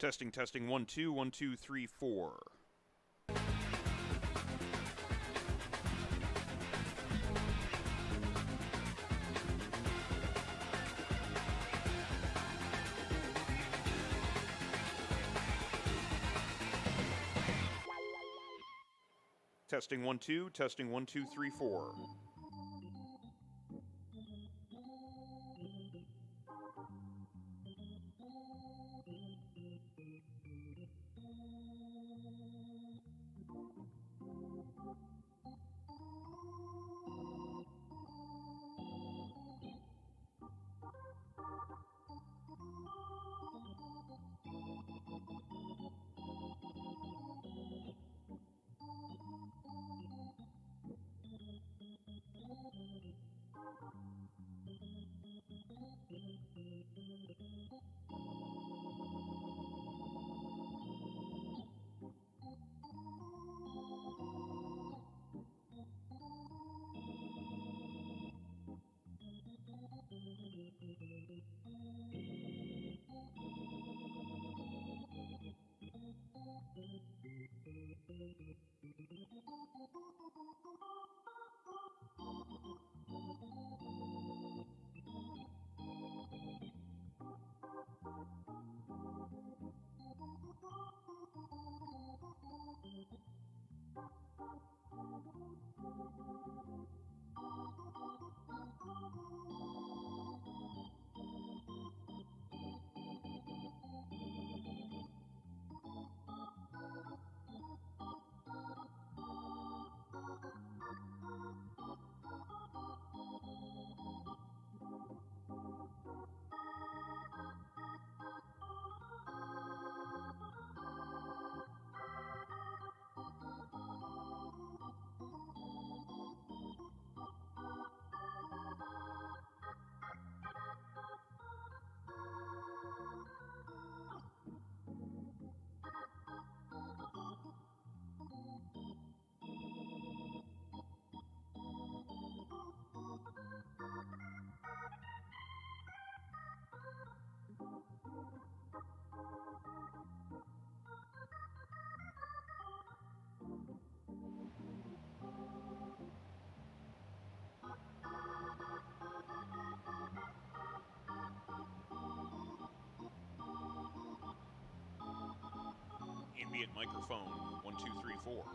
Testing, testing, 1, 2, 1, 2, 3, 4. Testing, 1, 2, testing, 1, 2, 3, 4. Ambient microphone, 1, 2, 3, 4.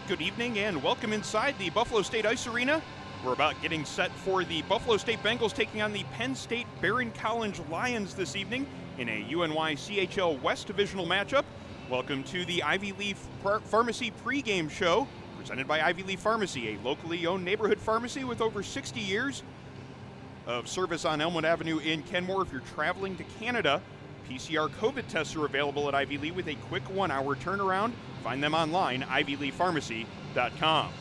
Good evening and welcome inside the Buffalo State Ice Arena. We're about getting set for the Buffalo State Bengals taking on the Penn State Behrend College Lions this evening in a UNY CHL West Divisional matchup. Welcome to the Ivy Leaf Pharmacy pregame show presented by Ivy Leaf Pharmacy, a locally owned neighborhood pharmacy with over 60 years of service on Elmwood Avenue in Kenmore. If you're traveling to Canada, PCR COVID tests are available at Ivy Lee with a quick 1-hour turnaround. Find them online, ivyleepharmacy.com.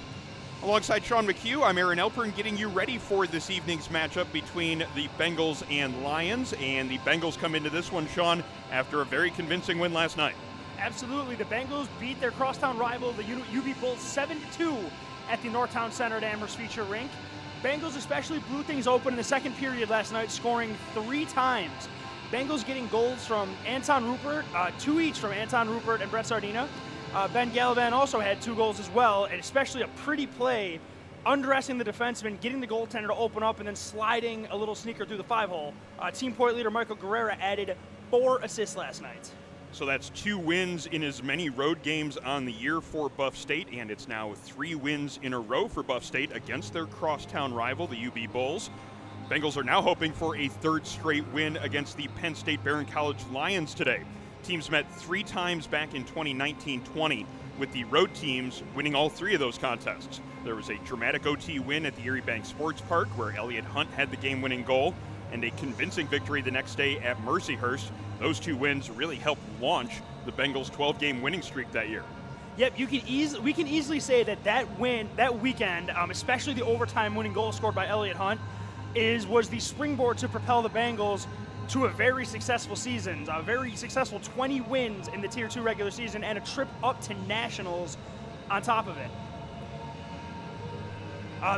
Alongside Sean McHugh, I'm Aaron Elpern, getting you ready for this evening's matchup between the Bengals and Lions. And the Bengals come into this one, Sean, after a very convincing win last night. Absolutely. The Bengals beat their crosstown rival, the UB Bulls, 7-2 at the Northtown Center at Amherst Feature Rink. Bengals especially blew things open in the second period last night, scoring 3 times. Bengals getting goals from Anton Rupert, 2 each from Anton Rupert and Brett Sardina. Ben Gallivan also had 2 goals as well, and especially a pretty play, undressing the defenseman, getting the goaltender to open up, and then sliding a little sneaker through the 5-hole. Team point leader Michael Guerrera added 4 assists last night. So that's 2 wins in as many road games on the year for Buff State, and it's now 3 wins in a row for Buff State against their crosstown rival, the UB Bulls. Bengals are now hoping for a 3rd straight win against the Penn State Behrend College Lions today. Teams met 3 times back in 2019-20, with the road teams winning all 3 of those contests. There was a dramatic OT win at the Erie Bank Sports Park where Elliott Hunt had the game-winning goal, and a convincing victory the next day at Mercyhurst. Those 2 wins really helped launch the Bengals' 12-game winning streak that year. Yep, we can easily say that weekend, especially the overtime winning goal scored by Elliott Hunt, was the springboard to propel the Bengals to a very successful season, a very successful 20 wins in the Tier 2 regular season, and a trip up to nationals on top of it.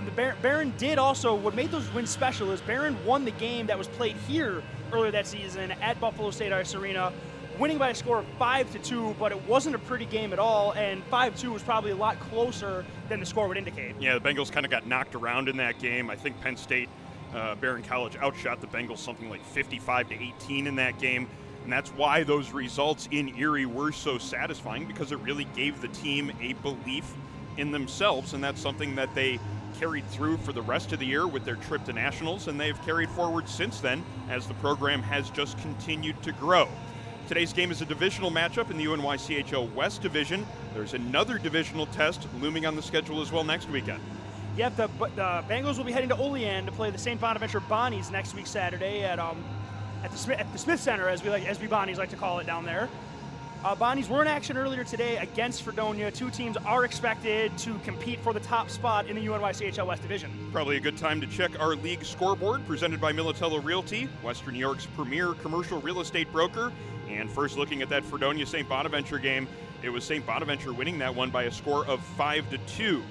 The Behrend did also, what made those wins special is Behrend won the game that was played here earlier that season at Buffalo State Ice Arena, winning by a score of 5-2, but it wasn't a pretty game at all, and 5-2 was probably a lot closer than the score would indicate. Yeah, the Bengals kind of got knocked around in that game. I think Penn State Behrend College outshot the Bengals something like 55-18 in that game, and that's why those results in Erie were so satisfying, because it really gave the team a belief in themselves, and that's something that they carried through for the rest of the year with their trip to nationals, and they've carried forward since then as the program has just continued to grow. Today's game is a divisional matchup in the UNY CHL West Division. There's another divisional test looming on the schedule as well next weekend. Yep, the Bengals will be heading to Olean to play the St. Bonaventure Bonnies next week Saturday at the Smith Center, as we Bonnies like to call it down there. Bonnies were in action earlier today against Fredonia. Two teams are expected to compete for the top spot in the UNY CHL West Division. Probably a good time to check our league scoreboard presented by Militello Realty, Western New York's premier commercial real estate broker. And first looking at that Fredonia-St. Bonaventure game, it was St. Bonaventure winning that one by a score of 5-2.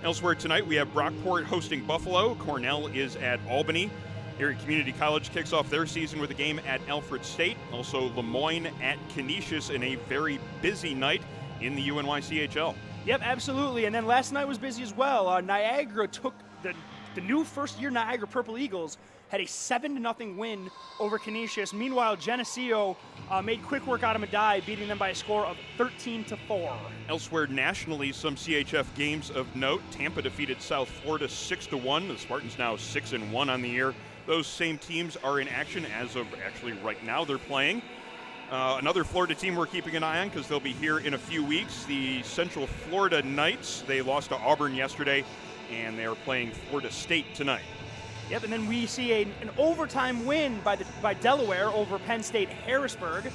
Elsewhere tonight, we have Brockport hosting Buffalo. Cornell is at Albany. Erie Community College kicks off their season with a game at Alfred State. Also, Lemoyne at Canisius in a very busy night in the UNY CHL. Yep, absolutely. And then last night was busy as well. Niagara took the new first-year Niagara Purple Eagles had a 7-0 win over Canisius. Meanwhile, Geneseo made quick work out of Medaille, beating them by a score of 13-4. Elsewhere nationally, some CHF games of note. Tampa defeated South Florida 6-1. The Spartans now 6-1 on the year. Those same teams are in action as of actually right now. They're playing. Another Florida team we're keeping an eye on because they'll be here in a few weeks. The Central Florida Knights. They lost to Auburn yesterday, and they are playing Florida State tonight. Yep, and then we see an overtime win by Delaware over Penn State Harrisburg.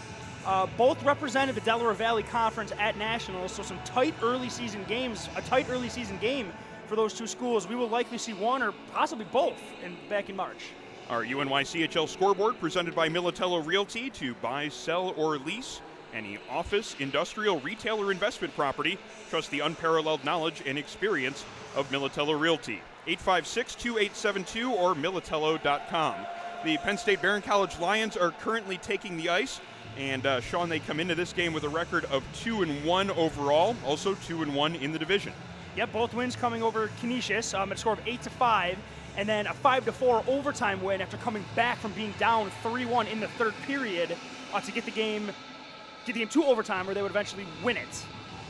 Both represented the Delaware Valley Conference at Nationals, so some tight early season games, a tight early season game for those two schools. We will likely see one or possibly both back in March. Our UNY CHL scoreboard presented by Militello Realty. To buy, sell, or lease any office, industrial, retail, or investment property, trust the unparalleled knowledge and experience of Militello Realty. 856-2872 or militello.com. The Penn State Behrend College Lions are currently taking the ice, and Sean, they come into this game with a record of 2-1 overall, also 2-1 in the division. Yep, both wins coming over Canisius at a score of 8-5, and then a 5-4 overtime win after coming back from being down 3-1 in the third period to get the game to overtime, where they would eventually win it.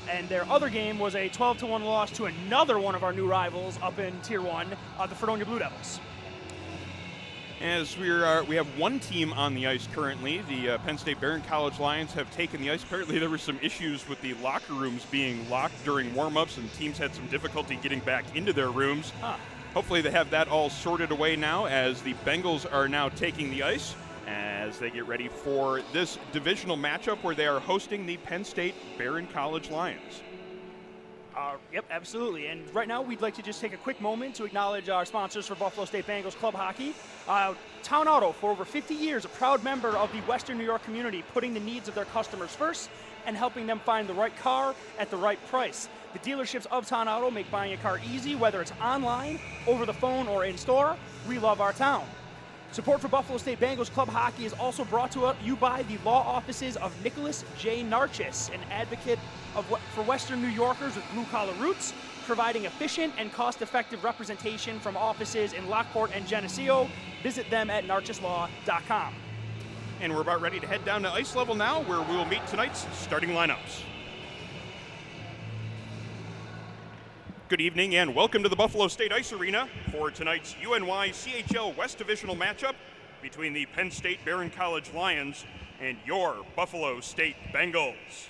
And their other game was a 12-1 loss to another one of our new rivals up in Tier 1, the Fredonia Blue Devils. As we have one team on the ice currently. The Penn State Behrend College Lions have taken the ice. Apparently there were some issues with the locker rooms being locked during warm-ups, and teams had some difficulty getting back into their rooms. Hopefully they have that all sorted away now, as the Bengals are now taking the ice as they get ready for this divisional matchup where they are hosting the Penn State Behrend College Lions. Yep, absolutely. And right now, we'd like to just take a quick moment to acknowledge our sponsors for Buffalo State Bengals Club Hockey. Town Auto, for over 50 years, a proud member of the Western New York community, putting the needs of their customers first and helping them find the right car at the right price. The dealerships of Town Auto make buying a car easy, whether it's online, over the phone, or in store. We love our town. Support for Buffalo State Bengals Club Hockey is also brought to you by the law offices of Nicholas J. Narchis, an advocate for Western New Yorkers with blue-collar roots, providing efficient and cost-effective representation from offices in Lockport and Geneseo. Visit them at narchislaw.com. And we're about ready to head down to ice level now, where we will meet tonight's starting lineups. Good evening and welcome to the Buffalo State Ice Arena for tonight's UNY CHL West Divisional matchup between the Penn State Behrend College Lions and your Buffalo State Bengals.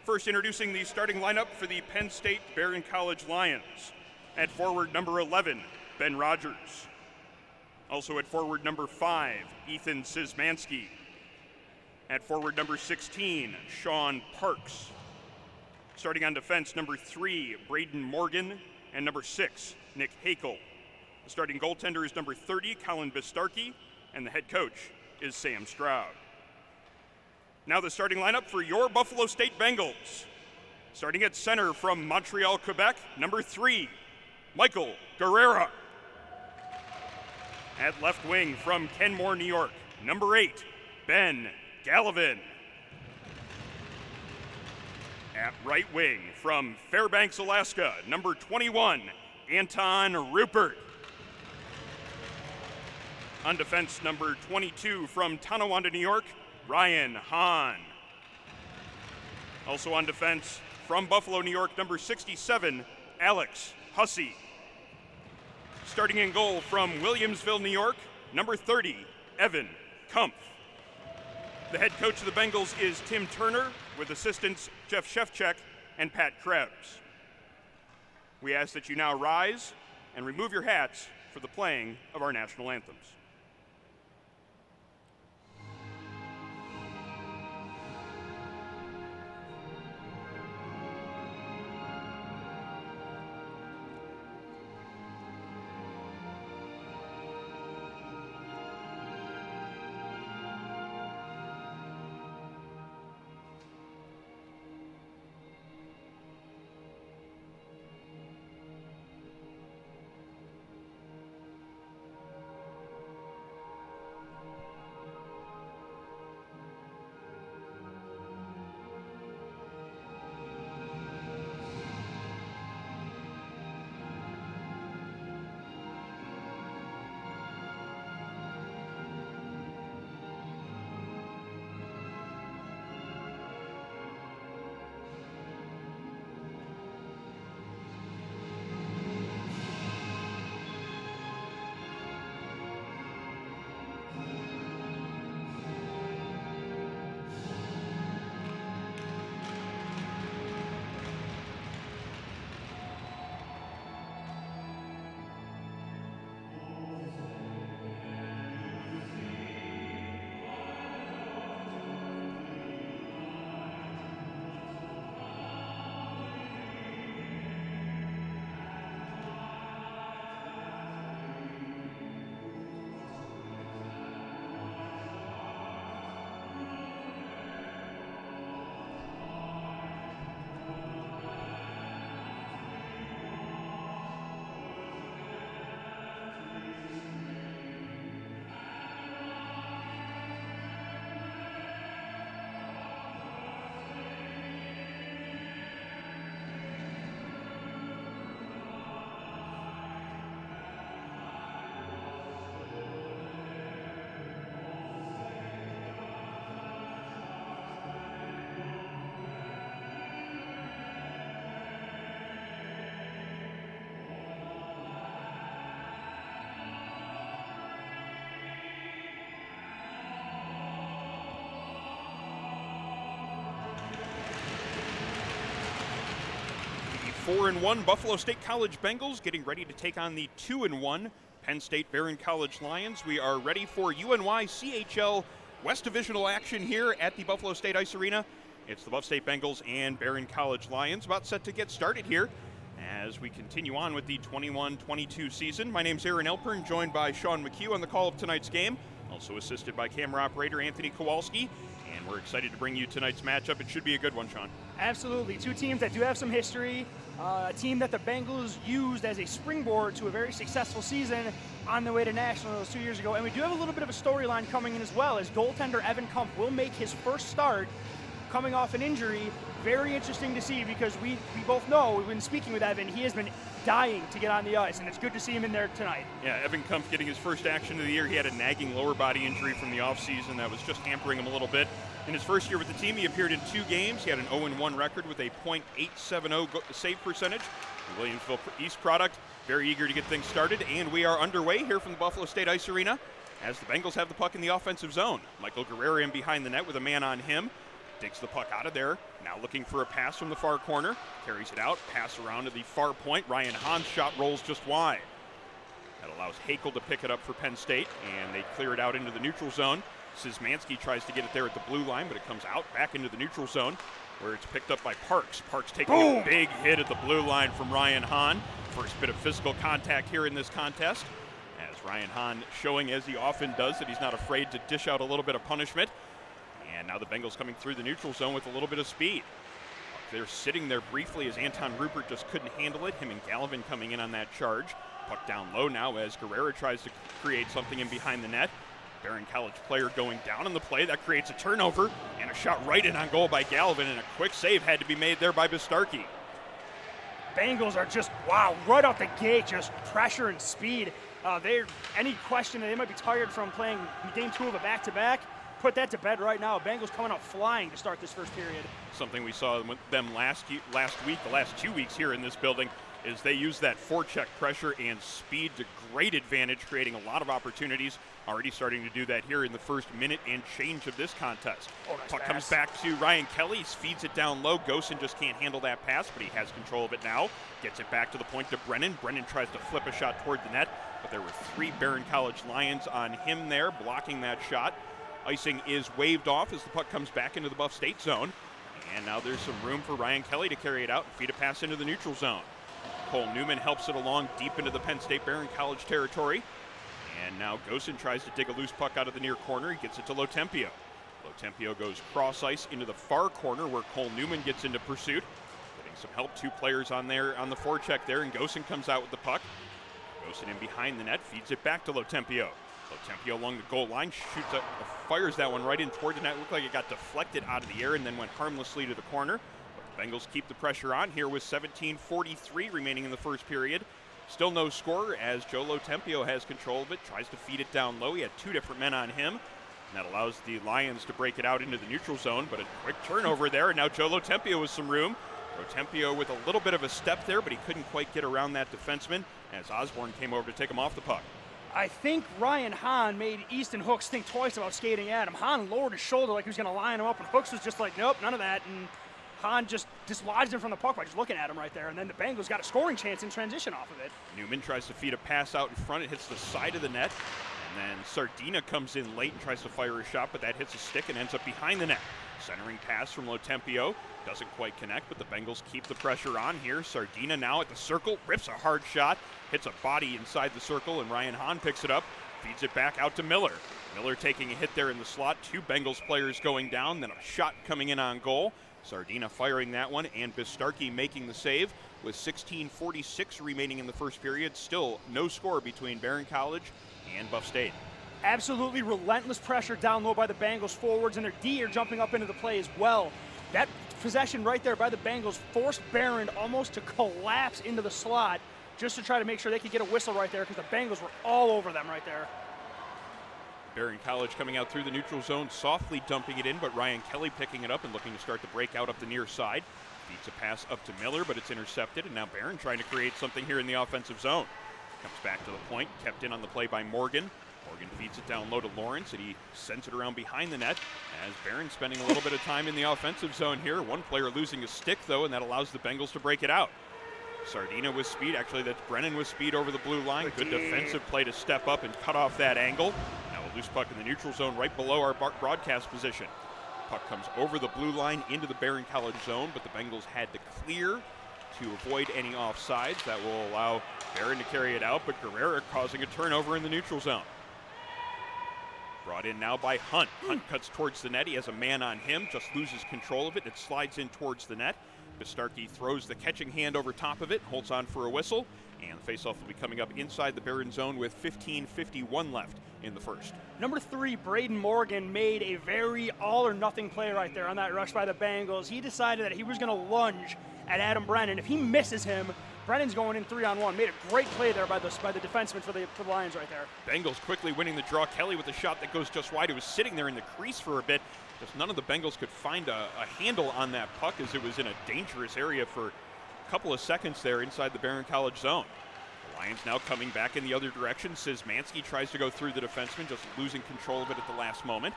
First, introducing the starting lineup for the Penn State Behrend College Lions. At forward number 11, Ben Rogers. Also at forward number 5, Ethan Szymanski. At forward number 16, Sean Parks. Starting on defense, number 3, Braden Morgan, and number 6, Nick Hakel. The starting goaltender is number 30, Colin Bistarkey, and the head coach is Sam Stroud. Now the starting lineup for your Buffalo State Bengals. Starting at center from Montreal, Quebec, number 3, Michael Guerrera. At left wing from Kenmore, New York, number 8, Ben Gallivan. At right wing from Fairbanks, Alaska, number 21, Anton Rupert. On defense, number 22 from Tonawanda, New York, Ryan Hahn. Also on defense from Buffalo, New York, number 67, Alex Hussey. Starting in goal from Williamsville, New York, number 30, Evan Kumpf. The head coach of the Bengals is Tim Turner, with assistants Jeff Shevchek and Pat Krebs. We ask that you now rise and remove your hats for the playing of our national anthems. The 4-1 Buffalo State College Bengals getting ready to take on the 2-1 Penn State Behrend College Lions. We are ready for UNY CHL West Divisional action here at the Buffalo State Ice Arena. It's the Buff State Bengals and Behrend College Lions about set to get started here as we continue on with the 21-22 season. My name's Aaron Elpern, joined by Sean McHugh on the call of tonight's game, also assisted by camera operator Anthony Kowalski. And we're excited to bring you tonight's matchup. It should be a good one, Sean. Absolutely. Two teams that do have some history. A team that the Bengals used as a springboard to a very successful season on the way to nationals 2 years ago. And we do have a little bit of a storyline coming in as well, as goaltender Evan Kump will make his first start coming off an injury. Very interesting to see, because we both know, we've been speaking with Evan, he has been dying to get on the ice, and it's good to see him in there tonight. Yeah, Evan Kump getting his first action of the year. He had a nagging lower body injury from the offseason that was just hampering him a little bit. In his first year with the team, he appeared in 2 games. He had an 0-1 record with a .870 save percentage. The Williamsville East product, very eager to get things started, and we are underway here from the Buffalo State Ice Arena as the Bengals have the puck in the offensive zone. Michael Guerrero in behind the net with a man on him. Digs the puck out of there, now looking for a pass from the far corner. Carries it out, pass around to the far point. Ryan Hahn's shot rolls just wide. That allows Hakel to pick it up for Penn State, and they clear it out into the neutral zone. Szymanski tries to get it there at the blue line, but it comes out back into the neutral zone, where it's picked up by Parks. Parks taking a big hit at the blue line from Ryan Hahn. First bit of physical contact here in this contest, as Ryan Hahn showing, as he often does, that he's not afraid to dish out a little bit of punishment. And now the Bengals coming through the neutral zone with a little bit of speed. They're sitting there briefly as Anton Rupert just couldn't handle it. Him and Galvin coming in on that charge. Puck down low now as Guerrero tries to create something in behind the net. Behrend College player going down on the play. That creates a turnover and a shot right in on goal by Galvin, and a quick save had to be made there by Bistarki. Bengals are just, wow, right out the gate, just pressure and speed. Any question that they might be tired from playing game 2 of a back-to-back, put that to bed right now. Bengals coming out flying to start this first period. Something we saw with them last week, the last 2 weeks here in this building. as they use that forecheck pressure and speed to great advantage, creating a lot of opportunities. Already starting to do that here in the first minute and change of this contest. Nice Puck pass. comes back to Ryan Kelly, feeds it down low. Gosen just can't handle that pass, but he has control of it now. Gets it back to the point to Brennan. Brennan tries to flip a shot toward the net, but there were 3 Behrend College Lions on him there, blocking that shot. Icing is waved off as the puck comes back into the Buff State zone. And now there's some room for Ryan Kelly to carry it out and feed a pass into the neutral zone. Cole Newman helps it along deep into the Penn State Behrend College territory. And now Gosen tries to dig a loose puck out of the near corner. He gets it to Lotempio. Lotempio goes cross ice into the far corner where Cole Newman gets into pursuit. Getting some help, 2 players on there on the forecheck there, and Gosen comes out with the puck. Gosen in behind the net, feeds it back to Lotempio. Lotempio along the goal line, fires that one right in toward the net. Looked like it got deflected out of the air and then went harmlessly to the corner. But the Bengals keep the pressure on here with 17:43 remaining in the first period. Still no score as Joe Lotempio has control of it, tries to feed it down low. He had 2 different men on him. And that allows the Lions to break it out into the neutral zone, but a quick turnover there, and now Joe Lotempio with some room. Lotempio with a little bit of a step there, but he couldn't quite get around that defenseman as Osborne came over to take him off the puck. I think Ryan Hahn made Easton Hooks think twice about skating at him. Hahn lowered his shoulder like he was going to line him up, and Hooks was just like, nope, none of that. And Hahn just dislodged him from the puck by just looking at him right there. And then the Bengals got a scoring chance in transition off of it. Newman tries to feed a pass out in front. It hits the side of the net. And then Sardina comes in late and tries to fire a shot, but that hits a stick and ends up behind the net. Centering pass from Lotempio. Doesn't quite connect, but the Bengals keep the pressure on here. Sardina now at the circle, rips a hard shot, hits a body inside the circle, and Ryan Hahn picks it up, feeds it back out to Miller. Miller taking a hit there in the slot. 2 Bengals players going down, then a shot coming in on goal. Sardina firing that one, and Bistarki making the save with 16:46 remaining in the first period. Still no score between Behrend College and Buff State. Absolutely relentless pressure down low by the Bengals forwards, and their D are jumping up into the play as well. That possession right there by the Bengals forced Behrend almost to collapse into the slot just to try to make sure they could get a whistle right there because the Bengals were all over them right there. Behrend College coming out through the neutral zone, softly dumping it in, but Ryan Kelly picking it up and looking to start the breakout up the near side. Beats a pass up to Miller, but it's intercepted, and now Behrend trying to create something here in the offensive zone. Comes back to the point, kept in on the play by Morgan. Morgan feeds it down low to Lawrence, and he sends it around behind the net as Behrend spending a little bit of time in the offensive zone here. One player losing a stick, though, and that allows the Bengals to break it out. Sardina with speed. Actually, that's Brennan with speed over the blue line. Good defensive play to step up and cut off that angle. Now a loose puck in the neutral zone right below our broadcast position. Puck comes over the blue line into the Behrend College zone, but the Bengals had to clear to avoid any offsides. That will allow Behrend to carry it out, but Guerrera causing a turnover in the neutral zone. Brought in now by Hunt. Hunt cuts towards the net. He has a man on him, just loses control of it. It slides in towards the net. Bistarki throws the catching hand over top of it, holds on for a whistle, and the faceoff will be coming up inside the Behrend zone with 15:51 left in the first. Number 3, Braden Morgan made a very all-or-nothing play right there on that rush by the Bengals. He decided that he was going to lunge at Adam Brennan. If he misses him, Brennan's going in 3-on-1. Made a great play there by the defenseman for the Lions right there. Bengals quickly winning the draw. Kelly with a shot that goes just wide. It was sitting there in the crease for a bit. Just none of the Bengals could find a handle on that puck as it was in a dangerous area for a couple of seconds there inside the Behrend College zone. The Lions now coming back in the other direction. Szymanski tries to go through the defenseman, just losing control of it at the last moment.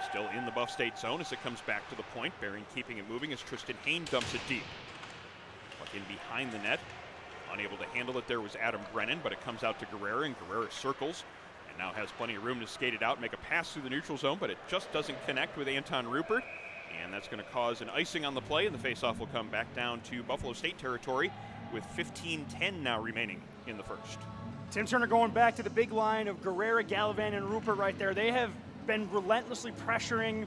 Still in the Buff State zone as it comes back to the point. Behrend keeping it moving as Tristan Hain dumps it deep. Puck in behind the net. Unable to handle it there was Adam Brennan, but it comes out to Guerrera, and Guerrera circles and now has plenty of room to skate it out, make a pass through the neutral zone, but it just doesn't connect with Anton Rupert, and that's going to cause an icing on the play, and the faceoff will come back down to Buffalo State territory with 15:10 now remaining in the first. Tim Turner going back to the big line of Guerrera, Gallivan, and Rupert right there. They have been relentlessly pressuring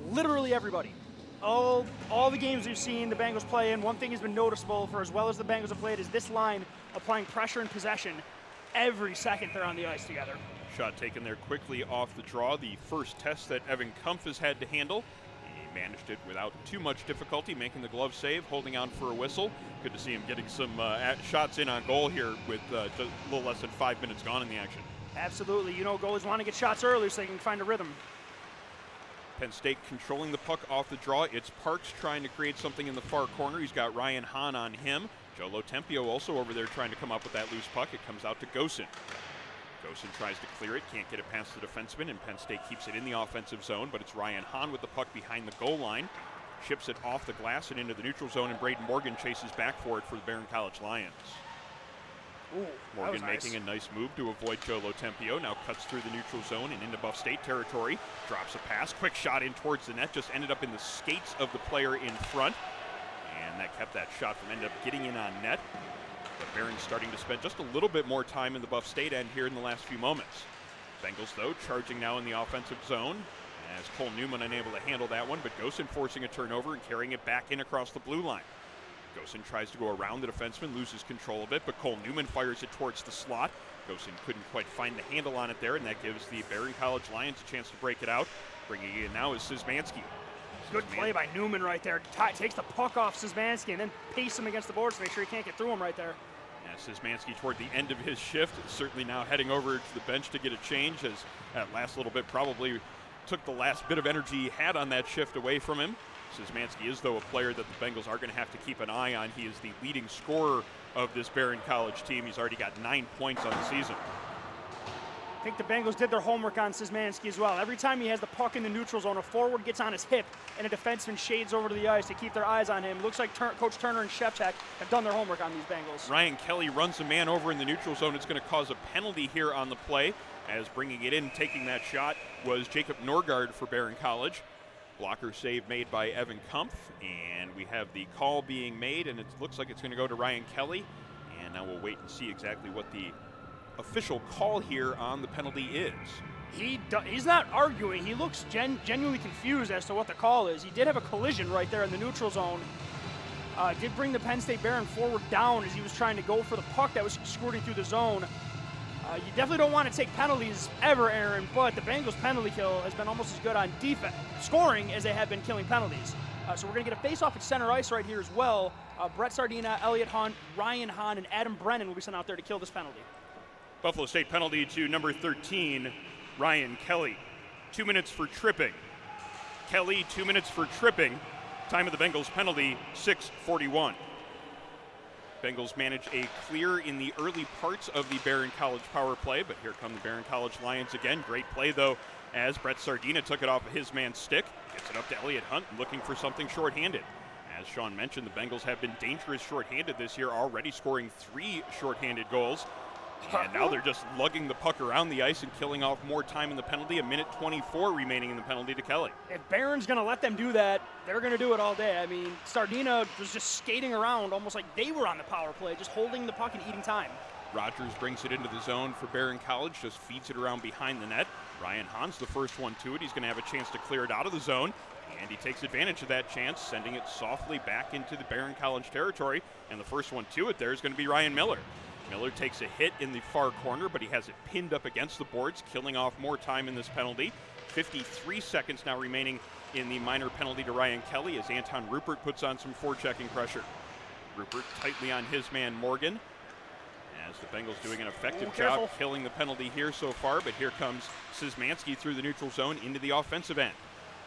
literally everybody. All the games we've seen the Bengals play in, one thing has been noticeable for as well as the Bengals have played is this line applying pressure and possession every second they're on the ice together. Shot taken there quickly off the draw. The first test that Evan Kumpf has had to handle. He managed it without too much difficulty, making the glove save, holding on for a whistle. Good to see him getting some shots in on goal here with just a little less than 5 minutes gone in the action. Absolutely. You know, goalies want to get shots early so they can find a rhythm. Penn State controlling the puck off the draw. It's Parks trying to create something in the far corner. He's got Ryan Hahn on him. Joe Lotempio also over there trying to come up with that loose puck. It comes out to Gosen. Gosen tries to clear it, can't get it past the defenseman, and Penn State keeps it in the offensive zone, but it's Ryan Hahn with the puck behind the goal line. Ships it off the glass and into the neutral zone, and Braden Morgan chases back for it for the Behrend College Lions. Ooh, Morgan making a nice move to avoid Joe Lotempio. Now cuts through the neutral zone and into Buff State territory. Drops a pass, quick shot in towards the net, just ended up in the skates of the player in front. And that kept that shot from ending up getting in on net. But Behrend's starting to spend just a little bit more time in the Buff State end here in the last few moments. Bengals, though, charging now in the offensive zone, as Cole Newman unable to handle that one, but Gosen forcing a turnover and carrying it back in across the blue line. Gosen tries to go around the defenseman, loses control of it, but Cole Newman fires it towards the slot. Gosen couldn't quite find the handle on it there, and that gives the Behrend College Lions a chance to break it out. Bringing it in now is Szymanski. Good play by Newman right there. Takes the puck off Szymanski and then pastes him against the boards to make sure he can't get through him right there. Szymanski toward the end of his shift, certainly now heading over to the bench to get a change, as that last little bit probably took the last bit of energy he had on that shift away from him. Szymanski is, though, a player that the Bengals are going to have to keep an eye on. He is the leading scorer of this Behrend College team. He's already got 9 points on the season. I think the Bengals did their homework on Szymanski as well. Every time he has the puck in the neutral zone, a forward gets on his hip and a defenseman shades over to the ice to keep their eyes on him. Looks like Coach Turner and Shevchak have done their homework on these Bengals. Ryan Kelly runs a man over in the neutral zone. It's going to cause a penalty here on the play, as bringing it in, taking that shot, was Jacob Norgard for Behrend College. Blocker save made by Evan Kumpf, and we have the call being made, and it looks like it's going to go to Ryan Kelly. And now we'll wait and see exactly what the official call here on the penalty is. He's not arguing. He looks genuinely confused as to what the call is. He did have a collision right there in the neutral zone. Did bring the Penn State Behrend forward down as he was trying to go for the puck that was squirting through the zone. You definitely don't want to take penalties ever, Aaron, but the Bengals' penalty kill has been almost as good on defense, scoring, as they have been killing penalties. So we're going to get a face-off at center ice right here as well. Brett Sardina, Elliot Hunt, Ryan Hahn, and Adam Brennan will be sent out there to kill this penalty. Buffalo State penalty to number 13, Ryan Kelly. 2 minutes for tripping. Kelly, 2 minutes for tripping. Time of the Bengals penalty, 6:41. Bengals manage a clear in the early parts of the Behrend College power play, but here come the Behrend College Lions again. Great play, though, as Brett Sardina took it off of his man's stick. Gets it up to Elliot Hunt, looking for something shorthanded. As Sean mentioned, the Bengals have been dangerous shorthanded this year, already scoring 3 shorthanded goals. And now they're just lugging the puck around the ice and killing off more time in the penalty. 1:24 remaining in the penalty to Kelly. If Behrend's going to let them do that, they're going to do it all day. I mean, Sardina was just skating around almost like they were on the power play, just holding the puck and eating time. Rogers brings it into the zone for Behrend College, just feeds it around behind the net. Ryan Hahn's the first one to it. He's going to have a chance to clear it out of the zone, and he takes advantage of that chance, sending it softly back into the Behrend College territory. And the first one to it there is going to be Ryan Miller. Miller takes a hit in the far corner, but he has it pinned up against the boards, killing off more time in this penalty. 53 seconds now remaining in the minor penalty to Ryan Kelly as Anton Rupert puts on some forechecking pressure. Rupert tightly on his man Morgan, as the Bengals doing an effective job killing the penalty here so far, but here comes Szymanski through the neutral zone into the offensive end.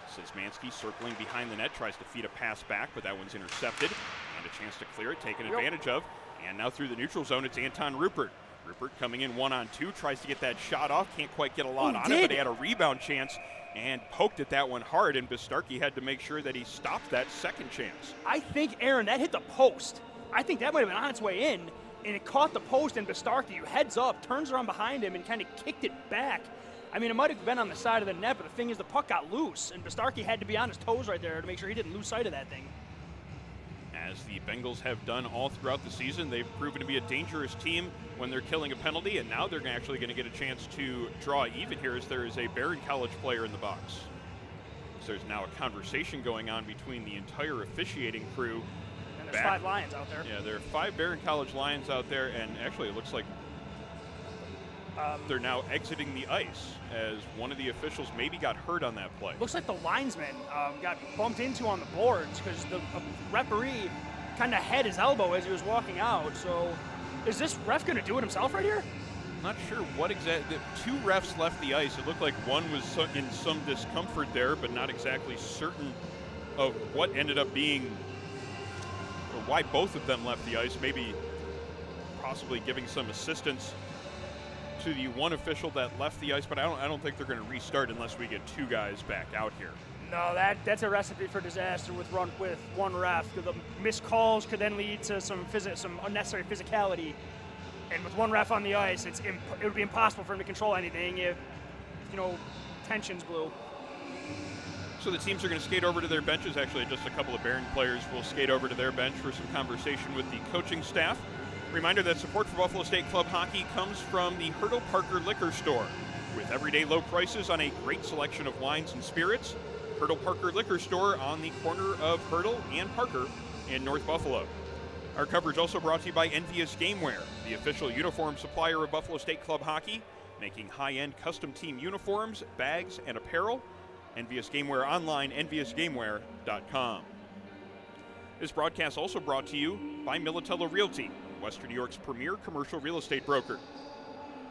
Szymanski circling behind the net, tries to feed a pass back, but that one's intercepted, and a chance to clear it, taken advantage of. And now through the neutral zone, it's Anton Rupert. Rupert coming in 1-on-2, tries to get that shot off, can't quite get a lot on it, but he had a rebound chance and poked at that one hard, and Bistarcky had to make sure that he stopped that second chance. I think, Aaron, that hit the post. I think that might have been on its way in, and it caught the post, and Bistarcky, heads up, turns around behind him and kind of kicked it back. I mean, it might have been on the side of the net, but the thing is the puck got loose, and Bistarcky had to be on his toes right there to make sure he didn't lose sight of that thing. As the Bengals have done all throughout the season, they've proven to be a dangerous team when they're killing a penalty, and now they're actually going to get a chance to draw even here as there is a Behrend College player in the box. So there's now a conversation going on between the entire officiating crew. And there's 5 Lions out there. Yeah, there are 5 Behrend College Lions out there, and actually it looks like they're now exiting the ice as one of the officials maybe got hurt on that play. Looks like the linesman got bumped into on the boards because the referee kind of had his elbow as he was walking out. So is this ref going to do it himself right here? I'm not sure what exactly. 2 refs left the ice. It looked like one was in some discomfort there, but not exactly certain of what ended up being, or why both of them left the ice, maybe possibly giving some assistance to the one official that left the ice, but I don't think they're going to restart unless we get 2 guys back out here. No, that's a recipe for disaster with one ref. The missed calls could then lead to some unnecessary physicality, and with one ref on the ice, it would be impossible for him to control anything if tensions blew. So the teams are going to skate over to their benches. Actually, just a couple of Behrend players will skate over to their bench for some conversation with the coaching staff. Reminder that support for Buffalo State Club hockey comes from the Hurdle Parker Liquor Store. With everyday low prices on a great selection of wines and spirits, Hurdle Parker Liquor Store on the corner of Hurdle and Parker in North Buffalo. Our coverage also brought to you by Envious Gameware, the official uniform supplier of Buffalo State Club hockey, making high-end custom team uniforms, bags, and apparel. Envious Gameware online, enviousgameware.com. This broadcast also brought to you by Militello Realty, Western New York's premier commercial real estate broker.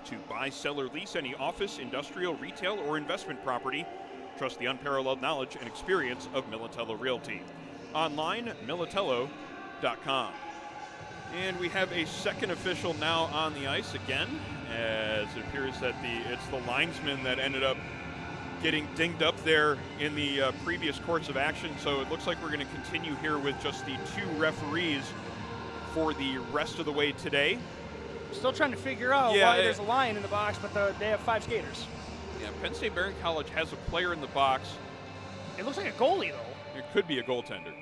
To buy, sell, or lease any office, industrial, retail, or investment property, trust the unparalleled knowledge and experience of Militello Realty. Online, militello.com. And we have a second official now on the ice again, as it appears that it's the linesman that ended up getting dinged up there in the previous course of action. So it looks like we're going to continue here with just the 2 referees for the rest of the way today. Still trying to figure out why there's a line in the box, but they have 5 skaters. Yeah, Penn State Behrend College has a player in the box. It looks like a goalie, though. It could be a goaltender.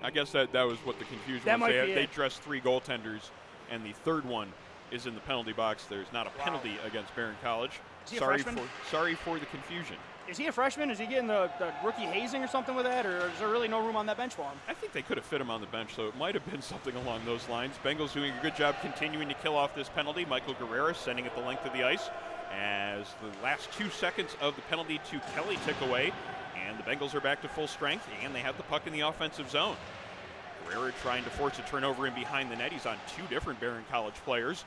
I guess that was what the confusion that was. Might be they dressed 3 goaltenders, and the third one is in the penalty box. There's not a penalty against Behrend College. Is he a freshman? Sorry for the confusion. Is he a freshman? Is he getting the rookie hazing or something with that, or is there really no room on that bench for him? I think they could have fit him on the bench, so it might have been something along those lines. Bengals doing a good job continuing to kill off this penalty. Michael Guerrera sending it the length of the ice as the last 2 seconds of the penalty to Kelly tick away, and the Bengals are back to full strength, and they have the puck in the offensive zone. Guerrera trying to force a turnover in behind the net. He's on 2 different Behrend College players,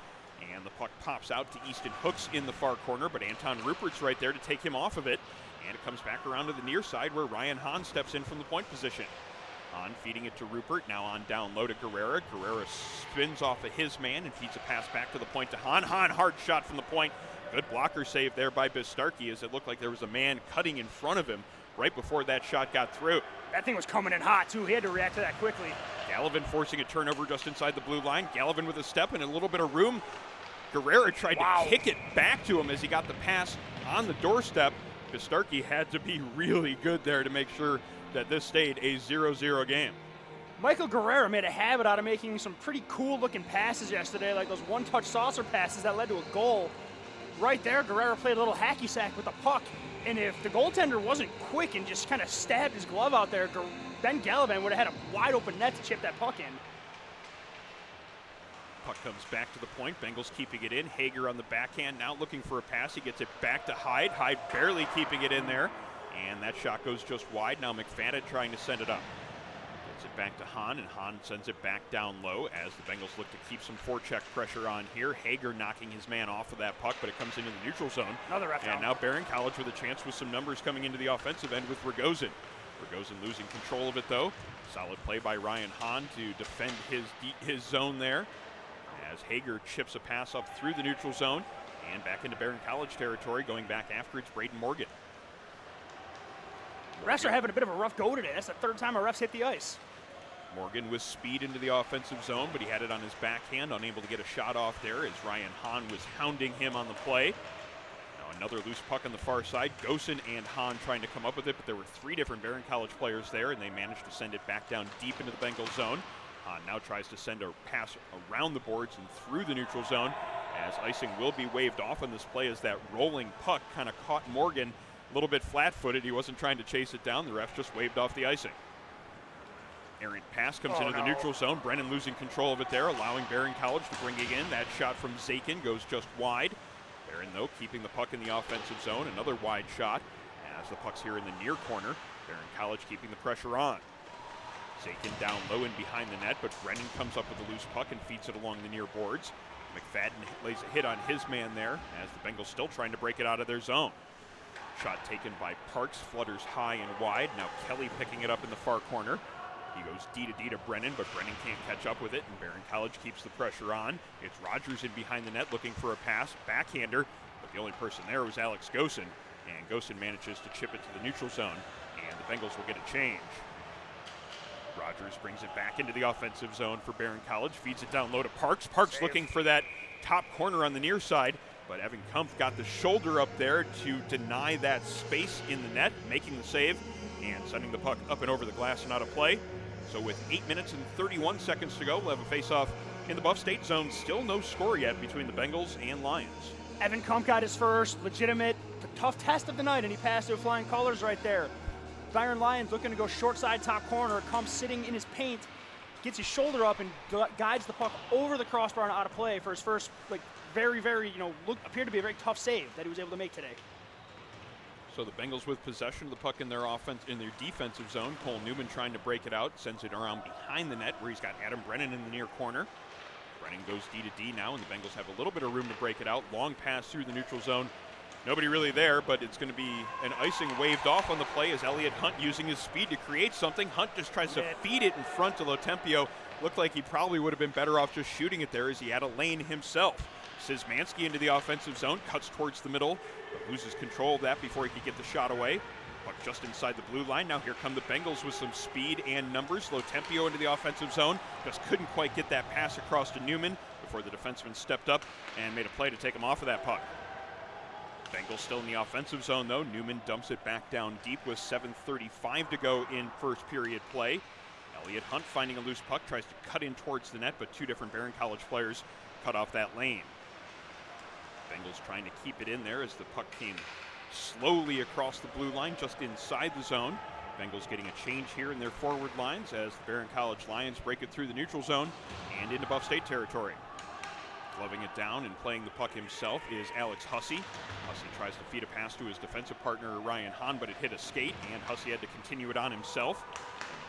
and the puck pops out to Easton Hooks in the far corner, but Anton Rupert's right there to take him off of it. And it comes back around to the near side where Ryan Hahn steps in from the point position. Hahn feeding it to Rupert, now on down low to Guerrera. Guerrera spins off of his man and feeds a pass back to the point to Hahn. Hahn, hard shot from the point. Good blocker save there by Bistarki, as it looked like there was a man cutting in front of him right before that shot got through. That thing was coming in hot, too. He had to react to that quickly. Gallivan forcing a turnover just inside the blue line. Gallivan with a step and a little bit of room. Guerrera tried to kick it back to him as he got the pass on the doorstep. Bistarki had to be really good there to make sure that this stayed a 0-0 game. Michael Guerrera made a habit out of making some pretty cool-looking passes yesterday, like those one-touch saucer passes that led to a goal. Right there, Guerrera played a little hacky sack with the puck, and if the goaltender wasn't quick and just kind of stabbed his glove out there, Ben Gallivan would have had a wide-open net to chip that puck in. Puck comes back to the point. Bengals keeping it in. Hager on the backhand now looking for a pass. He gets it back to Hyde. Hyde barely keeping it in there. And that shot goes just wide. Now McFadden trying to send it up. Gets it back to Hahn, and Hahn sends it back down low as the Bengals look to keep some forecheck pressure on here. Hager knocking his man off of that puck, but it comes into the neutral zone. Another ref And now Behrend College with a chance with some numbers coming into the offensive end with Rogozin. Rogozin losing control of it, though. Solid play by Ryan Hahn to defend his zone there, as Hager chips a pass up through the neutral zone and back into Behrend College territory. Going back after it's Braden Morgan. Refs are having a bit of a rough go today. That's the 3rd time a ref's hit the ice. Morgan with speed into the offensive zone, but he had it on his backhand, unable to get a shot off there as Ryan Hahn was hounding him on the play. Now another loose puck on the far side. Gosen and Hahn trying to come up with it, but there were 3 different Behrend College players there, and they managed to send it back down deep into the Bengals zone. Hahn now tries to send a pass around the boards and through the neutral zone, as icing will be waved off on this play as that rolling puck kind of caught Morgan a little bit flat-footed. He wasn't trying to chase it down. The ref just waved off the icing. Errant pass comes into the neutral zone. Brennan losing control of it there, allowing Behrend College to bring it in. That shot from Zakin goes just wide. Behrend, though, keeping the puck in the offensive zone. Another wide shot as the puck's here in the near corner. Behrend College keeping the pressure on. Zakin down low and behind the net, but Brennan comes up with a loose puck and feeds it along the near boards. McFadden lays a hit on his man there as the Bengals still trying to break it out of their zone. Shot taken by Parks, flutters high and wide. Now Kelly picking it up in the far corner. He goes D to D to Brennan, but Brennan can't catch up with it, and Behrend College keeps the pressure on. It's Rogers in behind the net looking for a pass, backhander, but the only person there was Alex Gosen, and Gosen manages to chip it to the neutral zone, and the Bengals will get a change. Rogers brings it back into the offensive zone for Behrend College, feeds it down low to Parks. Parks looking for that top corner on the near side, but Evan Kumpf got the shoulder up there to deny that space in the net, making the save and sending the puck up and over the glass and out of play. So with 8 minutes and 31 seconds to go, we'll have a face-off in the Buff State zone. Still no score yet between the Bengals and Lions. Evan Kumpf got his first legitimate, tough test of the night, and he passed it with flying colors right there. Byron Lions looking to go short side top corner. Kumpf sitting in his paint, gets his shoulder up and guides the puck over the crossbar and out of play for his first, very, appeared to be a very tough save that he was able to make today. So the Bengals with possession of the puck in their defensive zone. Cole Newman trying to break it out, sends it around behind the net where he's got Adam Brennan in the near corner. Brennan goes D to D now, and the Bengals have a little bit of room to break it out. Long pass through the neutral zone. Nobody really there, but it's going to be an icing waved off on the play as Elliott Hunt using his speed to create something. Hunt just tries to feed it in front to Lotempio. Looked like he probably would have been better off just shooting it there as he had a lane himself. Szymanski into the offensive zone, cuts towards the middle, but loses control of that before he could get the shot away. Puck just inside the blue line. Now here come the Bengals with some speed and numbers. Lotempio into the offensive zone. Just couldn't quite get that pass across to Newman before the defenseman stepped up and made a play to take him off of that puck. Bengals still in the offensive zone though. Newman dumps it back down deep with 7:35 to go in first period play. Elliott Hunt finding a loose puck, tries to cut in towards the net, but two different Behrend College players cut off that lane. Bengals trying to keep it in there as the puck came slowly across the blue line just inside the zone. Bengals getting a change here in their forward lines as the Behrend College Lions break it through the neutral zone and into Buff State territory. Gloving it down and playing the puck himself is Alex Hussey. Hussey tries to feed a pass to his defensive partner Ryan Hahn, but it hit a skate and Hussey had to continue it on himself.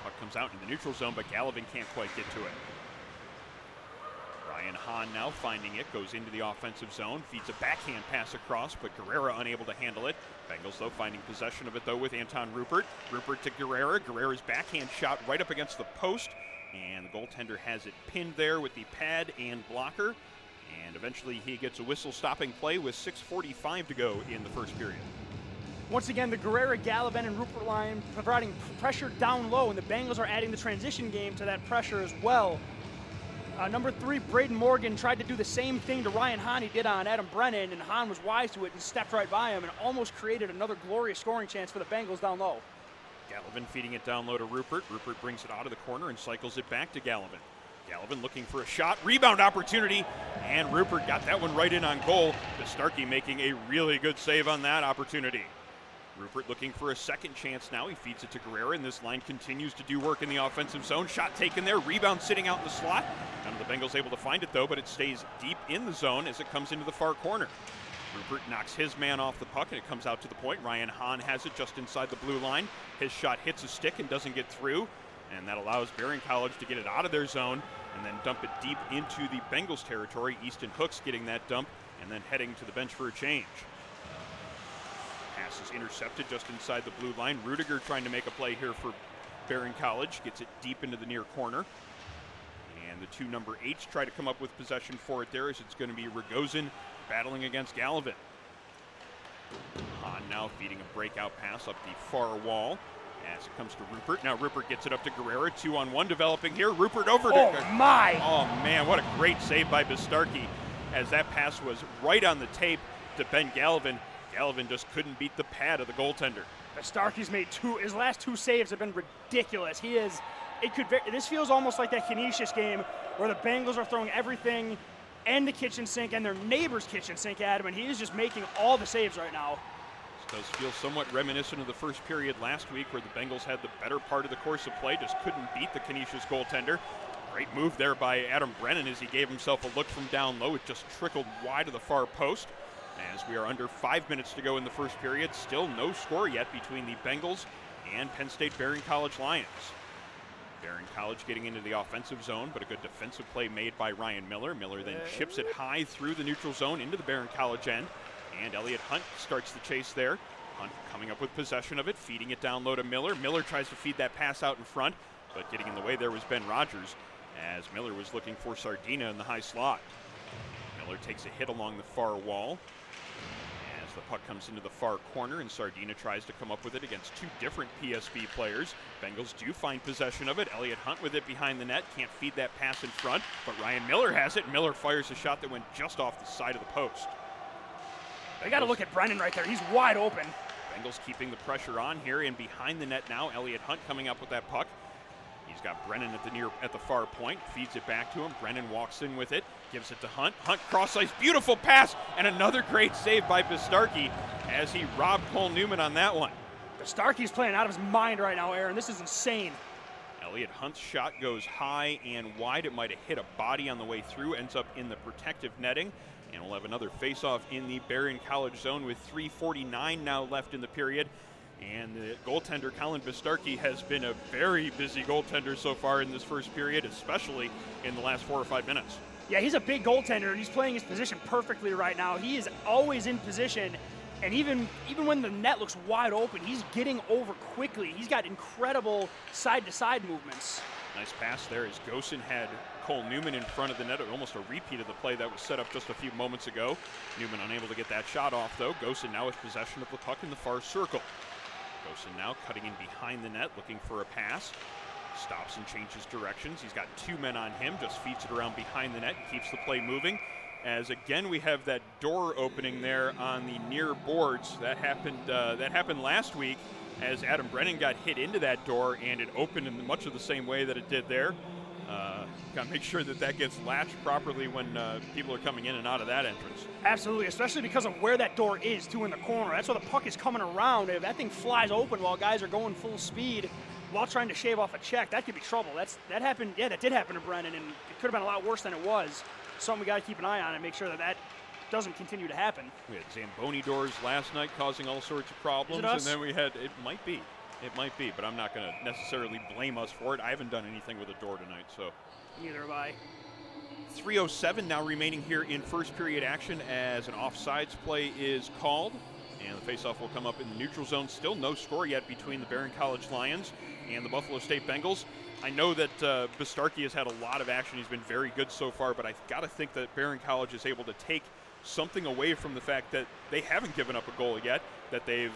Puck comes out in the neutral zone, but Gallivan can't quite get to it. Ryan Hahn now finding it, goes into the offensive zone, feeds a backhand pass across, but Guerrera unable to handle it. Bengals, though, finding possession of it, though, with Anton Rupert. Rupert to Guerrera. Guerrera's backhand shot right up against the post, and the goaltender has it pinned there with the pad and blocker. And eventually he gets a whistle-stopping play with 6:45 to go in the first period. Once again, the Guerrera, Gallivan, and Rupert line providing pressure down low, and the Bengals are adding the transition game to that pressure as well. Number 3, Braden Morgan tried to do the same thing to Ryan Hahn he did on Adam Brennan, and Hahn was wise to it and stepped right by him and almost created another glorious scoring chance for the Bengals down low. Gallivan feeding it down low to Rupert. Rupert brings it out of the corner and cycles it back to Gallivan. Gallivan looking for a shot, rebound opportunity, and Rupert got that one right in on goal. Bistarki making a really good save on that opportunity. Rupert looking for a second chance now. He feeds it to Guerrera, and this line continues to do work in the offensive zone. Shot taken there, rebound sitting out in the slot. None of the Bengals able to find it, though, but it stays deep in the zone as it comes into the far corner. Rupert knocks his man off the puck, and it comes out to the point. Ryan Hahn has it just inside the blue line. His shot hits a stick and doesn't get through, and that allows Behrend College to get it out of their zone and then dump it deep into the Bengals territory. Easton Hooks getting that dump and then heading to the bench for a change. Pass is intercepted just inside the blue line. Rudiger trying to make a play here for Behrend College. Gets it deep into the near corner. And the two number 8s try to come up with possession for it there as it's going to be Rogozin battling against Gallivan. Hahn now feeding a breakout pass up the far wall as it comes to Rupert. Now Rupert gets it up to Guerrera. 2-on-1 developing here. Rupert over to... Oh, my! Oh, man, what a great save by Bistarki as that pass was right on the tape to Ben Gallivan. Gallivan just couldn't beat the pad of the goaltender. Bistarki's made his last 2 saves have been ridiculous. This feels almost like that Canisius game where the Bengals are throwing everything and the kitchen sink and their neighbor's kitchen sink at him, and he is just making all the saves right now. This does feel somewhat reminiscent of the first period last week where the Bengals had the better part of the course of play, just couldn't beat the Canisius goaltender. Great move there by Adam Brennan as he gave himself a look from down low. It just trickled wide of the far post. As we are under 5 minutes to go in the first period, still no score yet between the Bengals and Penn State Behrend College Lions. Behrend College getting into the offensive zone, but a good defensive play made by Ryan Miller. Miller then chips it high through the neutral zone into the Behrend College end, and Elliott Hunt starts the chase there. Hunt coming up with possession of it, feeding it down low to Miller. Miller tries to feed that pass out in front. but getting in the way there was Ben Rogers as Miller was looking for Sardina in the high slot. Miller takes a hit along the far wall as the puck comes into the far corner, and Sardina tries to come up with it against two different PSV players. Bengals do find possession of it. Elliott Hunt with it behind the net, can't feed that pass in front, but Ryan Miller has it. Miller fires a shot that went just off the side of the post. They got to look at Brennan right there. He's wide open. Bengals keeping the pressure on here, and behind the net now, Elliott Hunt coming up with that puck. He's got Brennan at the far point, feeds it back to him. Brennan walks in with it, gives it to Hunt. Hunt cross ice, beautiful pass, and another great save by Bistarki as he robbed Cole Newman on that one. Bistarki's playing out of his mind right now, Aaron. This is insane. Elliott Hunt's shot goes high and wide. It might have hit a body on the way through, ends up in the protective netting. And we'll have another face-off in the Behrend College zone with 3:49 now left in the period. And the goaltender, Colin Bistarki, has been a very busy goaltender so far in this first period, especially in the last 4 or 5 minutes. Yeah, he's a big goaltender, and he's playing his position perfectly right now. He is always in position, and even when the net looks wide open, he's getting over quickly. He's got incredible side-to-side movements. Nice pass there as Gosen had Cole Newman in front of the net, almost a repeat of the play that was set up just a few moments ago. Newman unable to get that shot off, though. Gosen now has possession of the puck in the far circle. Gosen now cutting in behind the net, looking for a pass. Stops and changes directions. He's got 2 men on him, just feeds it around behind the net, keeps the play moving. As again we have that door opening there on the near boards. That happened last week as Adam Brennan got hit into that door, and it opened in much of the same way that it did there. Got to make sure that gets latched properly when people are coming in and out of that entrance. Absolutely, especially because of where that door is, too, in the corner. That's where the puck is coming around. If that thing flies open while guys are going full speed while trying to shave off a check, that could be trouble. That happened. Yeah, that did happen to Brennan, and it could have been a lot worse than it was. Something we got to keep an eye on and make sure that doesn't continue to happen. We had Zamboni doors last night causing all sorts of problems, and then we had it might be, but I'm not going to necessarily blame us for it. I haven't done anything with a door tonight, so. Neither have I. 3:07 now remaining here in first period action as an offsides play is called. And the faceoff will come up in the neutral zone. Still no score yet between the Behrend College Lions and the Buffalo State Bengals. I know that Bistarki has had a lot of action. He's been very good so far, but I've got to think that Behrend College is able to take something away from the fact that they haven't given up a goal yet, that they've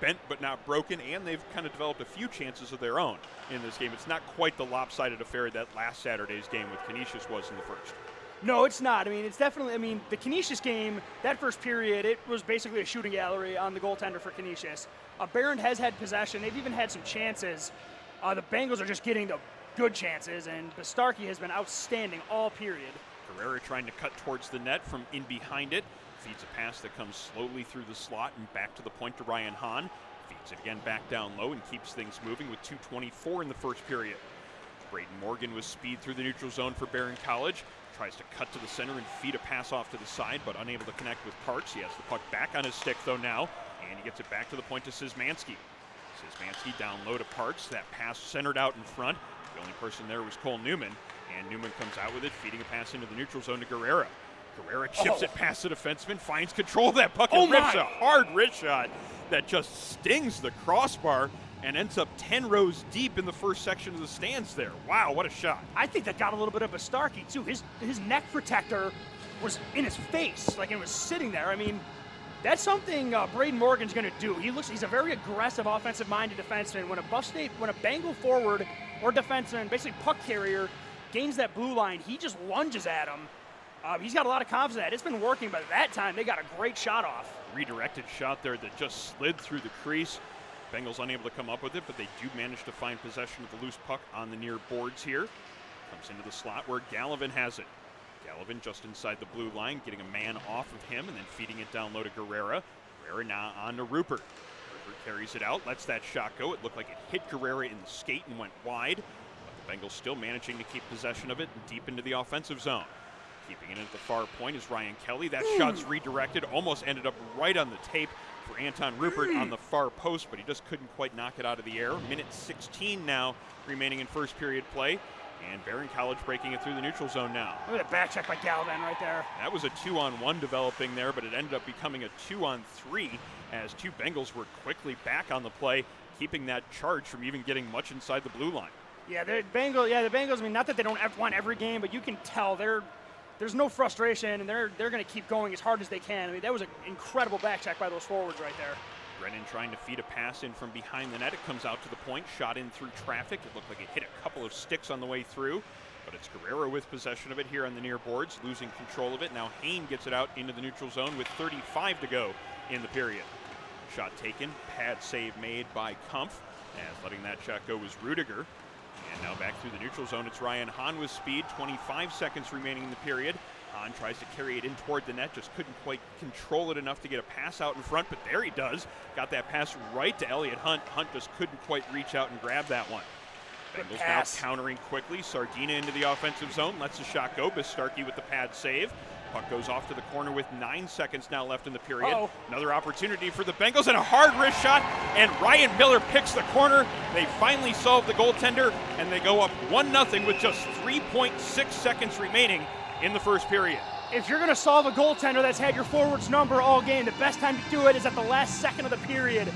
bent but not broken, and they've kind of developed a few chances of their own in this game. It's not quite the lopsided affair that last Saturday's game with Canisius was in the first. No, it's not. I mean, it's definitely, the Canisius game, that first period, it was basically a shooting gallery on the goaltender for Canisius. Behrend has had possession. They've even had some chances. The Bengals are just getting the good chances, and Bistarki has been outstanding all period. Guerrera trying to cut towards the net from in behind it. Feeds a pass that comes slowly through the slot and back to the point to Ryan Hahn. Feeds it again back down low and keeps things moving with 2:24 in the first period. Braden Morgan with speed through the neutral zone for Behrend College. Tries to cut to the center and feed a pass off to the side, but unable to connect with Parks. He has the puck back on his stick, though, now, and he gets it back to the point to Szymanski. Szymanski down low to Parks. That pass centered out in front. The only person there was Cole Newman, and Newman comes out with it, feeding a pass into the neutral zone to Guerrera. Guerrera chips it past the defenseman, finds control of that puck, and rips a hard wrist shot that just stings the crossbar and ends up 10 rows deep in the first section of the stands there. Wow, what a shot. I think that got a little bit of Bistarki, too. His neck protector was in his face, like it was sitting there. I mean, that's something Braden Morgan's going to do. He's a very aggressive, offensive-minded defenseman. When a Bengal forward or defenseman, basically puck carrier, gains that blue line, he just lunges at him. He's got a lot of confidence in that. It's been working, but at that time, they got a great shot off. Redirected shot there that just slid through the crease. Bengals unable to come up with it, but they do manage to find possession of the loose puck on the near boards here. Comes into the slot where Gallivan has it. Gallivan just inside the blue line, getting a man off of him and then feeding it down low to Guerrera. Guerrera now on to Rupert. Rupert carries it out, lets that shot go. It looked like it hit Guerrera in the skate and went wide, but the Bengals still managing to keep possession of it and deep into the offensive zone. Keeping it at the far point is Ryan Kelly. That shot's redirected, almost ended up right on the tape for Anton Rupert on the far post, but he just couldn't quite knock it out of the air. Minute 16 now remaining in first period play, and Behrend College breaking it through the neutral zone now. Look at the back check by Gallivan right there. That was a 2-on-1 developing there, but it ended up becoming a 2-on-3 as two Bengals were quickly back on the play, keeping that charge from even getting much inside the blue line. Yeah, the Bengals. I mean, not that they don't want every game, but you can tell there's no frustration, and they're going to keep going as hard as they can. I mean, that was an incredible back check by those forwards right there. Brennan trying to feed a pass in from behind the net. It comes out to the point, shot in through traffic. It looked like it hit a couple of sticks on the way through, but it's Guerrero with possession of it here on the near boards, losing control of it. Now Hain gets it out into the neutral zone with 35 to go in the period. Shot taken, pad save made by Kumpf, and letting that shot go was Rudiger. And now back through the neutral zone, it's Ryan Hahn with speed, 25 seconds remaining in the period. Hahn tries to carry it in toward the net, just couldn't quite control it enough to get a pass out in front, but there he does. Got that pass right to Elliott Hunt. Hunt just couldn't quite reach out and grab that one. Bengals now countering quickly. Sardina into the offensive zone, lets the shot go. Bistarki with the pad save. Puck goes off to the corner with 9 seconds now left in the period. Another opportunity for the Bengals and a hard wrist shot, and Ryan Miller picks the corner. They finally solve the goaltender, and they go up 1-0 with just 3.6 seconds remaining in the first period. If you're going to solve a goaltender that's had your forward's number all game, the best time to do it is at the last second of the period.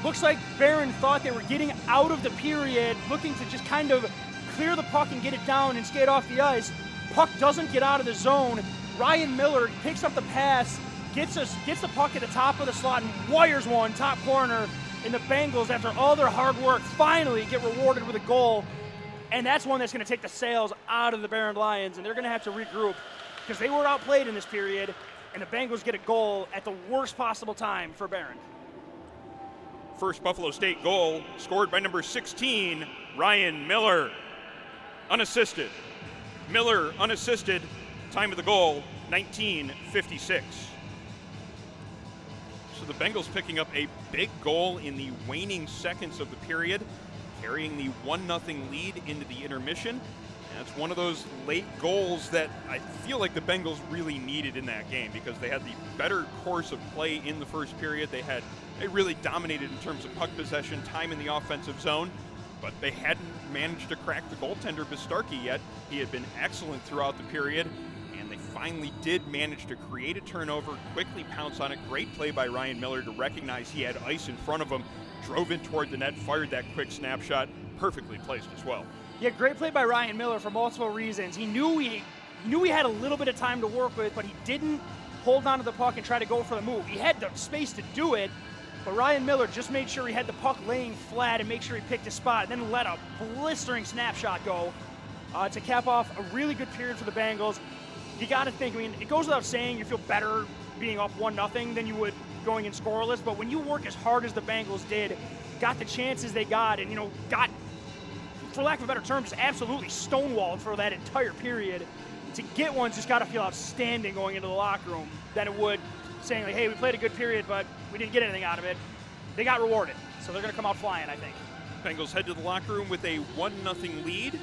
Looks like Behrend thought they were getting out of the period, looking to just kind of clear the puck and get it down and skate off the ice. Puck doesn't get out of the zone. Ryan Miller picks up the pass, gets the puck at the top of the slot and wires one top corner. And the Bengals, after all their hard work, finally get rewarded with a goal. And that's one that's going to take the sails out of the Behrend Lions, and they're going to have to regroup because they were outplayed in this period, and the Bengals get a goal at the worst possible time for Behrend. First Buffalo State goal scored by number 16, Ryan Miller. Unassisted. Miller unassisted. Time of the goal, 19:56. So the Bengals picking up a big goal in the waning seconds of the period, carrying the 1-0 lead into the intermission. And it's one of those late goals that I feel like the Bengals really needed in that game because they had the better course of play in the first period. They really dominated in terms of puck possession, time in the offensive zone, but they hadn't managed to crack the goaltender Bistarki yet. He had been excellent throughout the period, and they finally did manage to create a turnover, quickly pounce on it. Great play by Ryan Miller to recognize he had ice in front of him, drove in toward the net, fired that quick snapshot, perfectly placed as well. Yeah, great play by Ryan Miller for multiple reasons. He knew he had a little bit of time to work with, but he didn't hold on to the puck and try to go for the move. He had the space to do it, but Ryan Miller just made sure he had the puck laying flat and make sure he picked his spot, and then let a blistering snapshot go to cap off a really good period for the Bengals. You got to think, I mean, it goes without saying you feel better being up 1-0 than you would going in scoreless, but when you work as hard as the Bengals did, got the chances they got, and, got, for lack of a better term, just absolutely stonewalled for that entire period, to get one just got to feel outstanding going into the locker room than it would saying, like, hey, we played a good period, but we didn't get anything out of it. They got rewarded, so they're going to come out flying, I think. Bengals head to the locker room with a 1-0 lead,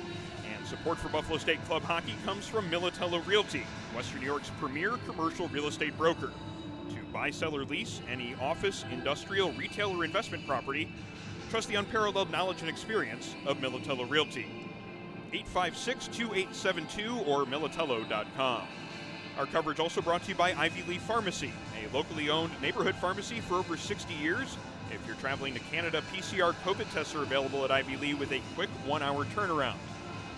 and support for Buffalo State Club Hockey comes from Militello Realty, Western New York's premier commercial real estate broker. To buy, sell, or lease any office, industrial, retail, or investment property, trust the unparalleled knowledge and experience of Militello Realty. 856-2872 or militello.com. Our coverage also brought to you by Ivy Lee Pharmacy, a locally owned neighborhood pharmacy for over 60 years. If you're traveling to Canada, PCR COVID tests are available at Ivy Lee with a quick 1-hour turnaround.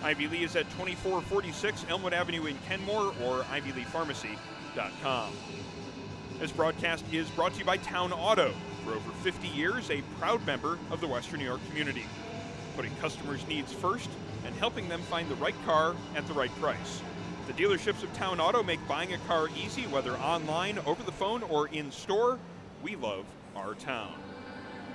Ivy Lee is at 2446 Elmwood Avenue in Kenmore or ivyleepharmacy.com. This broadcast is brought to you by Town Auto. For over 50 years, a proud member of the Western New York community, putting customers' needs first and helping them find the right car at the right price. The dealerships of Town Auto make buying a car easy, whether online, over the phone, or in store. We love our town.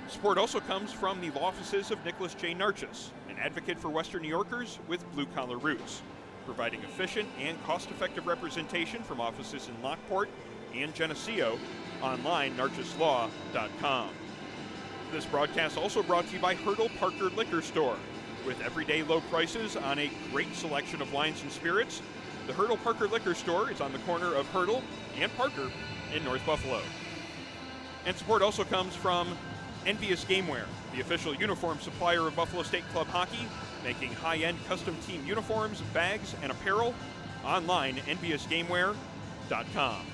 Support also comes from the law offices of Nicholas J. Narchis, an advocate for Western New Yorkers with blue-collar roots, providing efficient and cost-effective representation from offices in Lockport and Geneseo. Online, narchislaw.com. This broadcast also brought to you by Hurdle Parker Liquor Store. With everyday low prices on a great selection of wines and spirits, the Hurdle Parker Liquor Store is on the corner of Hurdle and Parker in North Buffalo. And support also comes from Envious Gameware, the official uniform supplier of Buffalo State Club Hockey, making high-end custom team uniforms, bags, and apparel. Online, enviousgameware.com.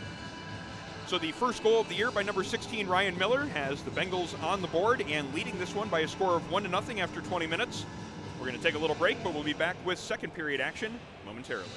So the first goal of the year by number 16, Ryan Miller, has the Bengals on the board and leading this one by a score of 1-0 after 20 minutes. We're going to take a little break, but we'll be back with second period action momentarily.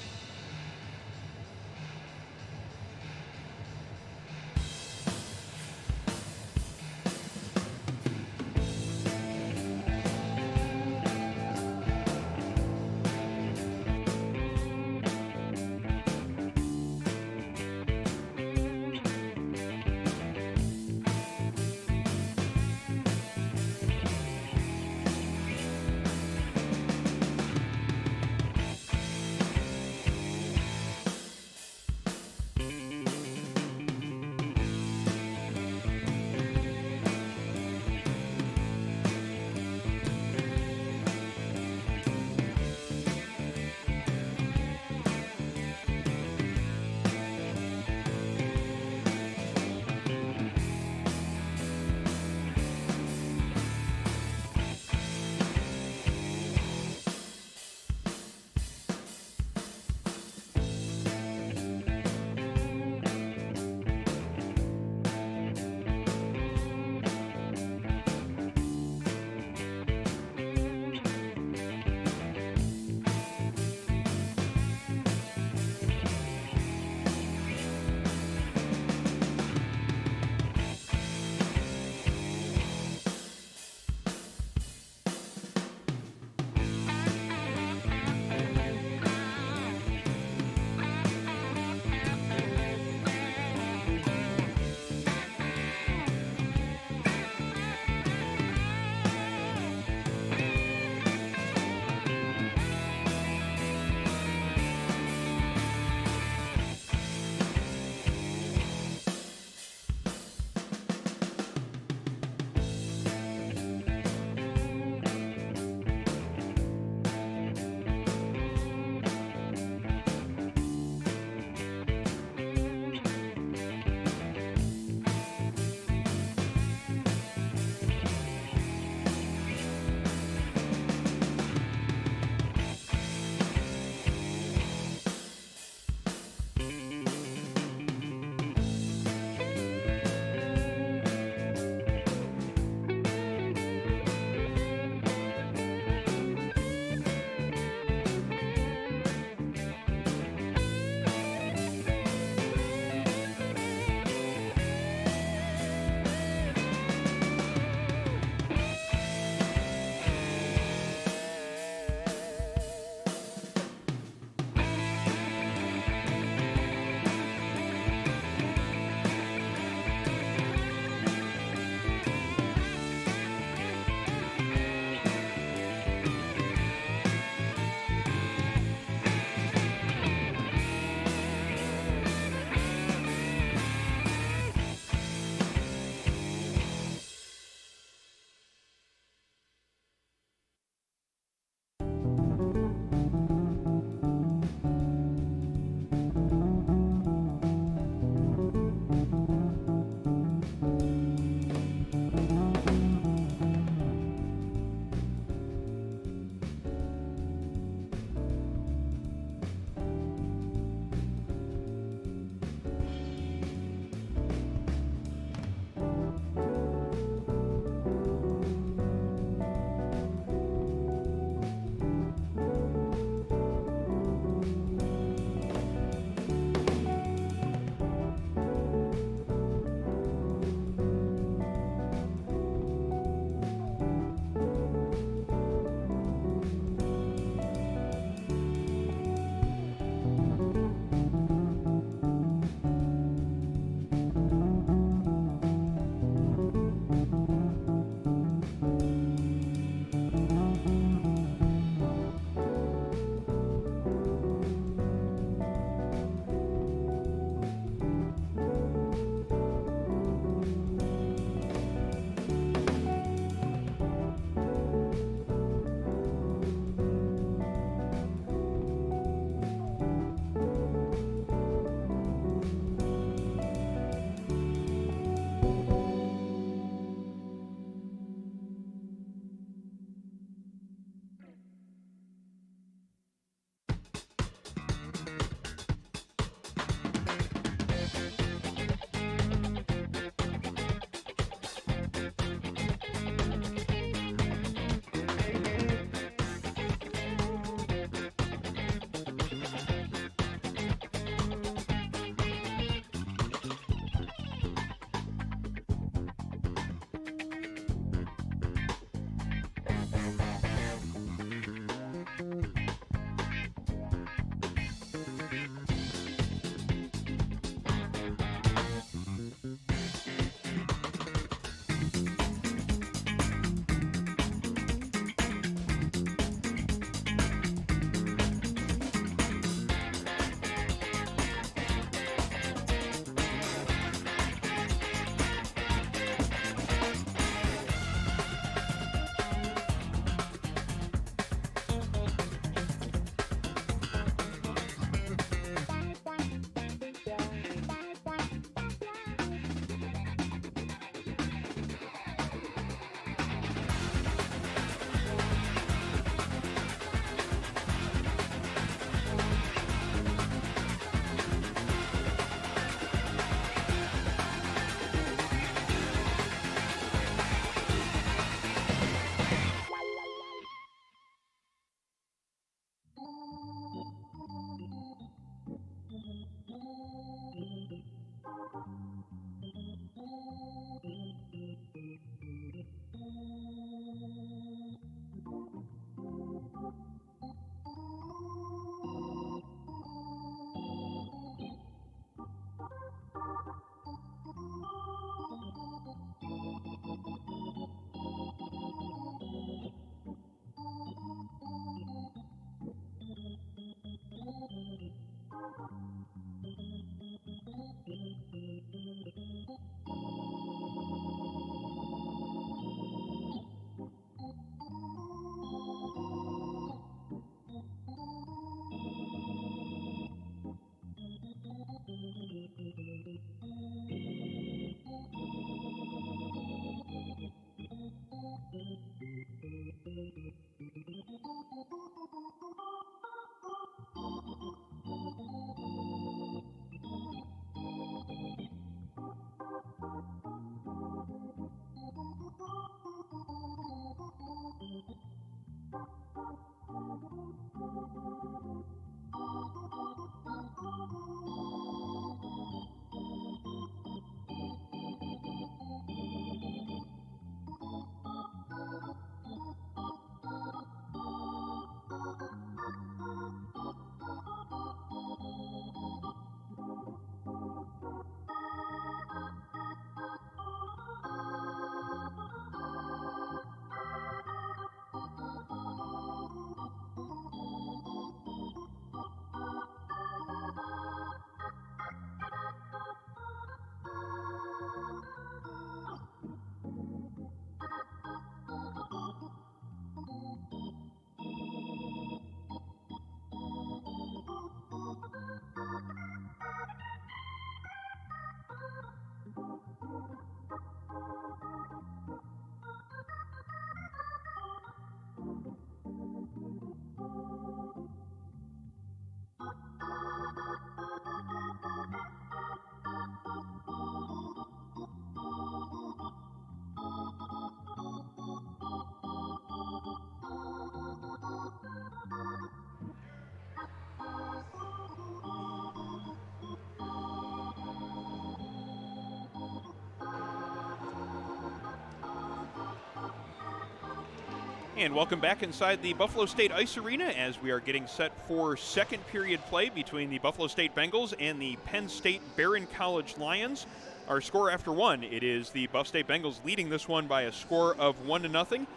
And welcome back inside the Buffalo State Ice Arena as we are getting set for second period play between the Buffalo State Bengals and the Penn State Behrend College Lions. Our score after one, it is the Buff State Bengals leading this one by a score of 1-0.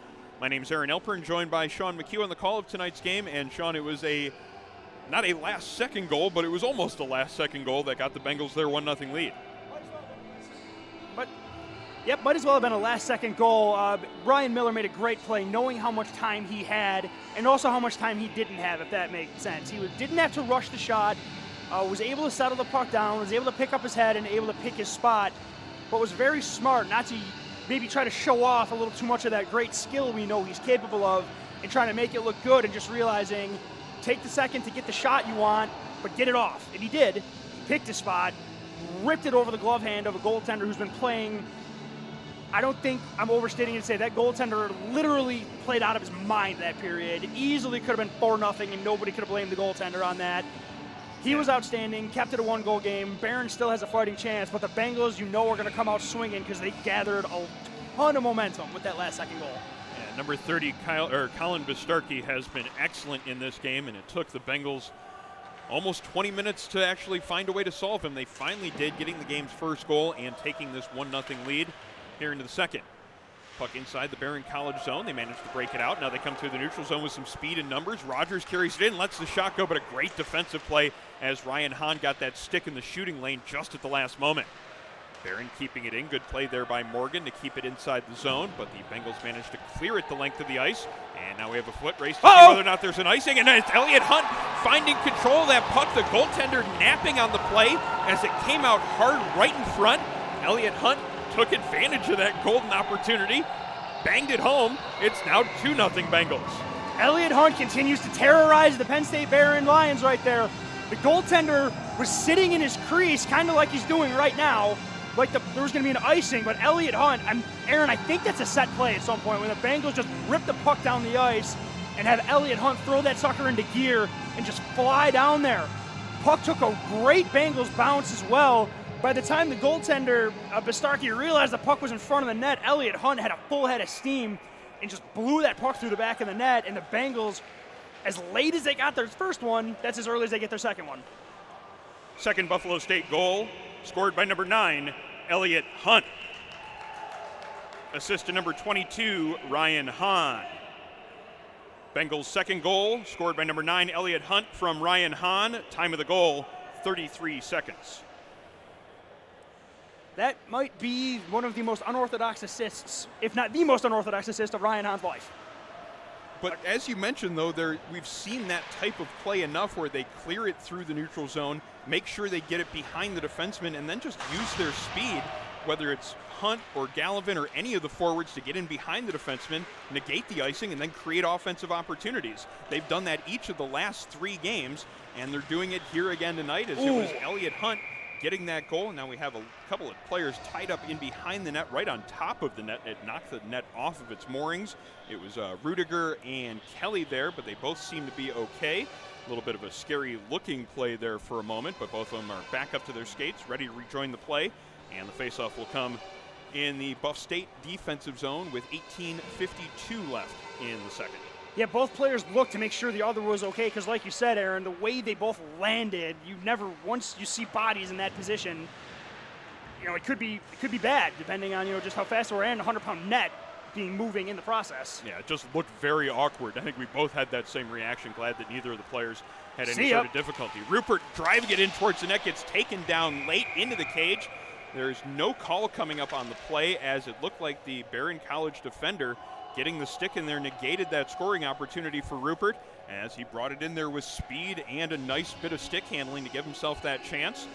My name is Aaron Elpern, joined by Sean McHugh on the call of tonight's game. And Sean, it was not a last-second goal, but it was almost a last-second goal that got the Bengals their 1-0 lead. Yep, might as well have been a last-second goal. Ryan Miller made a great play, knowing how much time he had and also how much time he didn't have, if that makes sense. He didn't have to rush the shot, was able to settle the puck down, was able to pick up his head and able to pick his spot, but was very smart not to maybe try to show off a little too much of that great skill we know he's capable of and trying to make it look good and just realizing, take the second to get the shot you want, but get it off. And he did. He picked his spot, ripped it over the glove hand of a goaltender who's been playing. I don't think I'm overstating it to say that goaltender literally played out of his mind that period. It easily could have been 4-0, and nobody could have blamed the goaltender on that. He was outstanding, kept it a one-goal game. Behrend still has a fighting chance, but the Bengals, are going to come out swinging because they gathered a ton of momentum with that last-second goal. Yeah, number 30, Colin Bistarkey, has been excellent in this game, and it took the Bengals almost 20 minutes to actually find a way to solve him. They finally did, getting the game's first goal and taking this 1-0 lead. Here into the second. Puck inside the Behrend College zone. They managed to break it out. Now they come through the neutral zone with some speed and numbers. Rogers carries it in, lets the shot go, but a great defensive play as Ryan Hahn got that stick in the shooting lane just at the last moment. Behrend keeping it in. Good play there by Morgan to keep it inside the zone, but the Bengals managed to clear it the length of the ice. And now we have a foot race to see whether or not there's an icing. And then it's Elliott Hunt finding control of that puck. The goaltender napping on the play as it came out hard right in front. Elliott Hunt took advantage of that golden opportunity, banged it home. It's now 2-0 Bengals. Elliott Hunt continues to terrorize the Penn State Behrend Lions right there. The goaltender was sitting in his crease, kind of like he's doing right now, like there was going to be an icing, but Elliott Hunt, Aaron, I think that's a set play at some point when the Bengals just rip the puck down the ice and have Elliott Hunt throw that sucker into gear and just fly down there. Puck took a great Bengals bounce as well. By the time the goaltender, Bistarkey, realized the puck was in front of the net, Elliott Hunt had a full head of steam and just blew that puck through the back of the net, and the Bengals, as late as they got their first one, that's as early as they get their second one. Second Buffalo State goal, scored by number 9, Elliott Hunt. Assist to number 22, Ryan Hahn. Bengals' second goal, scored by number 9, Elliott Hunt from Ryan Hahn. Time of the goal, 33 seconds. That might be one of the most unorthodox assists, if not the most unorthodox assist of Ryan Hahn's life. But as you mentioned, though, we've seen that type of play enough where they clear it through the neutral zone, make sure they get it behind the defenseman, and then just use their speed, whether it's Hunt or Gallivan or any of the forwards to get in behind the defenseman, negate the icing, and then create offensive opportunities. They've done that each of the last 3 games, and they're doing it here again tonight as it was Elliott Hunt getting that goal. Now we have a couple of players tied up in behind the net, right on top of the net. It knocked the net off of its moorings. It was Rudiger and Kelly there, but they both seem to be okay. A little bit of a scary looking play there for a moment, but both of them are back up to their skates, ready to rejoin the play. And the faceoff will come in the Buff State defensive zone with 18:52 left in the second. Yeah, both players looked to make sure the other was okay, because like you said, Aaron, the way they both landed, once you see bodies in that position, it could be bad, depending on, just how fast we're in, a 100-pound net moving in the process. Yeah, it just looked very awkward. I think we both had that same reaction. Glad that neither of the players had any sort of difficulty. Rupert driving it in towards the net, gets taken down late into the cage. There's no call coming up on the play, as it looked like the Behrend College defender getting the stick in there negated that scoring opportunity for Rupert, as he brought it in there with speed and a nice bit of stick handling to give himself that chance.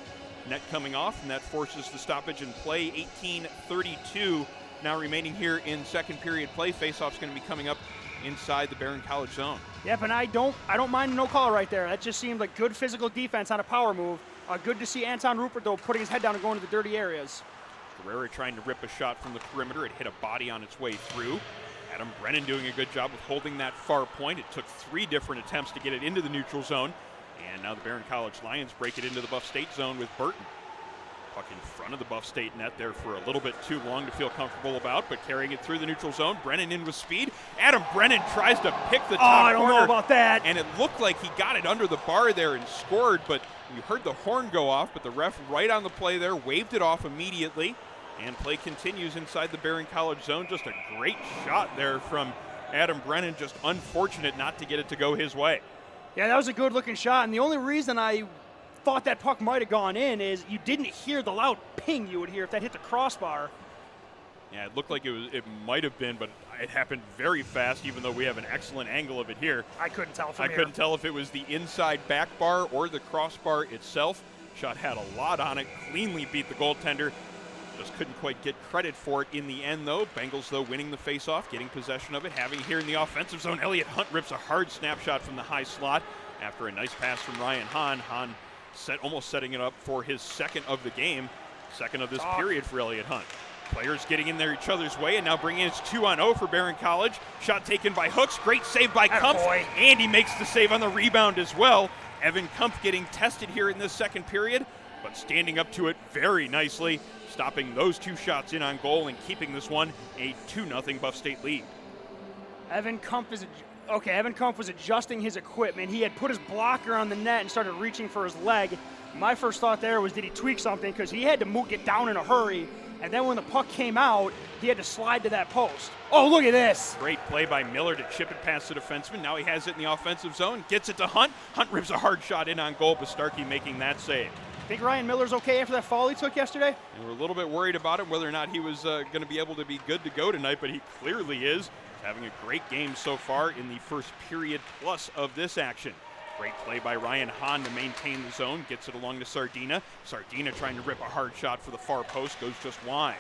Net coming off, and that forces the stoppage in play. 18:32 now remaining here in second period play. Faceoff's going to be coming up inside the Behrend College zone. Yep, and I don't mind no call right there. That just seemed like good physical defense on a power move. Good to see Anton Rupert, though, putting his head down and going to the dirty areas. Guerrera trying to rip a shot from the perimeter. It hit a body on its way through. Adam Brennan doing a good job of holding that far point. It took 3 different attempts to get it into the neutral zone. And now the Behrend College Lions break it into the Buff State zone with Burton. Puck in front of the Buff State net there for a little bit too long to feel comfortable about, but carrying it through the neutral zone. Brennan in with speed. Adam Brennan tries to pick the top corner. I don't know corner, about that. And it looked like he got it under the bar there and scored, but we heard the horn go off, but the ref right on the play there waved it off immediately. And play continues inside the Behrend College zone. Just a great shot there from Adam Brennan. Just unfortunate not to get it to go his way. Yeah, that was a good-looking shot. And the only reason I thought that puck might have gone in is you didn't hear the loud ping you would hear if that hit the crossbar. Yeah, it looked like it might have been, but it happened very fast, even though we have an excellent angle of it here. I couldn't tell from here. I couldn't tell if it was the inside back bar or the crossbar itself. Shot had a lot on it, cleanly beat the goaltender. Just couldn't quite get credit for it in the end, though. Bengals, though, winning the faceoff, getting possession of it, having it here in the offensive zone. Elliott Hunt rips a hard snapshot from the high slot after a nice pass from Ryan Hahn. Hahn almost setting it up for his second of the game, second of this period for Elliott Hunt. Players getting in there each other's way, and now bringing in 2-on-0 for Behrend College. Shot taken by Hooks. Great save by Kumpf, and he makes the save on the rebound as well. Evan Kumpf getting tested here in this second period, but standing up to it very nicely, stopping those 2 shots in on goal and keeping this one a 2-0 Buff State lead. Evan Kumpf was adjusting his equipment. He had put his blocker on the net and started reaching for his leg. My first thought there was, did he tweak something? Because he had to get down in a hurry. And then when the puck came out, he had to slide to that post. Oh, look at this. Great play by Miller to chip it past the defenseman. Now he has it in the offensive zone. Gets it to Hunt. Hunt rips a hard shot in on goal. Bastarkey making that save. Think Ryan Miller's okay after that fall he took yesterday? And we're a little bit worried about him, whether or not he was going to be able to be good to go tonight, but he clearly is. Having a great game so far in the first period plus of this action. Great play by Ryan Hahn to maintain the zone. Gets it along to Sardina. Sardina trying to rip a hard shot for the far post. Goes just wide.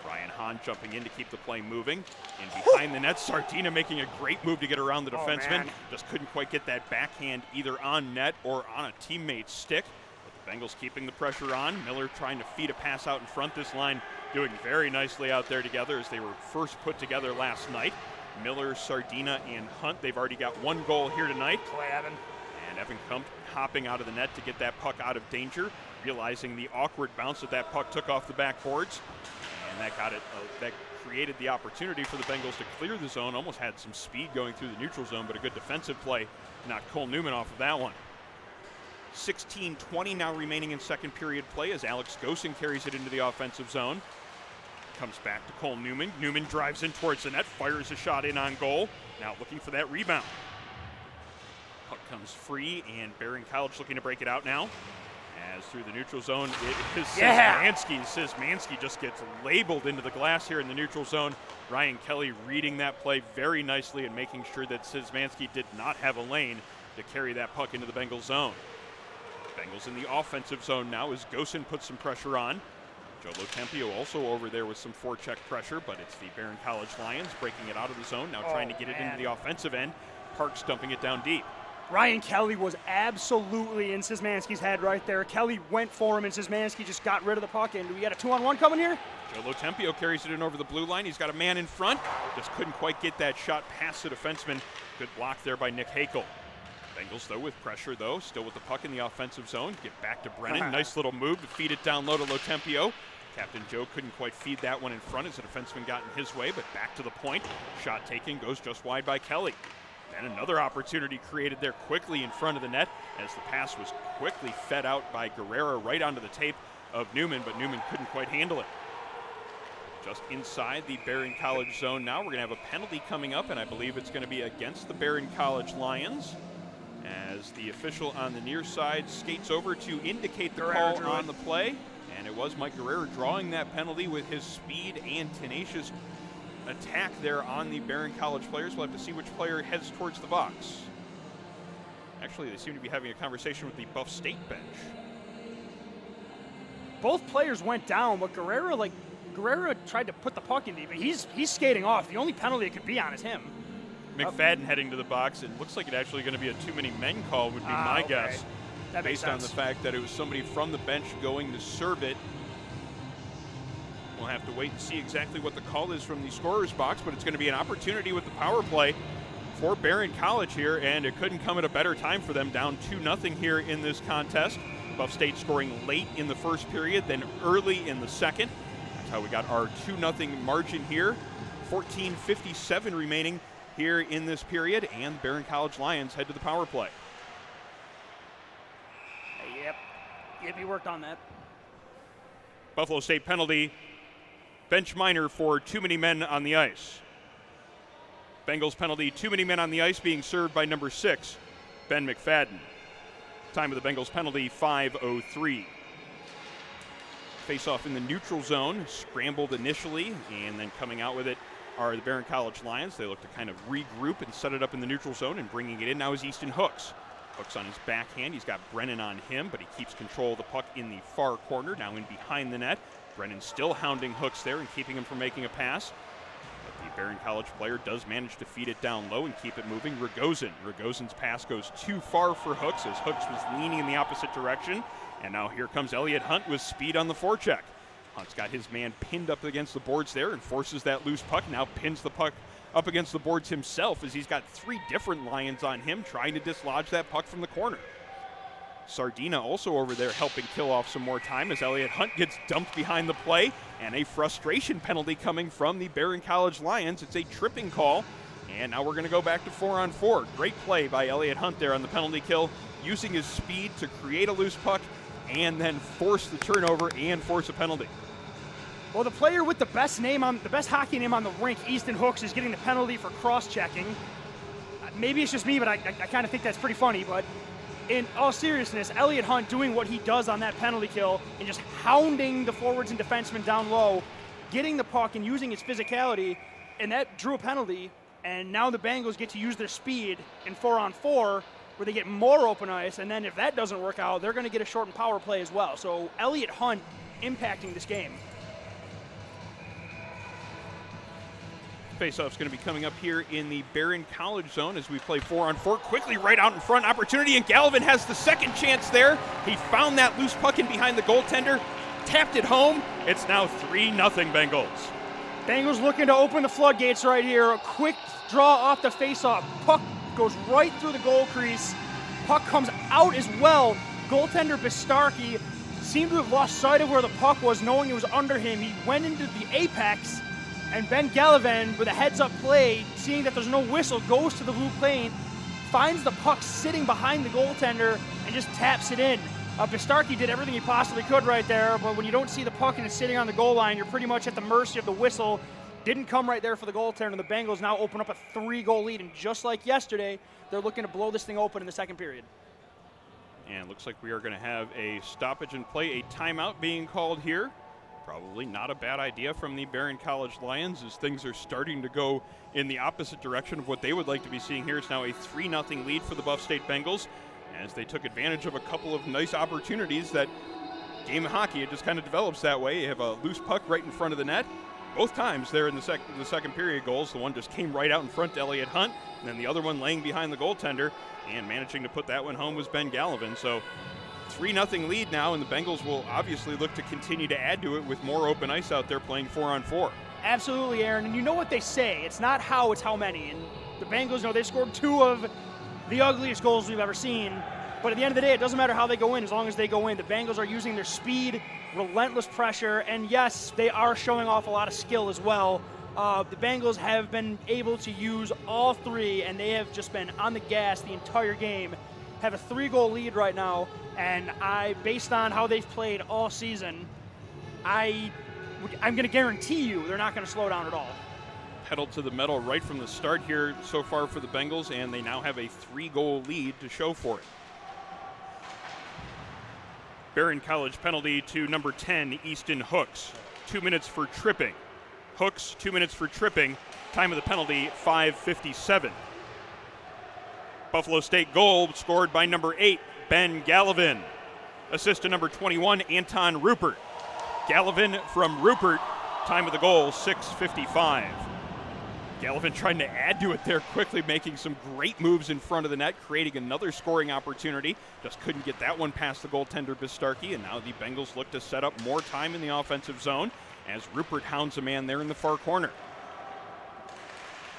Ryan Hahn jumping in to keep the play moving. And behind the net, Sardina making a great move to get around the defenseman. Just couldn't quite get that backhand either on net or on a teammate's stick. But the Bengals keeping the pressure on. Miller trying to feed a pass out in front. This line doing very nicely out there together as they were first put together last night. Miller, Sardina, and Hunt. They've already got 1 goal here tonight. And Evan Kumpf hopping out of the net to get that puck out of danger, realizing the awkward bounce that puck took off the backboards. And that got it. That created the opportunity for the Bengals to clear the zone. Almost had some speed going through the neutral zone, but a good defensive play knocked Cole Newman off of that one. 16:20 now remaining in second period play as Alex Gosen carries it into the offensive zone. Comes back to Cole Newman. Newman drives in towards the net, fires a shot in on goal. Now looking for that rebound. Puck comes free, and Behrend College looking to break it out now. As through the neutral zone, it is Szymanski. Szymanski just gets labeled into the glass here in the neutral zone. Ryan Kelly reading that play very nicely and making sure that Szymanski did not have a lane to carry that puck into the Bengals zone. Bengals in the offensive zone now as Gosen puts some pressure on. Joe Lotempio also over there with some forecheck pressure, but it's the Behrend College Lions breaking it out of the zone, now trying to get it into the offensive end. Parks dumping it down deep. Ryan Kelly was absolutely in Szymanski's head right there. Kelly went for him, and Szymanski just got rid of the puck. And do we got a 2-on-1 coming here? Joe Lotempio carries it in over the blue line. He's got a man in front. Just couldn't quite get that shot past the defenseman. Good block there by Nick Hakel. Bengals, though, with pressure, though, still with the puck in the offensive zone. Get back to Brennan. Nice little move to feed it down low to Lotempio. Captain Joe couldn't quite feed that one in front as the defenseman got in his way, but back to the point. Shot taken, goes just wide by Kelly. And another opportunity created there quickly in front of the net as the pass was quickly fed out by Guerrero right onto the tape of Newman, but Newman couldn't quite handle it. Just inside the Behrend College zone now. We're going to have a penalty coming up, and I believe it's going to be against the Behrend College Lions as the official on the near side skates over to indicate the call on the play. And it was Mike Guerrero drawing that penalty with his speed and tenacious attack there on the Behrend College players. We'll have to see which player heads towards the box. Actually, they seem to be having a conversation with the Buff State bench. Both players went down, but Guerrero tried to put the puck in deep. He's skating off. The only penalty it could be on is him. McFadden heading to the box. It looks like it's actually going to be a too many men call would be my guess. That makes based on the fact that it was somebody from the bench going to serve it. We'll have to wait and see exactly what the call is from the scorer's box, but it's going to be an opportunity with the power play for Behrend College here, and it couldn't come at a better time for them, down 2-0 here in this contest. Buff State scoring late in the first period, then early in the second. That's how we got our 2-0 margin here. 14:57 remaining here in this period, and the Behrend College Lions head to the power play. Yep, he worked on that. Buffalo State penalty. Bench minor for too many men on the ice. Bengals penalty, too many men on the ice, being served by number 6, Ben McFadden. Time of the Bengals penalty, 5:03. Face-off in the neutral zone, scrambled initially, and then coming out with it are the Behrend College Lions. They look to kind of regroup and set it up in the neutral zone, and bringing it in now is Easton Hooks. Hooks on his backhand. He's got Brennan on him, but he keeps control of the puck in the far corner, now in behind the net. Brennan still hounding Hooks there and keeping him from making a pass. But the Behrend College player does manage to feed it down low and keep it moving. Ragosin's pass goes too far for Hooks as Hooks was leaning in the opposite direction. And now here comes Elliot Hunt with speed on the forecheck. Hunt's got his man pinned up against the boards there and forces that loose puck. Now pins the puck up against the boards himself as he's got 3 different Lions on him trying to dislodge that puck from the corner. Sardina also over there helping kill off some more time as Elliot Hunt gets dumped behind the play, and a frustration penalty coming from the Behrend College Lions. It's a tripping call, and now we're going to go back to 4-on-4. Great play by Elliot Hunt there on the penalty kill, using his speed to create a loose puck and then force the turnover and force a penalty. Well, the player with the best hockey name on the rink, Easton Hooks, is getting the penalty for cross-checking. Maybe it's just me, but I kind of think that's pretty funny, but in all seriousness, Elliot Hunt doing what he does on that penalty kill and just hounding the forwards and defensemen down low, getting the puck and using his physicality, and that drew a penalty, and now the Bengals get to use their speed in 4-on-4 where they get more open ice, and then if that doesn't work out, they're going to get a shortened power play as well. So Elliot Hunt impacting this game. Faceoff's going to be coming up here in the Behrend College zone as we play 4-on-4. Quickly right out in front, opportunity, and Galvin has the second chance there. He found that loose puck in behind the goaltender, tapped it home. It's now 3-0 Bengals. Bengals looking to open the floodgates right here. A quick draw off the faceoff. Puck goes right through the goal crease. Puck comes out as well. Goaltender Bistarki seemed to have lost sight of where the puck was, knowing it was under him. He went into the apex, and Ben Gallivan, with a heads-up play, seeing that there's no whistle, goes to the blue plane, finds the puck sitting behind the goaltender, and just taps it in. Bistarki did everything he possibly could right there, but when you don't see the puck and it's sitting on the goal line, you're pretty much at the mercy of the whistle. Didn't come right there for the goaltender, and the Bengals now open up a 3-goal lead, and just like yesterday, they're looking to blow this thing open in the second period. And looks like we are going to have a stoppage and play, a timeout being called here. Probably not a bad idea from the Behrend College Lions as things are starting to go in the opposite direction of what they would like to be seeing here. It's now a 3-0 lead for the Buff State Bengals as they took advantage of a couple of nice opportunities that game of hockey, it just kind of develops that way. You have a loose puck right in front of the net. Both times there in the second period goals, the one just came right out in front to Elliott Hunt, and then the other one laying behind the goaltender, and managing to put that one home was Ben Gallivan. So 3-0 lead now, and the Bengals will obviously look to continue to add to it with more open ice out there playing 4-on-4. Absolutely, Aaron. And you know what they say. It's not how, it's how many. And the Bengals, they scored 2 of the ugliest goals we've ever seen. But at the end of the day, it doesn't matter how they go in as long as they go in. The Bengals are using their speed, relentless pressure, and yes, they are showing off a lot of skill as well. The Bengals have been able to use all 3, and they have just been on the gas the entire game. Have a 3-goal lead right now, and based on how they've played all season, I'm going to guarantee you they're not going to slow down at all. Pedal to the metal right from the start here so far for the Bengals, and they now have a 3-goal lead to show for it. Behrend College penalty to number 10, Easton Hooks. 2 minutes for tripping. Hooks, 2 minutes for tripping. Time of the penalty, 5:57. Buffalo State goal scored by number 8, Ben Gallivan. Assist to number 21, Anton Rupert. Gallivan from Rupert. Time of the goal, 6:55. Gallivan trying to add to it there quickly, making some great moves in front of the net, creating another scoring opportunity. Just couldn't get that one past the goaltender, Bistarki, and now the Bengals look to set up more time in the offensive zone as Rupert hounds a man there in the far corner.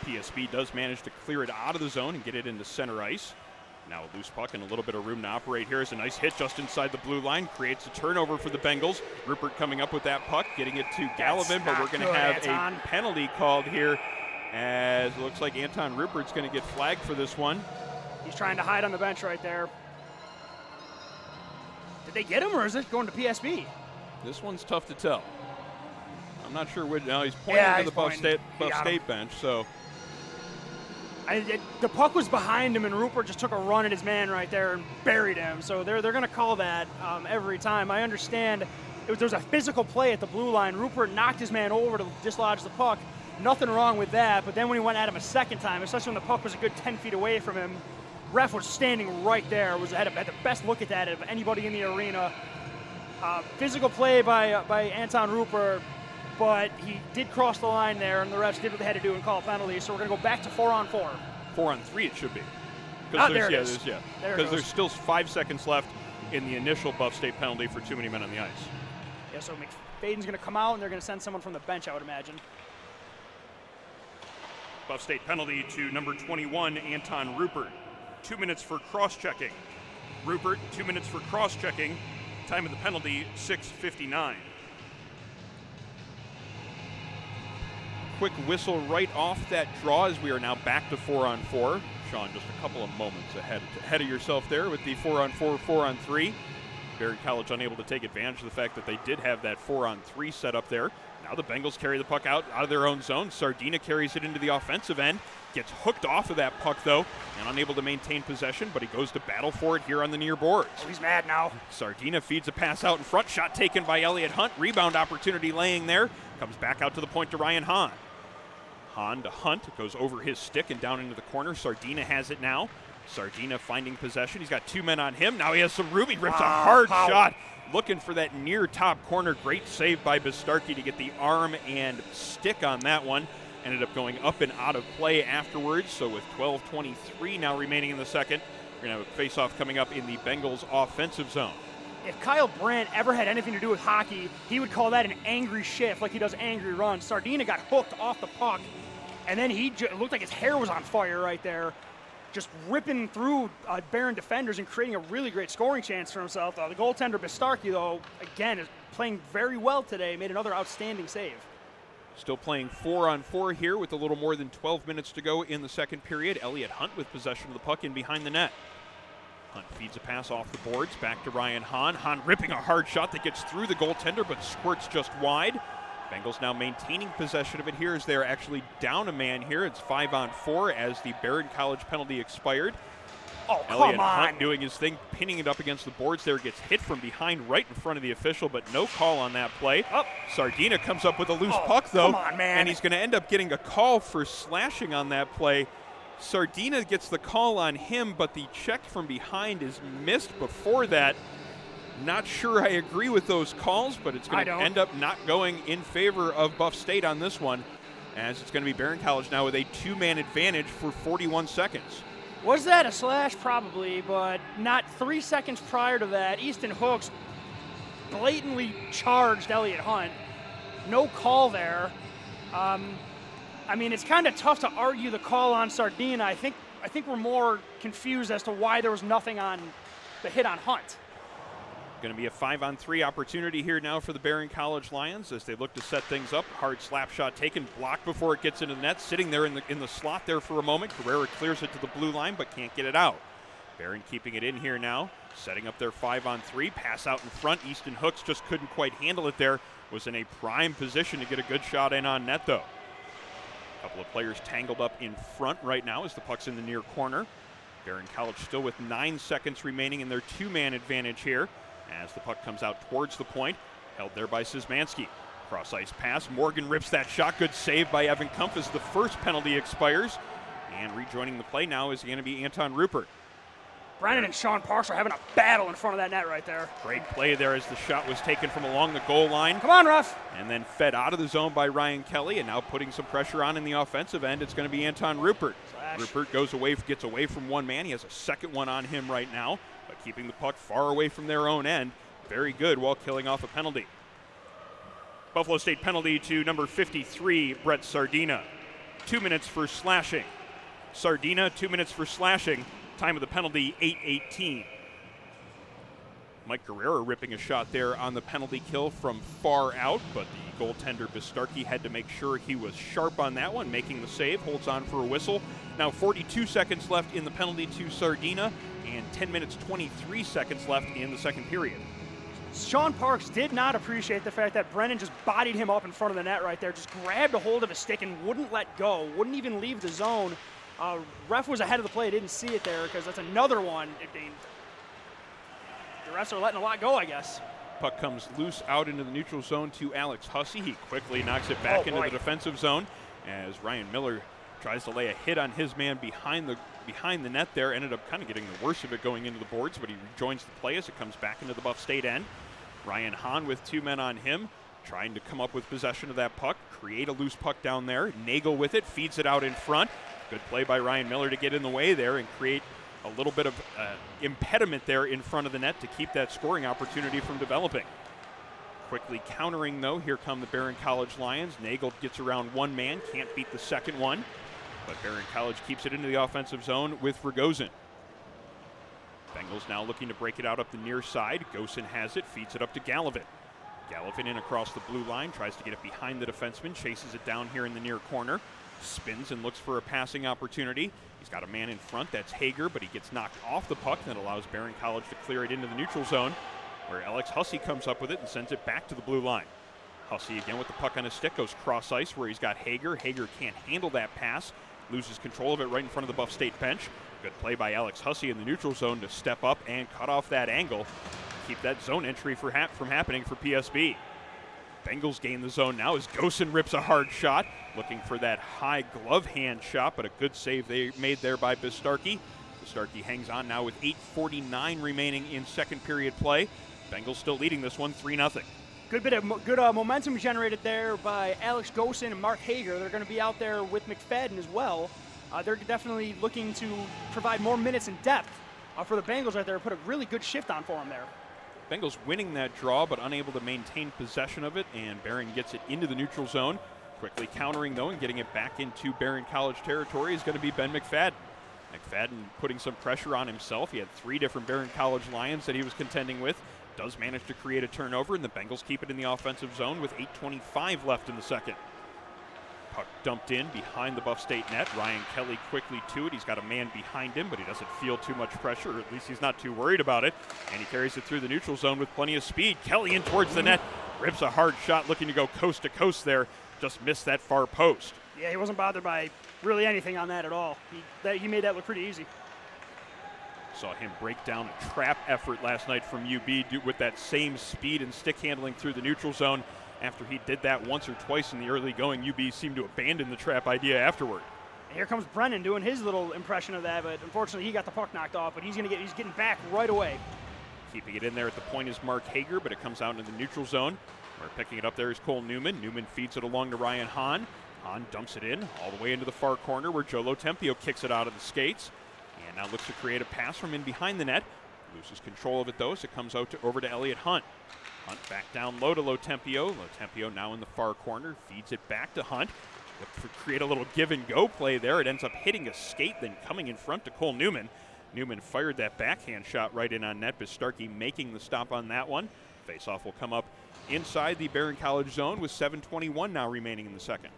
PSB does manage to clear it out of the zone and get it into center ice. Now a loose puck and a little bit of room to operate here. Is a nice hit just inside the blue line, creates a turnover for the Bengals. Rupert coming up with that puck, getting it to Gallivan, but we're going to have a penalty called here, as it looks like Anton Rupert's going to get flagged for this one. He's trying to hide on the bench right there. Did they get him, or is it going to PSB? This one's tough to tell. I'm not sure which. No, he's pointing to the Buff State bench, so. The puck was behind him, and Rupert just took a run at his man right there and buried him. So they're going to call that every time. I understand there's a physical play at the blue line. Rupert knocked his man over to dislodge the puck. Nothing wrong with that, but then when he went at him a second time, especially when the puck was a good 10 feet away from him, ref was standing right there, had the best look at that of anybody in the arena. Physical play by Anton Rupert, but he did cross the line there, and the refs did what they had to do and call a penalty, so we're going to go back to 4-on-4. 4-on-3 it should be. There it is. Because there's still 5 seconds left in the initial Buff State penalty for too many men on the ice. Yeah, so McFadden's going to come out, and they're going to send someone from the bench, I would imagine. Buff State penalty to number 21, Anton Rupert. 2 minutes for cross-checking. Rupert, 2 minutes for cross-checking. Time of the penalty, 6:59. Quick whistle right off that draw as we are now back to 4-on-4. Sean, just a couple of moments ahead of yourself there with the 4-on-4, 4-on-3. Behrend College unable to take advantage of the fact that they did have that 4-on-3 set up there. Now the Bengals carry the puck out of their own zone. Sardina carries it into the offensive end. Gets hooked off of that puck, though, and unable to maintain possession, but he goes to battle for it here on the near boards. Oh, he's mad now. Sardina feeds a pass out in front. Shot taken by Elliott Hunt. Rebound opportunity laying there. Comes back out to the point to Ryan Hahn. Hahn to Hunt. It goes over his stick and down into the corner. Sardina has it now. Sardina finding possession. He's got 2 men on him. Now he has some room. He rips a hard shot. Looking for that near top corner. Great save by Bistarki to get the arm and stick on that one. Ended up going up and out of play afterwards. So with 12:23 now remaining in the second, we're going to have a face-off coming up in the Bengals offensive zone. If Kyle Brandt ever had anything to do with hockey, he would call that an angry shift, like he does angry runs. Sardina got hooked off the puck, and then it looked like his hair was on fire right there, just ripping through Behrend defenders and creating a really great scoring chance for himself. The goaltender, Bistarki, though, again, is playing very well today, made another outstanding save. Still playing 4-on-4 here with a little more than 12 minutes to go in the second period. Elliott Hunt with possession of the puck in behind the net. Hunt feeds a pass off the boards back to Ryan Hahn. Hahn ripping a hard shot that gets through the goaltender but squirts just wide. Bengals now maintaining possession of it here as they're actually down a man here. It's 5-on-4 as the Behrend College penalty expired. Oh, Elliott come on. Hunt doing his thing, pinning it up against the boards there, gets hit from behind right in front of the official, but no call on that play. Oh. Sardina comes up with a loose puck, though, come on, man. and he's going to end up getting a call for slashing on that play. Sardina gets the call on him, but the check from behind is missed before that. Not sure I agree with those calls, but it's going to end up not going in favor of Buff State on this one, as it's going to be Behrend College now with a 2-man advantage for 41 seconds. Was that a slash? Probably, but not 3 seconds prior to that. Easton Hooks blatantly charged Elliott Hunt. No call there. I mean, it's kind of tough to argue the call on Sardina. I think we're more confused as to why there was nothing on the hit on Hunt. Going to be a 5-on-3 opportunity here now for the Behrend College Lions as they look to set things up. Hard slap shot taken, blocked before it gets into the net, sitting there in the slot there for a moment. Carrera clears it to the blue line but can't get it out. Behrend keeping it in here now, setting up their 5-on-3. Pass out in front. Easton Hooks just couldn't quite handle it there. Was in a prime position to get a good shot in on net though. A couple of players tangled up in front right now as the puck's in the near corner. Behrend College still with 9 seconds remaining in their 2-man advantage here. As the puck comes out towards the point, held there by Szymanski. Cross ice pass, Morgan rips that shot, good save by Evan Kumpf as the first penalty expires. And rejoining the play now is going to be Anton Rupert. Brennan and Sean Parks are having a battle in front of that net right there. Great play there as the shot was taken from along the goal line. Come on, ref. And then fed out of the zone by Ryan Kelly, and now putting some pressure on in the offensive end, it's going to be Anton Rupert. Slash. Rupert gets away from one man. He has a second one on him right now, but keeping the puck far away from their own end. Very good while killing off a penalty. Buffalo State penalty to number 53, Brett Sardina. 2 minutes for slashing. Sardina, 2 minutes for slashing. Time of the penalty, 8:18. Mike Guerrero ripping a shot there on the penalty kill from far out, but the goaltender Bistarki had to make sure he was sharp on that one, making the save, holds on for a whistle. Now 42 seconds left in the penalty to Sardina, and 10 minutes 23 seconds left in the second period. Sean Parks did not appreciate the fact that Brennan just bodied him up in front of the net right there, just grabbed a hold of his stick and wouldn't let go, wouldn't even leave the zone. Ref was ahead of the play, didn't see it there because that's another one. The refs are letting a lot go, I guess. Puck comes loose out into the neutral zone to Alex Hussey. He quickly knocks it back into the defensive zone as Ryan Miller tries to lay a hit on his man behind the net there. Ended up kind of getting the worst of it going into the boards, but he rejoins the play as it comes back into the Buff State end. Ryan Hahn with 2 men on him, trying to come up with possession of that puck, create a loose puck down there. Nagel with it, feeds it out in front. Good play by Ryan Miller to get in the way there and create a little bit of impediment there in front of the net to keep that scoring opportunity from developing. Quickly countering though, here come the Behrend College Lions. Nagel gets around one man, can't beat the second one, but Behrend College keeps it into the offensive zone with Rogozin. Bengals now looking to break it out up the near side. Gosen has it, feeds it up to Galavin. Galavin in across the blue line, tries to get it behind the defenseman, chases it down here in the near corner. Spins and looks for a passing opportunity. He's got a man in front, that's Hager, but he gets knocked off the puck. That allows Behrend College to clear it into the neutral zone, where Alex Hussey comes up with it and sends it back to the blue line. Hussey again with the puck on his stick, goes cross ice where he's got Hager. Hager can't handle that pass, loses control of it right in front of the Buff State bench. Good play by Alex Hussey in the neutral zone to step up and cut off that angle. Keep that zone entry from happening for PSB. Bengals gain the zone now as Gosen rips a hard shot, looking for that high glove hand shot, but a good save they made there by Bistarki. Bistarki hangs on now with 8:49 remaining in second period play. Bengals still leading this one 3-0. Good bit of momentum generated there by Alex Gosen and Mark Hager. They're going to be out there with McFadden as well. They're definitely looking to provide more minutes and depth for the Bengals right there. Put a really good shift on for them there. Bengals winning that draw, but unable to maintain possession of it, and Behrend gets it into the neutral zone. Quickly countering, though, and getting it back into Behrend College territory is going to be Ben McFadden. McFadden putting some pressure on himself. He had 3 different Behrend College Lions that he was contending with. Does manage to create a turnover, and the Bengals keep it in the offensive zone with 8:25 left in the second. Puck dumped in behind the Buff State net. Ryan Kelly quickly to it. He's got a man behind him, but he doesn't feel too much pressure, or at least he's not too worried about it. And he carries it through the neutral zone with plenty of speed. Kelly in towards the net, rips a hard shot looking to go coast to coast there. Just missed that far post. Yeah, he wasn't bothered by really anything on that at all. He made that look pretty easy. Saw him break down a trap effort last night from UB with that same speed and stick handling through the neutral zone. After he did that once or twice in the early going, UB seemed to abandon the trap idea afterward. And here comes Brennan doing his little impression of that, but unfortunately he got the puck knocked off, but he's getting back right away. Keeping it in there at the point is Mark Hager, but it comes out into the neutral zone. Where picking it up there is Cole Newman. Newman feeds it along to Ryan Hahn. Hahn dumps it in all the way into the far corner where Joe Lotempio kicks it out of the skates. And now looks to create a pass from in behind the net. Loses control of it though, so it comes out over to Elliott Hunt. Hunt back down low to Lotempio. Lotempio now in the far corner, feeds it back to Hunt. Create a little give and go play there. It ends up hitting a skate, then coming in front to Cole Newman. Newman fired that backhand shot right in on net. Bistarcky making the stop on that one. Faceoff will come up inside the Behrend College zone with 7:21 now remaining in the second.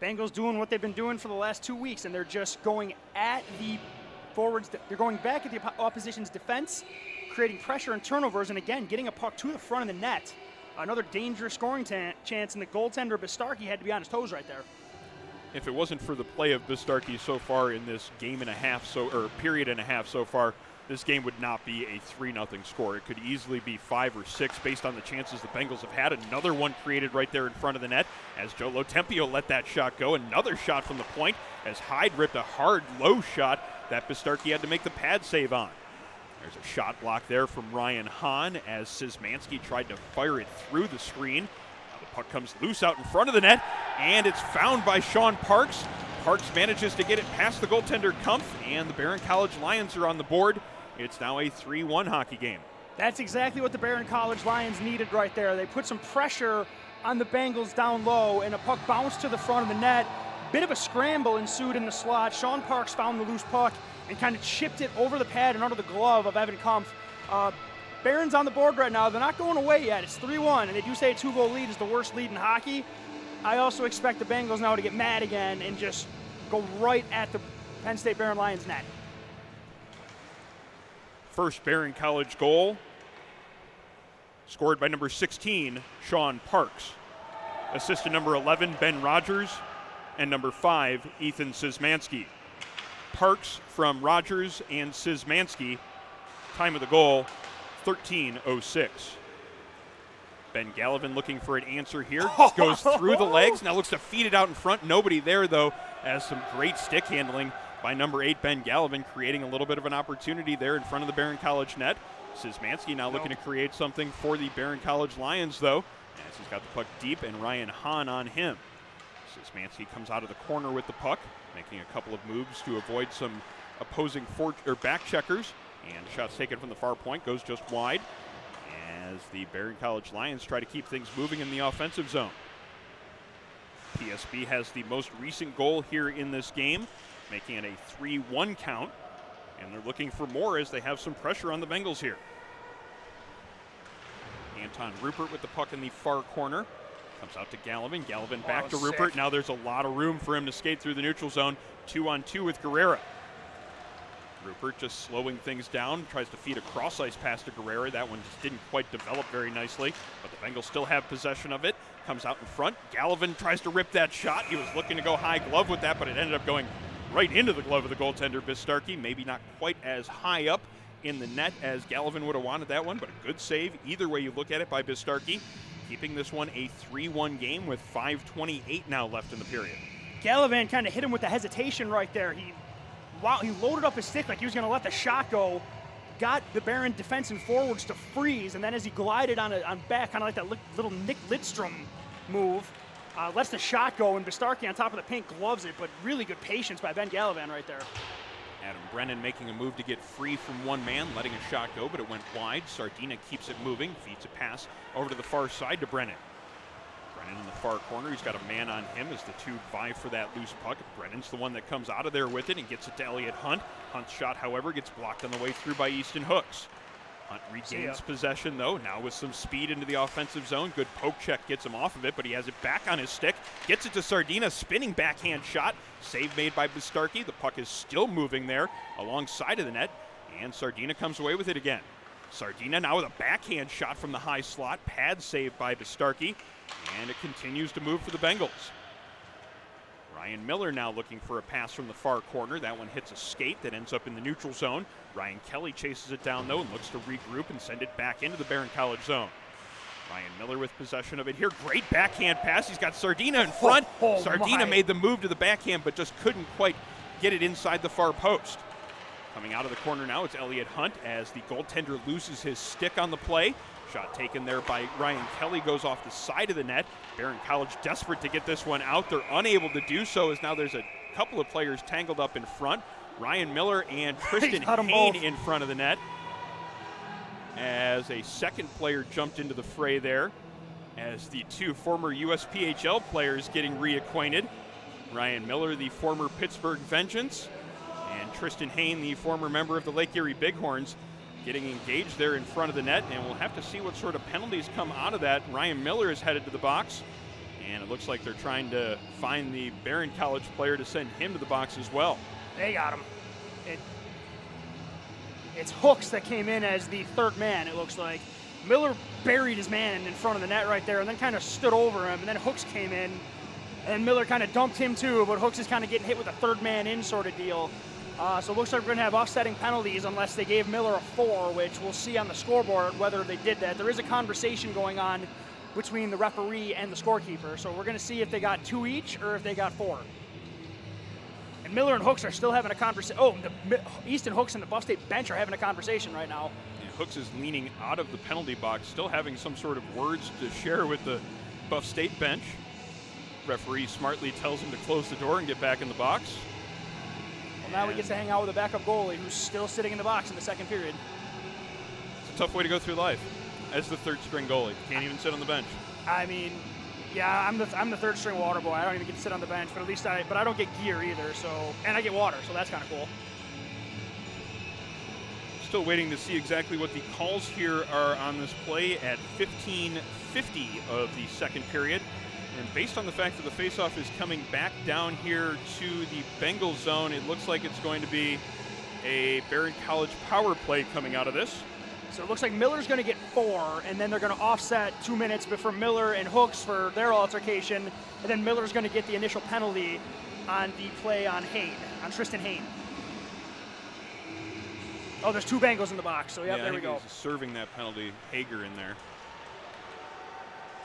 Bengals doing what they've been doing for the last 2 weeks, and they're just going at the forwards. They're going back at the opposition's defense, creating pressure and turnovers, and again, getting a puck to the front of the net. Another dangerous scoring chance, and the goaltender Bistarcky had to be on his toes right there. If it wasn't for the play of Bistarcky so far in this game and a half, or period and a half so far, this game would not be a 3-0 score. It could easily be 5 or 6 based on the chances the Bengals have had. Another one created right there in front of the net as Joe Lotempio let that shot go. Another shot from the point as Hyde ripped a hard, low shot that Bistarcky had to make the pad save on. There's a shot block there from Ryan Hahn as Szymanski tried to fire it through the screen. Now the puck comes loose out in front of the net, and it's found by Sean Parks. Parks manages to get it past the goaltender Kumpf, and the Behrend College Lions are on the board. It's now a 3-1 hockey game. That's exactly what the Behrend College Lions needed right there. They put some pressure on the Bengals down low, and a puck bounced to the front of the net. Bit of a scramble ensued in the slot. Sean Parks found the loose puck and kind of chipped it over the pad and under the glove of Evan Kumpf. Behrend's on the board right now. They're not going away yet. It's 3-1, and they do say a 2-goal lead is the worst lead in hockey. I also expect the Bengals now to get mad again and just go right at the Penn State Behrend Lions net. First Behrend College goal scored by number 16, Sean Parks. Assistant number 11, Ben Rogers, and number 5, Ethan Szymanski. Parks from Rogers and Szymanski. Time of the goal, 13:06. Ben Gallivan looking for an answer here. Goes through the legs. Now looks to feed it out in front. Nobody there, though, as some great stick handling by number 8, Ben Gallivan, creating a little bit of an opportunity there in front of the Behrend College net. Szymanski now looking to create something for the Behrend College Lions, though, as he's got the puck deep and Ryan Hahn on him. Szymanski comes out of the corner with the puck, making a couple of moves to avoid some opposing back checkers, and shots taken from the far point goes just wide as the Behrend College Lions try to keep things moving in the offensive zone. PSB has the most recent goal here in this game, making it a 3-1 count, and they're looking for more as they have some pressure on the Bengals here. Anton Rupert with the puck in the far corner. Comes out to Gallivan. Gallivan back to Rupert. Now there's a lot of room for him to skate through the neutral zone. 2-on-2 with Guerrera. Rupert just slowing things down. Tries to feed a cross-ice pass to Guerrera. That one just didn't quite develop very nicely, but the Bengals still have possession of it. Comes out in front. Gallivan tries to rip that shot. He was looking to go high glove with that, but it ended up going right into the glove of the goaltender, Bistarcky. Maybe not quite as high up in the net as Gallivan would have wanted that one, but a good save either way you look at it by Bistarcky. Keeping this one a 3-1 game with 5:28 now left in the period. Gallivan kind of hit him with the hesitation right there. He loaded up his stick like he was going to let the shot go, got the Behrend defense and forwards to freeze, and then as he glided on back, kind of like that little Nick Lidstrom move, lets the shot go, and Bistarcky on top of the paint gloves it, but really good patience by Ben Gallivan right there. Adam Brennan making a move to get free from one man, letting a shot go, but it went wide. Sardina keeps it moving, feeds a pass over to the far side to Brennan. Brennan in the far corner, he's got a man on him as the two vie for that loose puck. Brennan's the one that comes out of there with it and gets it to Elliott Hunt. Hunt's shot, however, gets blocked on the way through by Easton Hooks. Hunt regains possession, though, now with some speed into the offensive zone. Good poke check gets him off of it, but he has it back on his stick. Gets it to Sardina, spinning backhand shot. Save made by Bistarcky. The puck is still moving there alongside of the net, and Sardina comes away with it again. Sardina now with a backhand shot from the high slot. Pad saved by Bistarcky, and it continues to move for the Bengals. Ryan Miller now looking for a pass from the far corner. That one hits a skate that ends up in the neutral zone. Ryan Kelly chases it down, though, and looks to regroup and send it back into the Behrend College zone. Ryan Miller with possession of it here. Great backhand pass. He's got Sardina in front. Sardina made the move to the backhand, but just couldn't quite get it inside the far post. Coming out of the corner now, it's Elliott Hunt as the goaltender loses his stick on the play. Shot taken there by Ryan Kelly, goes off the side of the net. Behrend College desperate to get this one out. They're unable to do so as now there's a couple of players tangled up in front. Ryan Miller and Tristan Hain in front of the net. As a second player jumped into the fray there, as the two former USPHL players getting reacquainted. Ryan Miller, the former Pittsburgh Vengeance, and Tristan Hain, the former member of the Lake Erie Bighorns, getting engaged there in front of the net, and we'll have to see what sort of penalties come out of that. Ryan Miller is headed to the box, and it looks like they're trying to find the Behrend College player to send him to the box as well. They got him. It's Hooks that came in as the third man, it looks like. Miller buried his man in front of the net right there and then kind of stood over him, and then Hooks came in, and Miller kind of dumped him too, but Hooks is kind of getting hit with a third man in sort of deal. So it looks like we're going to have offsetting penalties unless they gave Miller a 4, which we'll see on the scoreboard whether they did that. There is a conversation going on between the referee and the scorekeeper, so we're going to see if they got 2 each or if they got 4. And Miller and Hooks are still having a conversation. Oh, the Easton Hooks and the Buff State bench are having a conversation right now. Yeah, Hooks is leaning out of the penalty box, still having some sort of words to share with the Buff State bench. Referee smartly tells him to close the door and get back in the box. Now he gets to hang out with a backup goalie who's still sitting in the box in the second period. It's a tough way to go through life as the third string goalie. Can't even sit on the bench. I mean, yeah, I'm the third string water boy. I don't even get to sit on the bench, but at least I don't get gear either. So, and I get water, so that's kind of cool. Still waiting to see exactly what the calls here are on this play at 15:50 of the second period. And based on the fact that the faceoff is coming back down here to the Bengals zone, it looks like it's going to be a Behrend College power play coming out of this. So it looks like Miller's going to get 4, and then they're going to offset 2 minutes for Miller and Hooks for their altercation, and then Miller's going to get the initial penalty on the play on Hain, on Tristan Hain. Oh, there's 2 Bengals in the box, so yeah, there we go. He's serving that penalty, Hager in there.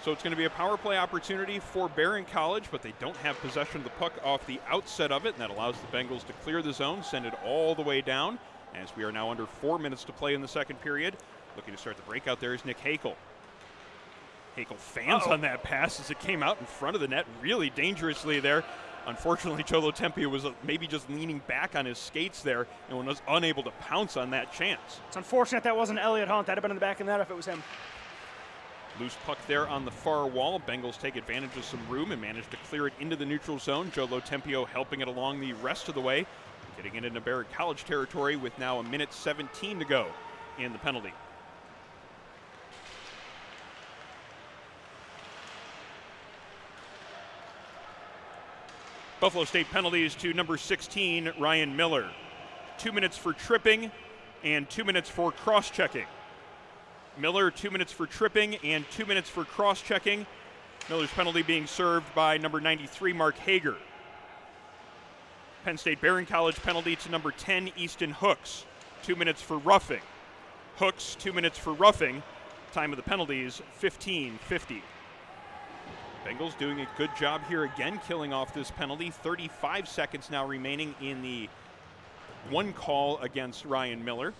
So it's going to be a power play opportunity for Behrend College, but they don't have possession of the puck off the outset of it, and that allows the Bengals to clear the zone, send it all the way down, as we are now under 4 minutes to play in the second period. Looking to start the breakout there is Nick Hakel. Hakel fans on that pass as it came out in front of the net really dangerously there. Unfortunately, Cholo Tempio was maybe just leaning back on his skates there and was unable to pounce on that chance. It's unfortunate that wasn't Elliott Hunt. That'd have been in the back of the net if it was him. Loose puck there on the far wall. Bengals take advantage of some room and manage to clear it into the neutral zone. Cholo Tempio helping it along the rest of the way, getting it into Behrend College territory with now 1:17 to go in the penalty. Buffalo State penalties to number 16, Ryan Miller. 2 minutes for tripping and 2 minutes for cross-checking. Miller, 2 minutes for tripping and 2 minutes for cross-checking. Miller's penalty being served by number 93, Mark Hager. Penn State Behrend College penalty to number 10, Easton Hooks. 2 minutes for roughing. Hooks, 2 minutes for roughing. Time of the penalties, 15:50. Bengals doing a good job here again, killing off this penalty. 35 seconds now remaining in the one call against Ryan Miller,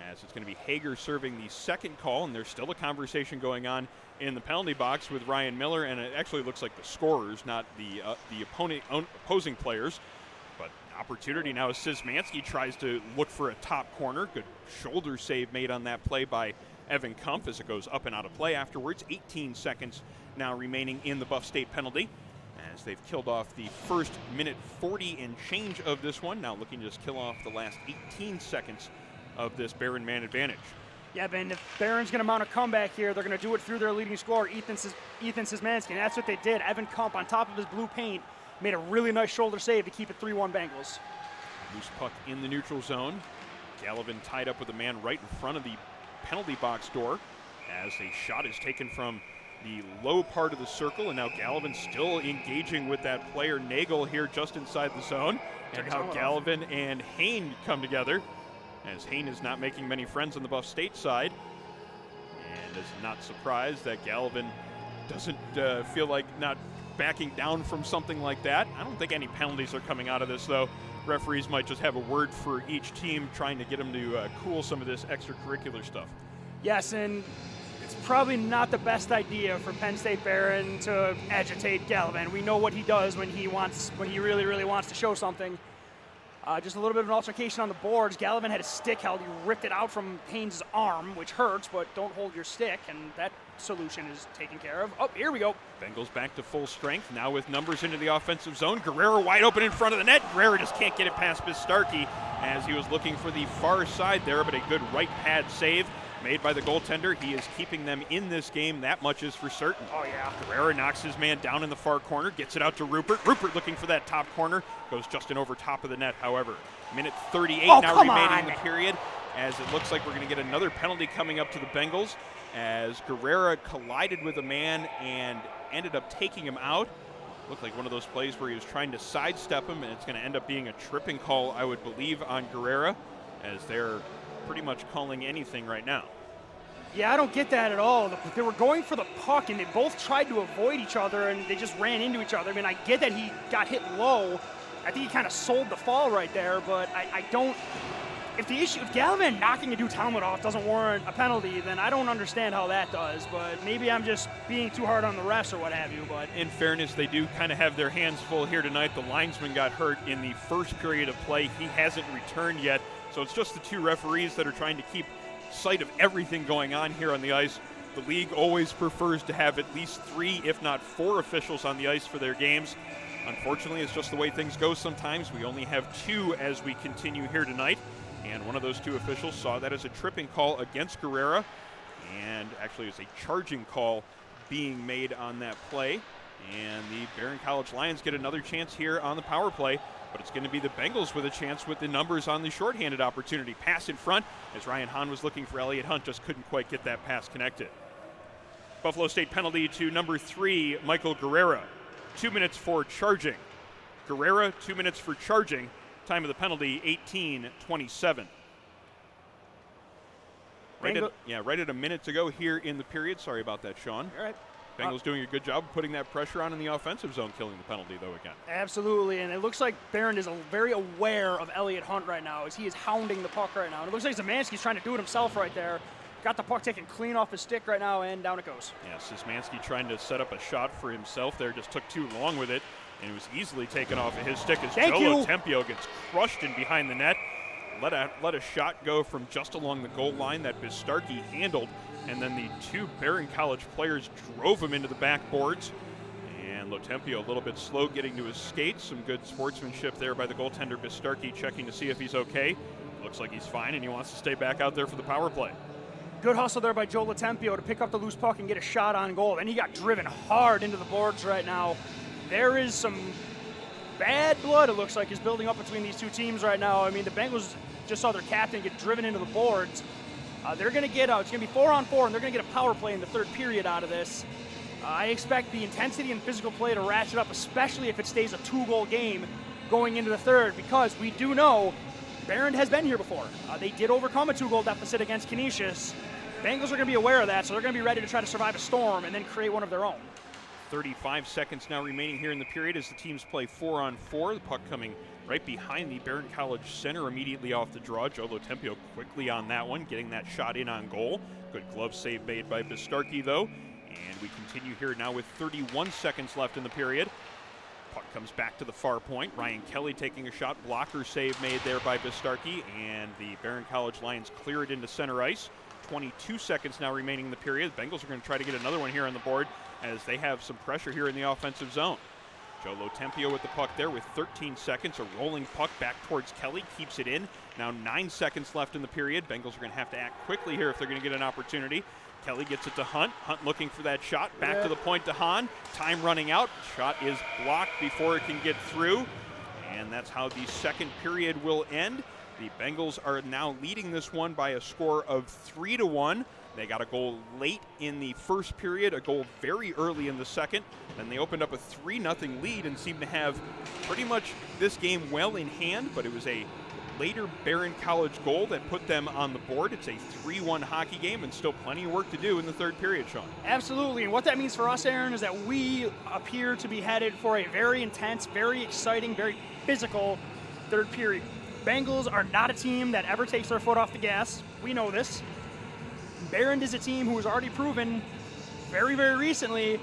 as it's going to be Hager serving the second call, and there's still a conversation going on in the penalty box with Ryan Miller, and it actually looks like the scorers, not the opposing players. But opportunity now as Szymanski tries to look for a top corner. Good shoulder save made on that play by Evan Kumpf as it goes up and out of play afterwards. 18 seconds now remaining in the Buff State penalty, as they've killed off the first minute 40 and change of this one. Now looking to just kill off the last 18 seconds of this Behrend man advantage. Yeah, Ben, if Behrend's going to mount a comeback here, they're going to do it through their leading scorer, Ethan Szymanski, and that's what they did. Evan Kumpf, on top of his blue paint, made a really nice shoulder save to keep it 3-1 Bengals. Loose puck in the neutral zone. Gallivan tied up with a man right in front of the penalty box door, as a shot is taken from the low part of the circle, and now Gallivan still engaging with that player Nagel here just inside the zone. And now Gallivan and Hain come together, as Hain is not making many friends on the Buff State side, and is not surprised that Gallivan doesn't feel like not backing down from something like that. I don't think any penalties are coming out of this, though. referees might just have a word for each team, trying to get them to cool some of this extracurricular stuff. Yes, and it's probably not the best idea for Penn State Behrend to agitate Gallivan. We know what he does when he really, really wants to show something. Just a little bit of an altercation on the boards. Gallivan had a stick held. He ripped it out from Haynes' arm, which hurts, but don't hold your stick, and that solution is taken care of. Oh, here we go. Bengals back to full strength, now with numbers into the offensive zone. Guerrero wide open in front of the net. Guerrero just can't get it past Bistarki as he was looking for the far side there, but a good right pad save made by the goaltender. He is keeping them in this game. That much is for certain. Oh, yeah. Guerrero knocks his man down in the far corner, gets it out to Rupert. Rupert looking for that top corner, goes just in over top of the net, however. Minute 38 now remaining in the period, as it looks like we're going to get another penalty coming up to the Bengals, as Guerrero collided with a man and ended up taking him out. Looked like one of those plays where he was trying to sidestep him, and it's going to end up being a tripping call, I would believe, on Guerrero, as they're pretty much calling anything right now. Yeah, I don't get that at all. They were going for the puck, and they both tried to avoid each other, and they just ran into each other. I mean, I get that he got hit low. I think he kind of sold the fall right there, but I don't. If Gallivan knocking a dude's helmet off doesn't warrant a penalty, then I don't understand how that does. But maybe I'm just being too hard on the refs or what have you. But in fairness, they do kind of have their hands full here tonight. The linesman got hurt in the first period of play. He hasn't returned yet. So it's just the two referees that are trying to keep sight of everything going on here on the ice. The league always prefers to have at least 3, if not 4 officials on the ice for their games. Unfortunately, it's just the way things go sometimes. We only have 2 as we continue here tonight. And one of those 2 officials saw that as a tripping call against Guerrero. And actually it's a charging call being made on that play. And the Behrend College Lions get another chance here on the power play. But it's going to be the Bengals with a chance with the numbers on the shorthanded opportunity. Pass in front as Ryan Hahn was looking for Elliott Hunt, just couldn't quite get that pass connected. Buffalo State penalty to number 3, Michael Guerrero. 2 minutes for charging. Guerrero, 2 minutes for charging. Time of the penalty, 18:27. Right at a minute to go here in the period. Sorry about that, Sean. All right. Bengals doing a good job of putting that pressure on in the offensive zone, killing the penalty, though, again. Absolutely, and it looks like Behrend is very aware of Elliott Hunt right now, as he is hounding the puck right now. And it looks like Szymanski's trying to do it himself right there. Got the puck taken clean off his stick right now, and down it goes. Yeah, Szymanski trying to set up a shot for himself there, just took too long with it, and it was easily taken off of his stick as Joe Tempio gets crushed in behind the net. Let a shot go from just along the goal line that Bistarki handled, and then the 2 Behrend College players drove him into the backboards. And Lotempio a little bit slow getting to his skates. Some good sportsmanship there by the goaltender Bistarki, checking to see if he's okay. Looks like he's fine, and he wants to stay back out there for the power play. Good hustle there by Joe Latempio to pick up the loose puck and get a shot on goal. And he got driven hard into the boards right now. There is some bad blood, it looks like, is building up between these 2 teams right now. I mean, the Bengals just saw their captain get driven into the boards. They're going to get it's going to be 4-on-4, and they're going to get a power play in the 3rd period out of this. I expect the intensity and physical play to ratchet up, especially if it stays a 2-goal game going into the 3rd, because we do know Behrend has been here before. They did overcome a 2-goal deficit against Canisius. Bengals are going to be aware of that, so they're going to be ready to try to survive a storm and then create one of their own. 35 seconds now remaining here in the period as the teams play 4-on-4. The puck coming right behind the Behrend College center immediately off the draw. Joe Lotempio quickly on that one, getting that shot in on goal. Good glove save made by Bistarki, though. And we continue here now with 31 seconds left in the period. Puck comes back to the far point. Ryan Kelly taking a shot. Blocker save made there by Bistarki. And the Behrend College Lions clear it into center ice. 22 seconds now remaining in the period. Bengals are going to try to get another one here on the board as they have some pressure here in the offensive zone. Joe Lotempio with the puck there with 13 seconds. A rolling puck back towards Kelly. Keeps it in. Now 9 seconds left in the period. Bengals are going to have to act quickly here if they're going to get an opportunity. Kelly gets it to Hunt. Hunt looking for that shot. Back to the point to Hahn. Time running out. Shot is blocked before it can get through. And that's how the 2nd period will end. The Bengals are now leading this one by a score of 3-1. They got a goal late in the 1st period, a goal very early in the 2nd. Then they opened up a 3-0 lead and seemed to have pretty much this game well in hand, but it was a later Behrend College goal that put them on the board. It's a 3-1 hockey game and still plenty of work to do in the 3rd period, Sean. Absolutely, and what that means for us, Aaron, is that we appear to be headed for a very intense, very exciting, very physical third period. Bengals are not a team that ever takes their foot off the gas. We know this. Behrend is a team who has already proven very, very recently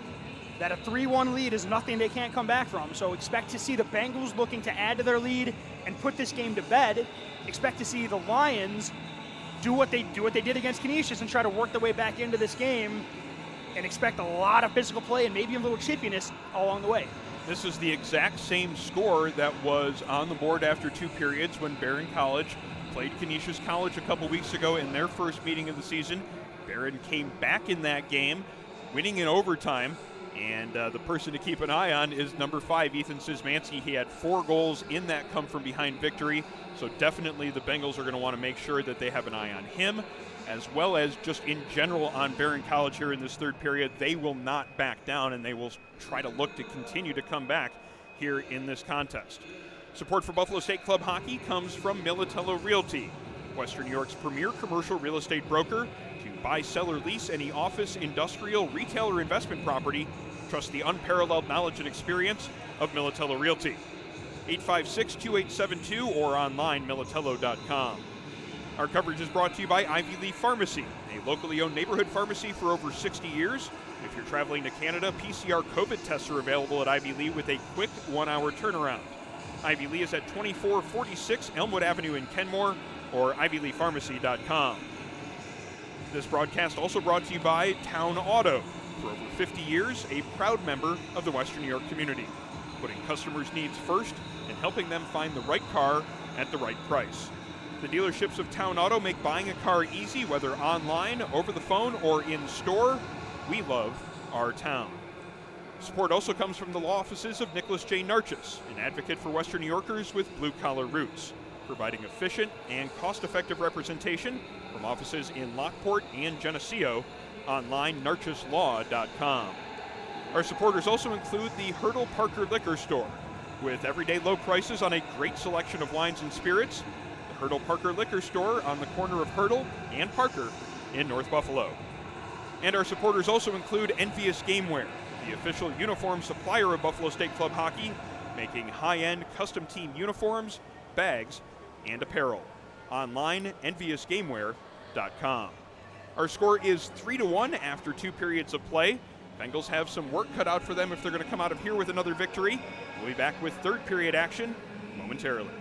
that a 3-1 lead is nothing they can't come back from. So expect to see the Bengals looking to add to their lead and put this game to bed. Expect to see the Lions do what they did against Canisius and try to work their way back into this game, and expect a lot of physical play and maybe a little chippiness along the way. This is the exact same score that was on the board after 2 periods when Behrend College played Canisius College a couple weeks ago in their first meeting of the season. Behrend came back in that game, winning in overtime, and the person to keep an eye on is number 5, Ethan Szymanski. He had 4 goals in that come-from-behind victory, so definitely the Bengals are going to want to make sure that they have an eye on him, as well as just in general on Behrend College here in this third period. They will not back down, and they will try to look to continue to come back here in this contest. Support for Buffalo State Club hockey comes from Militello Realty, Western New York's premier commercial real estate broker. To buy, sell, or lease any office, industrial, retail, or investment property, trust the unparalleled knowledge and experience of Militello Realty. 856-2872 or online, militello.com. Our coverage is brought to you by Ivy Lee Pharmacy, a locally owned neighborhood pharmacy for over 60 years. If you're traveling to Canada, PCR COVID tests are available at Ivy Lee with a quick 1-hour turnaround. Ivy Lee is at 2446 Elmwood Avenue in Kenmore or ivyleepharmacy.com. This broadcast also brought to you by Town Auto. For over 50 years, a proud member of the Western New York community, putting customers' needs first and helping them find the right car at the right price. The dealerships of Town Auto make buying a car easy, whether online, over the phone, or in store. We love our town. Support also comes from the law offices of Nicholas J. Narchis, an advocate for Western New Yorkers with blue-collar roots, providing efficient and cost-effective representation from offices in Lockport and Geneseo. Online, narchislaw.com. Our supporters also include the Hurdle Parker Liquor Store, with everyday low prices on a great selection of wines and spirits. The Hurdle Parker Liquor Store on the corner of Hurdle and Parker in North Buffalo. And our supporters also include Envious Gameware, the official uniform supplier of Buffalo State Club hockey, making high-end custom team uniforms, bags, and apparel. Online, enviousgameware.com. Our score is 3-1 after 2 periods of play. Bengals have some work cut out for them if they're going to come out of here with another victory. We'll be back with third period action momentarily.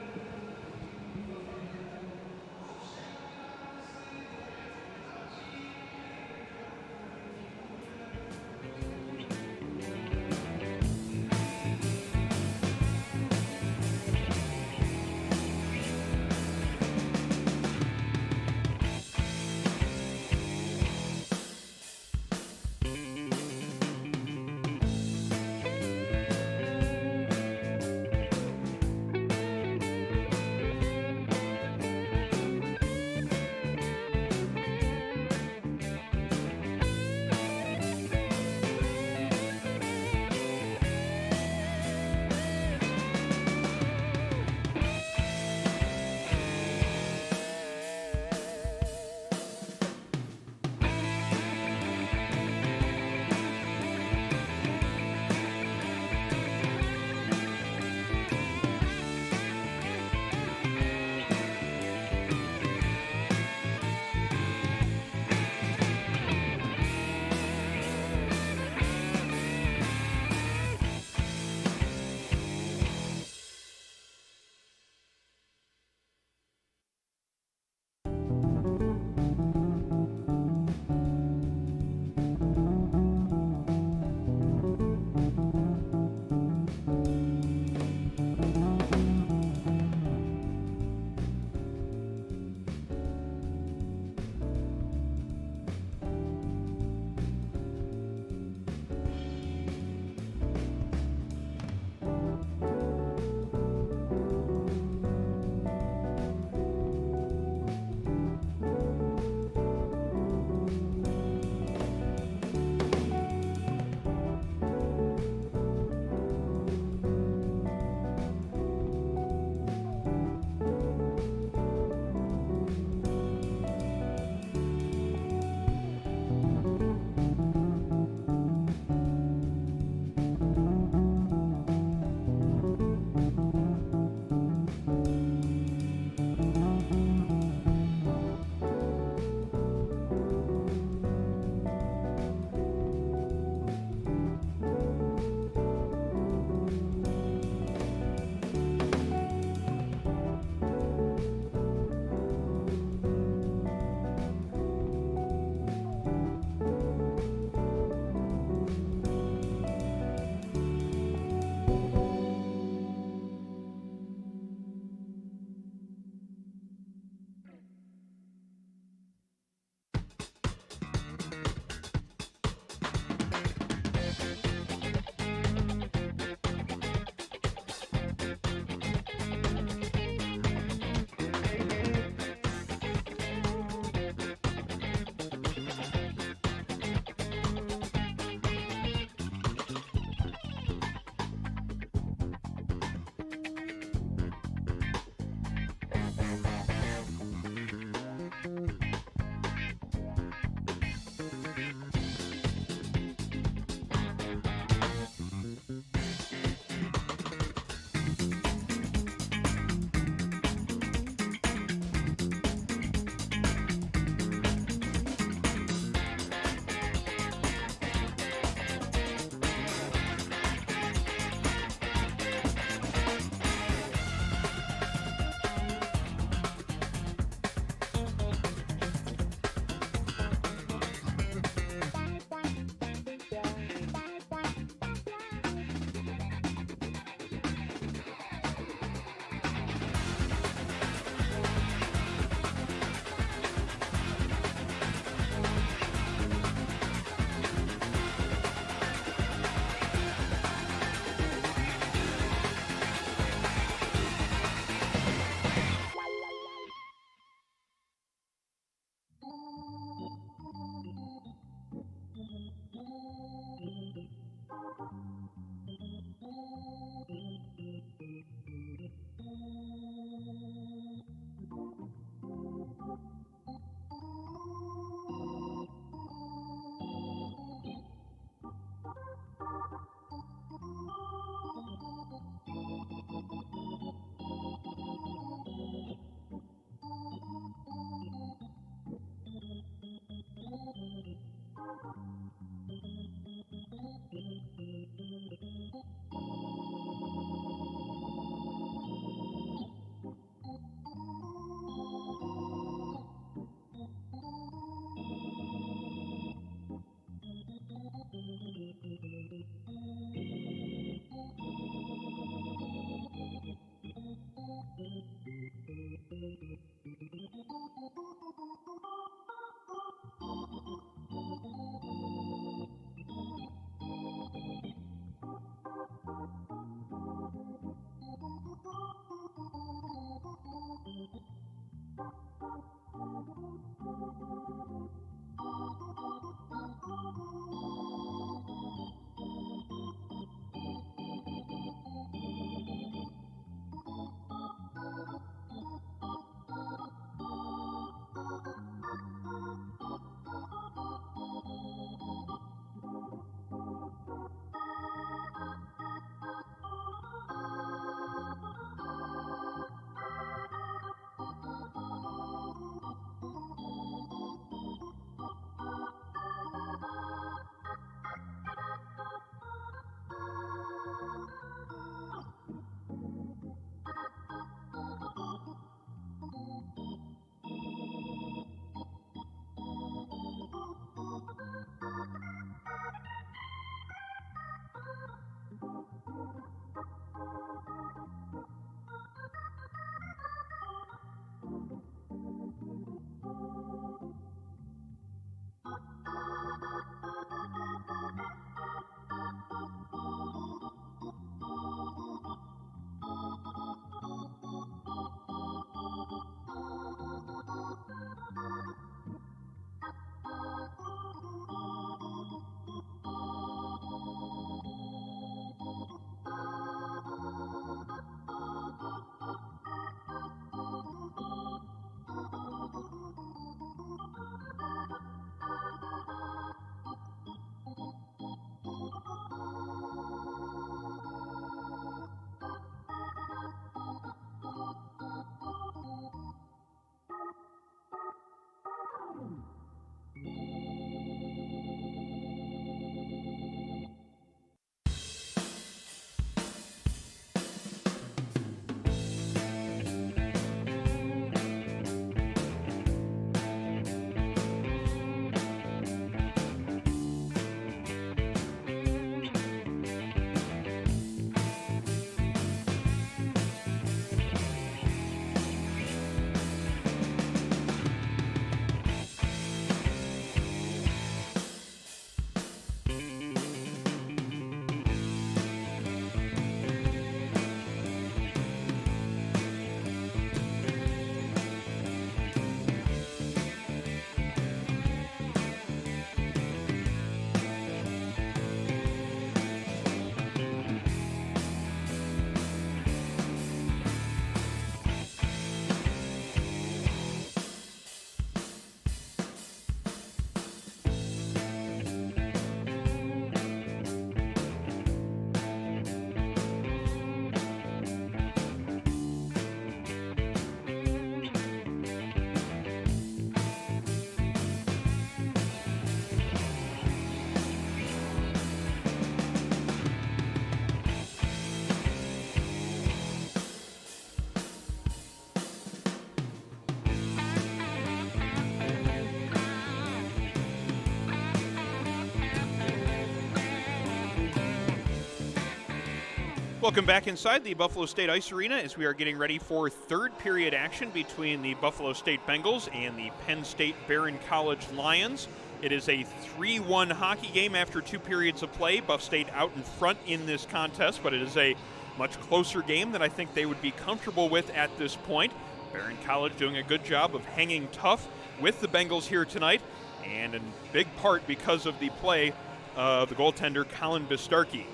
Welcome back inside the Buffalo State Ice Arena as we are getting ready for third period action between the Buffalo State Bengals and the Penn State Behrend College Lions. It is a 3-1 hockey game after 2 periods of play. Buff State out in front in this contest, but it is a much closer game than I think they would be comfortable with at this point. Behrend College doing a good job of hanging tough with the Bengals here tonight, and in big part because of the play of the goaltender Colin Bistarcky.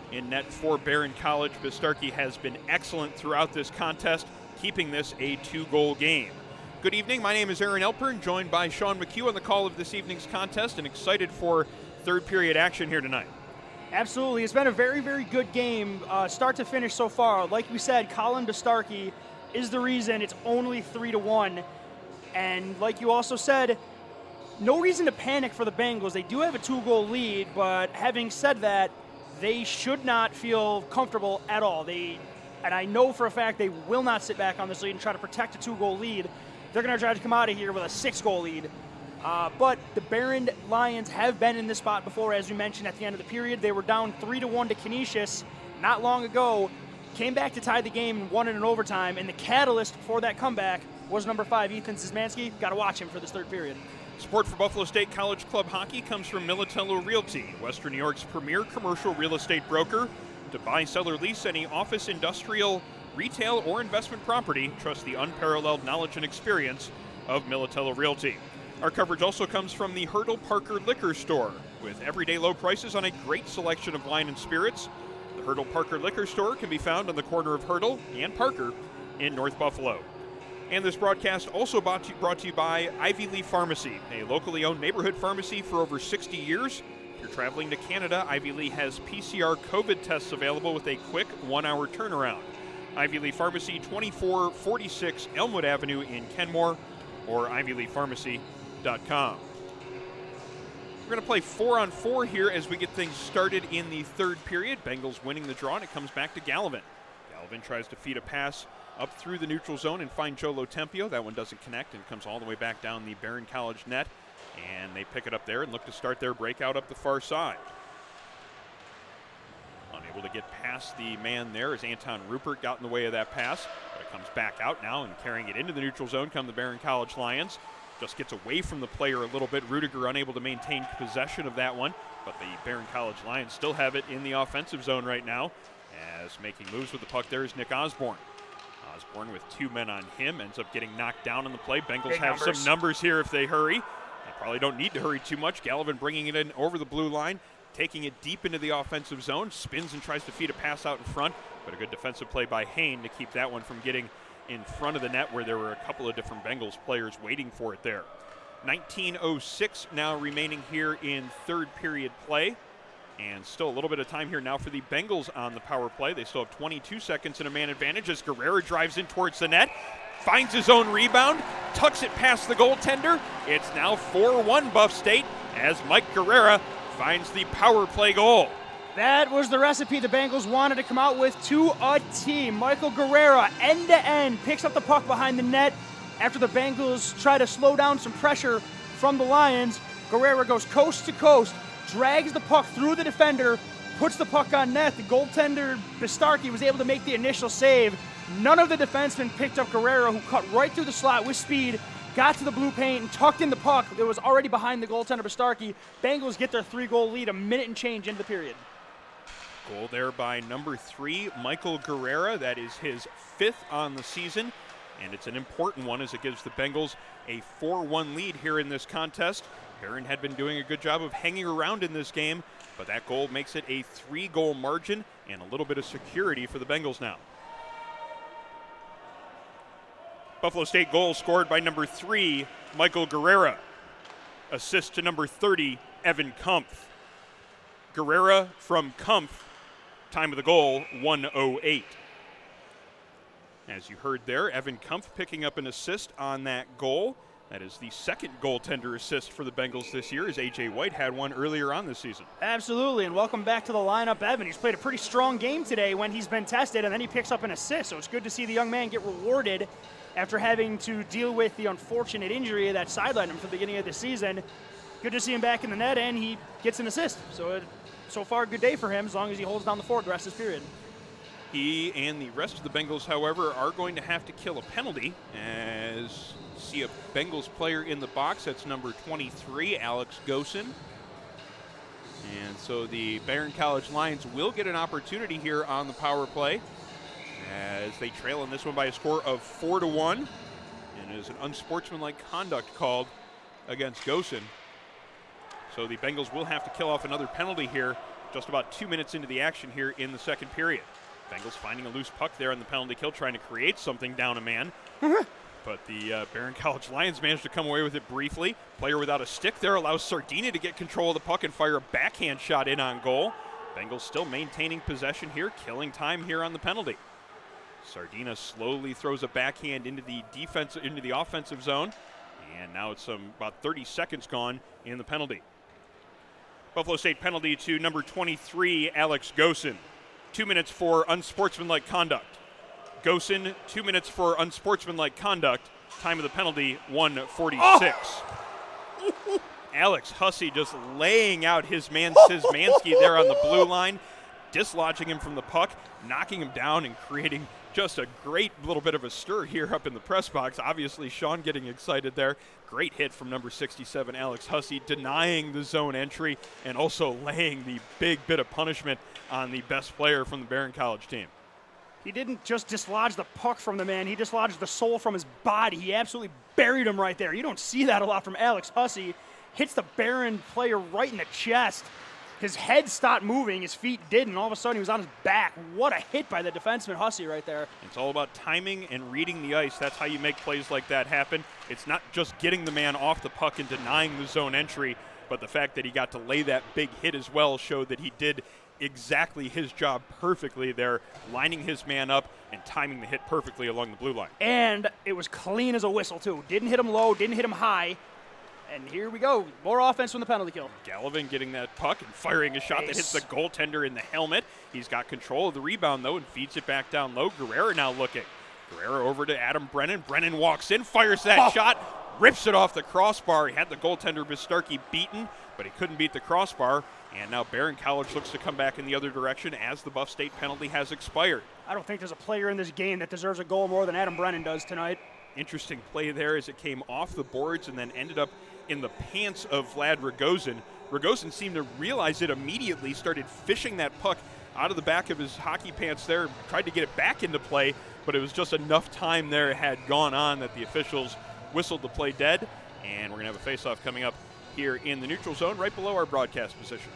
In net for Behrend College, Bistarcky has been excellent throughout this contest, keeping this a 2-goal game. Good evening, my name is Aaron Elpern, joined by Sean McHugh on the call of this evening's contest, and excited for third period action here tonight. Absolutely, it's been a very, very good game, start to finish so far. Like we said, Colin Bistarcky is the reason it's only 3-1, and like you also said, no reason to panic for the Bengals. They do have a 2-goal lead, but having said that, they should not feel comfortable at all. And I know for a fact they will not sit back on this lead and try to protect a 2-goal lead. They're going to try to come out of here with a 6-goal lead. But the Behrend Lions have been in this spot before, as we mentioned at the end of the period. They were down 3-1 to Canisius not long ago, came back to tie the game and won it in overtime. And the catalyst for that comeback was number 5, Ethan Zizmanski. Got to watch him for this third period. Support for Buffalo State College Club hockey comes from Militello Realty, Western New York's premier commercial real estate broker. To buy, sell, or lease any office, industrial, retail, or investment property, trust the unparalleled knowledge and experience of Militello Realty. Our coverage also comes from the Hurdle Parker Liquor Store, with everyday low prices on a great selection of wine and spirits. The Hurdle Parker Liquor Store can be found on the corner of Hurdle and Parker in North Buffalo. And this broadcast also brought to you by Ivy Lee Pharmacy, a locally owned neighborhood pharmacy for over 60 years. If you're traveling to Canada, Ivy Lee has PCR COVID tests available with a quick 1-hour turnaround. Ivy Lee Pharmacy, 2446 Elmwood Avenue in Kenmore, or ivyleepharmacy.com. We're going to play 4-on-4 here as we get things started in the third period. Bengals winning the draw, and it comes back to Gallivan. Gallivan tries to feed a pass up through the neutral zone and find Joe Lotempio. That one doesn't connect and comes all the way back down the Behrend College net. And they pick it up there and look to start their breakout up the far side. Unable to get past the man there as Anton Rupert got in the way of that pass. But it comes back out now, and carrying it into the neutral zone come the Behrend College Lions. Just gets away from the player a little bit. Rudiger unable to maintain possession of that one. But the Behrend College Lions still have it in the offensive zone right now, as making moves with the puck there is Nick Osborne. Osborne with 2 men on him ends up getting knocked down on the play. Bengals have some numbers here if they hurry. They probably don't need to hurry too much. Gallivan bringing it in over the blue line, taking it deep into the offensive zone, spins and tries to feed a pass out in front, but a good defensive play by Hain to keep that one from getting in front of the net, where there were a couple of different Bengals players waiting for it there. 19:06 now remaining here in third period play. And still a little bit of time here now for the Bengals on the power play. They still have 22 seconds in a man advantage as Guerrera drives in towards the net, finds his own rebound, tucks it past the goaltender. It's now 4-1 Buff State as Mike Guerrera finds the power play goal. That was the recipe the Bengals wanted to come out with to a T. Michael Guerrera, end-to-end, picks up the puck behind the net after the Bengals try to slow down some pressure from the Lions. Guerrera goes coast to coast, drags the puck through the defender, puts the puck on net. The goaltender, Bistarcky, was able to make the initial save. None of the defensemen picked up Guerrero, who cut right through the slot with speed, got to the blue paint, and tucked in the puck that was already behind the goaltender, Bistarcky. Bengals get their 3-goal lead a minute and change into the period. Goal there by number 3, Michael Guerrera. That is his 5th on the season, and it's an important one as it gives the Bengals a 4-1 lead here in this contest. Behrend had been doing a good job of hanging around in this game, but that goal makes it a 3-goal margin and a little bit of security for the Bengals now. Buffalo State goal scored by number 3, Michael Guerrera. Assist to number 30, Evan Kumpf. Guerrera from Kumpf, time of the goal, 1:08. As you heard there, Evan Kumpf picking up an assist on that goal. That is the second goaltender assist for the Bengals this year, as A.J. White had one earlier on this season. Absolutely, and welcome back to the lineup, Evan. He's played a pretty strong game today when he's been tested, and then he picks up an assist, so it's good to see the young man get rewarded after having to deal with the unfortunate injury that sidelined him for the beginning of the season. Good to see him back in the net, and he gets an assist. So far, a good day for him as long as he holds down the fort the rest of this period. He and the rest of the Bengals, however, are going to have to kill a penalty, as see a Bengals player in the box. That's number 23, Alex Gosen. And so the Behrend College Lions will get an opportunity here on the power play, as they trail in this one by a score of 4-1. And it is an unsportsmanlike conduct called against Gosen. So the Bengals will have to kill off another penalty here, just about 2 minutes into the action here in the second period. Bengals finding a loose puck there on the penalty kill, trying to create something down a man. But the Behrend College Lions managed to come away with it briefly. Player without a stick there allows Sardina to get control of the puck and fire a backhand shot in on goal. Bengals still maintaining possession here, killing time here on the penalty. Sardina slowly throws a backhand into the offensive zone, and now it's about 30 seconds gone in the penalty. Buffalo State penalty to number 23, Alex Gosen. 2 minutes for unsportsmanlike conduct. Gosen, 2 minutes for unsportsmanlike conduct. Time of the penalty, 1:46. Oh! Alex Hussey just laying out his man Szymanski there on the blue line, dislodging him from the puck, knocking him down, and creating just a great little bit of a stir here up in the press box. Obviously, Sean getting excited there. Great hit from number 67, Alex Hussey, denying the zone entry and also laying the big bit of punishment on the best player from the Behrend College team. He didn't just dislodge the puck from the man, he dislodged the soul from his body. He absolutely buried him right there. You don't see that a lot from Alex Hussey. Hits the Behrend player right in the chest. His head stopped moving, his feet didn't. All of a sudden, he was on his back. What a hit by the defenseman Hussey right there. It's all about timing and reading the ice. That's how you make plays like that happen. It's not just getting the man off the puck and denying the zone entry, but the fact that he got to lay that big hit as well showed that he did exactly his job perfectly there, lining his man up and timing the hit perfectly along the blue line. And it was clean as a whistle, too. Didn't hit him low, didn't hit him high. And here we go. More offense from the penalty kill. Gallivan getting that puck and firing a shot that hits the goaltender in the helmet. He's got control of the rebound, though, and feeds it back down low. Guerrero now looking. Guerrero over to Adam Brennan. Brennan walks in, fires that shot, rips it off the crossbar. He had the goaltender Bistarki beaten, but he couldn't beat the crossbar. And now Behrend College looks to come back in the other direction as the Buff State penalty has expired. I don't think there's a player in this game that deserves a goal more than Adam Brennan does tonight. Interesting play there as it came off the boards and then ended up in the pants of Vlad Rogozin. Rogozin seemed to realize it immediately, started fishing that puck out of the back of his hockey pants there, tried to get it back into play, but it was just enough time there had gone on that the officials whistled the play dead, and we're going to have a face-off coming up here in the neutral zone right below our broadcast position.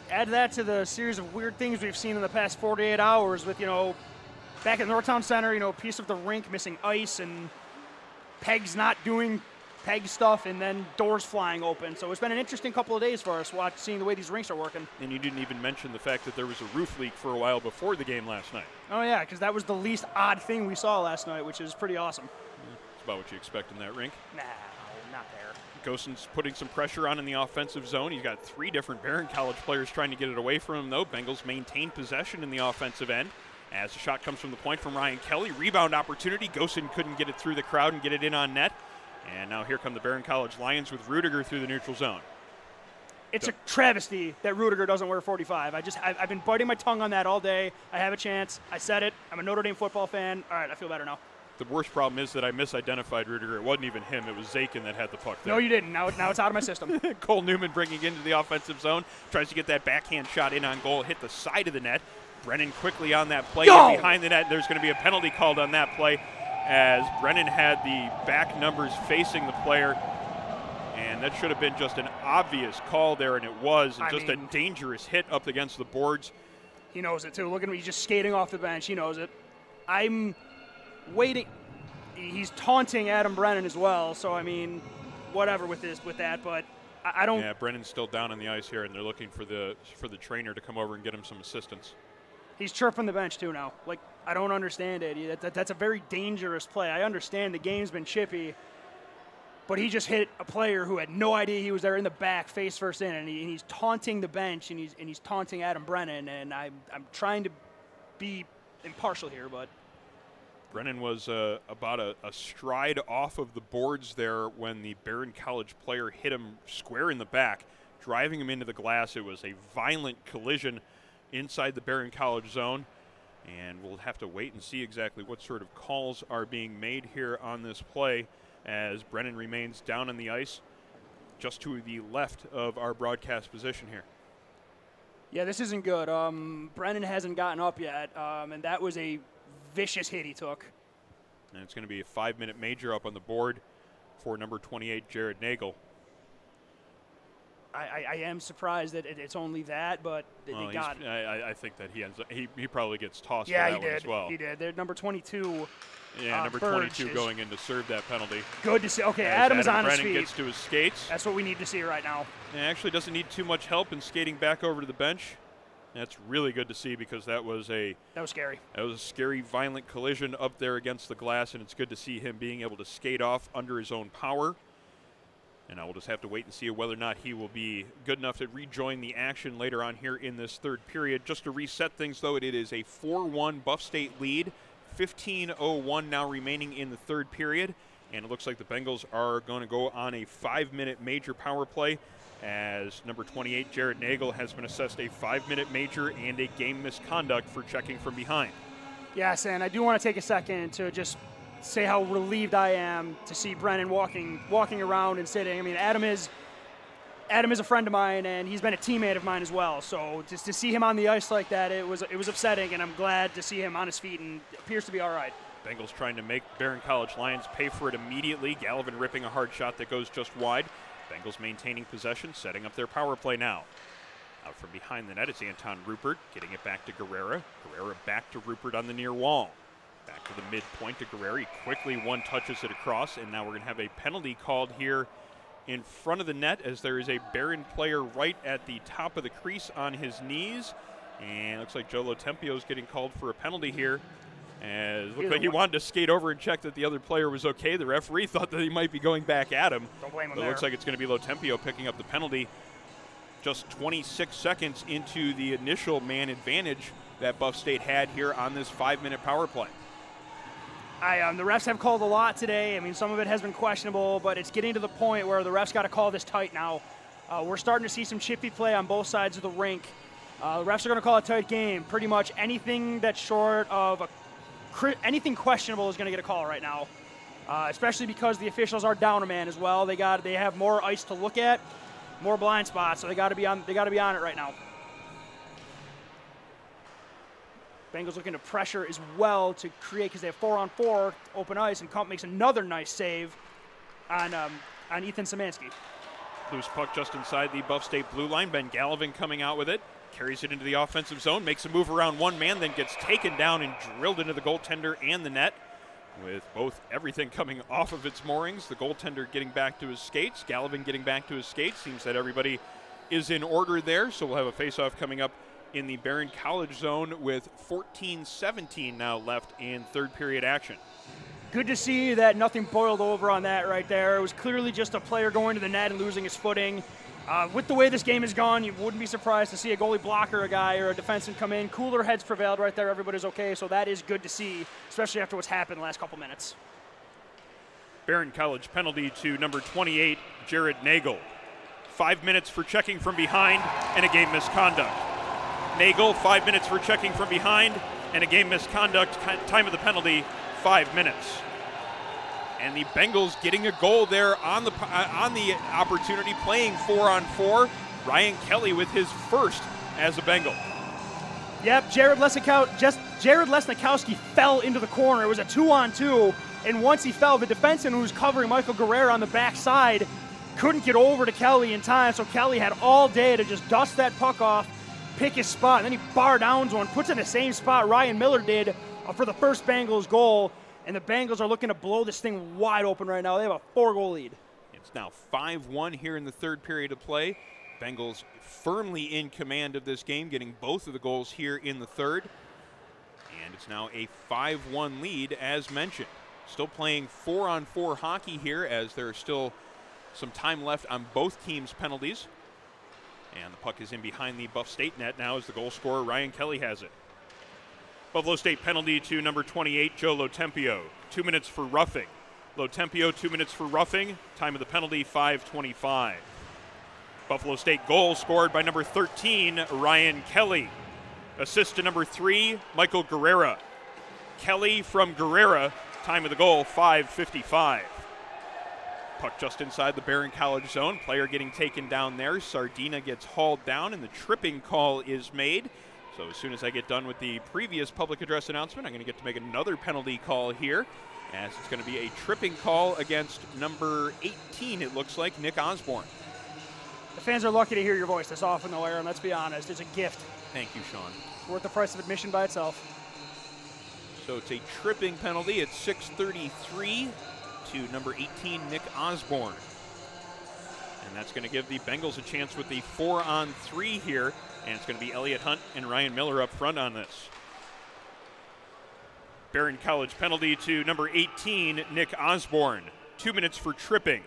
Add that to the series of weird things we've seen in the past 48 hours with, back at Northtown Center, a piece of the rink missing ice and pegs not doing peg stuff and then doors flying open. So it's been an interesting couple of days for us seeing the way these rinks are working. And you didn't even mention the fact that there was a roof leak for a while before the game last night. Oh, yeah, because that was the least odd thing we saw last night, which is pretty awesome. It's about what you expect in that rink. No, not there. Gosen's putting some pressure on in the offensive zone. He's got three different Behrend College players trying to get it away from him, though. Bengals maintain possession in the offensive end. As the shot comes from the point from Ryan Kelly, rebound opportunity. Gosen couldn't get it through the crowd and get it in on net. And now here come the Behrend College Lions with Rudiger through the neutral zone. It's a travesty that Rudiger doesn't wear 45. I've been biting my tongue on that all day. I have a chance. I said it. I'm a Notre Dame football fan. All right, I feel better now. The worst problem is that I misidentified Rudiger. It wasn't even him. It was Zakin that had the puck there. No, you didn't. Now it's out of my system. Cole Newman bringing into the offensive zone. Tries to get that backhand shot in on goal. Hit the side of the net. Brennan quickly on that play behind the net. There's going to be a penalty called on that play as Brennan had the back numbers facing the player. And that should have been just an obvious call there, and it was. And a dangerous hit up against the boards. He knows it, too. Look at him. He's just skating off the bench. He knows it. I'm waiting. He's taunting Adam Brennan as well. So, whatever with that. But I don't. Yeah, Brennan's still down on the ice here, and they're looking for the trainer to come over and get him some assistance. He's chirping the bench, too, now. I don't understand it. That's a very dangerous play. I understand the game's been chippy, but he just hit a player who had no idea he was there in the back, face first in, and he's taunting the bench, and he's taunting Adam Brennan, and I'm trying to be impartial here, but. Brennan was about a stride off of the boards there when the Behrend College player hit him square in the back, driving him into the glass. It was a violent collision inside the Behrend College zone. And we'll have to wait and see exactly what sort of calls are being made here on this play as Brennan remains down on the ice just to the left of our broadcast position here. Yeah, this isn't good. Brennan hasn't gotten up yet, and that was a vicious hit he took. And it's going to be a 5-minute major up on the board for number 28, Jared Nagel. I am surprised that it's only that, but they got it. I think that he probably gets tossed yeah, for that he did. one as well. He did. They're number 22. Yeah, number 22 going in to serve that penalty. Good to see. Okay, As Adam is on his Brennan feet. gets to his skates. That's what we need to see right now. And actually doesn't need too much help in skating back over to the bench. That's really good to see because that was scary. That was a scary, violent collision up there against the glass, and it's good to see him being able to skate off under his own power. And I will just have to wait and see whether or not he will be good enough to rejoin the action later on here in this third period. Just to reset things, though, it is a 4-1 Buff State lead. 15:01 now remaining in the third period. And it looks like the Bengals are going to go on a 5-minute major power play as number 28, Jared Nagel, has been assessed a 5-minute major and a game misconduct for checking from behind. Yes, and I do want to take a second to just say how relieved I am to see Brennan walking around and sitting. I mean, Adam is a friend of mine, and he's been a teammate of mine as well. So just to see him on the ice like that, it was upsetting, and I'm glad to see him on his feet and appears to be all right. Bengals trying to make Behrend College Lions pay for it immediately. Gallivan ripping a hard shot that goes just wide. Bengals maintaining possession, setting up their power play now. Out from behind the net, it's Anton Rupert getting it back to Guerrera. Guerrera back to Rupert on the near wall. Back to the midpoint to Guerrera. He quickly touches it across, and now we're going to have a penalty called here in front of the net as there is a Behrend player right at the top of the crease on his knees. And it looks like Joe Lotempio is getting called for a penalty here. As it looked like he wanted to skate over and check that the other player was okay. The referee thought that he might be going back at him. Don't blame him But it looks like it's going to be Lotempio picking up the penalty just 26 seconds into the initial man advantage that Buff State had here on this 5-minute power play. The refs have called a lot today. I mean, some of it has been questionable, but it's getting to the point where the refs got to call this tight now. We're starting to see some chippy play on both sides of the rink. The refs are going to call a tight game. Pretty much anything that's short of anything questionable is going to get a call right now, especially because the officials are down a man as well. They have more ice to look at, more blind spots, so they got to be on it right now. Bengals looking to pressure as well to create because they have 4-on-4 open ice, and Kump makes another nice save on Ethan Szymanski. Loose puck just inside the Buff State blue line. Ben Gallivan coming out with it. Carries it into the offensive zone, makes a move around one man, then gets taken down and drilled into the goaltender and the net with everything coming off of its moorings. The goaltender getting back to his skates, Gallivan getting back to his skates. Seems that everybody is in order there, so we'll have a face-off coming up in the Behrend College zone with 14-17 now left in third period action. Good to see that nothing boiled over on that right there. It was clearly just a player going to the net and losing his footing. With the way this game has gone, you wouldn't be surprised to see a goalie blocker a guy or a defenseman come in. Cooler heads prevailed right there. Everybody's okay, so that is good to see, especially after what's happened the last couple minutes. Behrend College penalty to number 28, Jared Nagel. 5 minutes for checking from behind and a game misconduct. Nagel, 5 minutes for checking from behind and a game misconduct. Time of the penalty, 5 minutes. And the Bengals getting a goal there on the opportunity, playing 4-on-4. Ryan Kelly with his first as a Bengal. Yep, Jared Lesnikowski fell into the corner. It was a 2-on-2, and once he fell, the defenseman who was covering Michael Guerrera on the backside couldn't get over to Kelly in time, so Kelly had all day to just dust that puck off, pick his spot, and then he bar downs one, puts it in the same spot Ryan Miller did for the first Bengals goal. And the Bengals are looking to blow this thing wide open right now. They have a 4-goal lead. It's now 5-1 here in the third period of play. Bengals firmly in command of this game, getting both of the goals here in the third. And it's now a 5-1 lead, as mentioned. Still playing 4-on-4 hockey here, as there's still some time left on both teams' penalties. And the puck is in behind the Buff State net now as the goal scorer, Ryan Kelly, has it. Buffalo State penalty to number 28, Joe Lotempio. 2 minutes for roughing. Lotempio, 2 minutes for roughing. Time of the penalty, 5:25. Buffalo State goal scored by number 13, Ryan Kelly. Assist to number 3, Michael Guerrera. Kelly from Guerrera, time of the goal, 5:55. Puck just inside the Behrend College zone. Player getting taken down there. Sardina gets hauled down, and the tripping call is made. So as soon as I get done with the previous public address announcement, I'm going to get to make another penalty call here, as it's going to be a tripping call against number 18, it looks like, Nick Osborne. The fans are lucky to hear your voice this often, though, Aaron. Let's be honest. It's a gift. Thank you, Sean. It's worth the price of admission by itself. So it's a tripping penalty at 6:33 to number 18, Nick Osborne. And that's going to give the Bengals a chance with the 4-on-3 here. And it's going to be Elliott Hunt and Ryan Miller up front on this. Behrend College penalty to number 18, Nick Osborne. 2 minutes for tripping.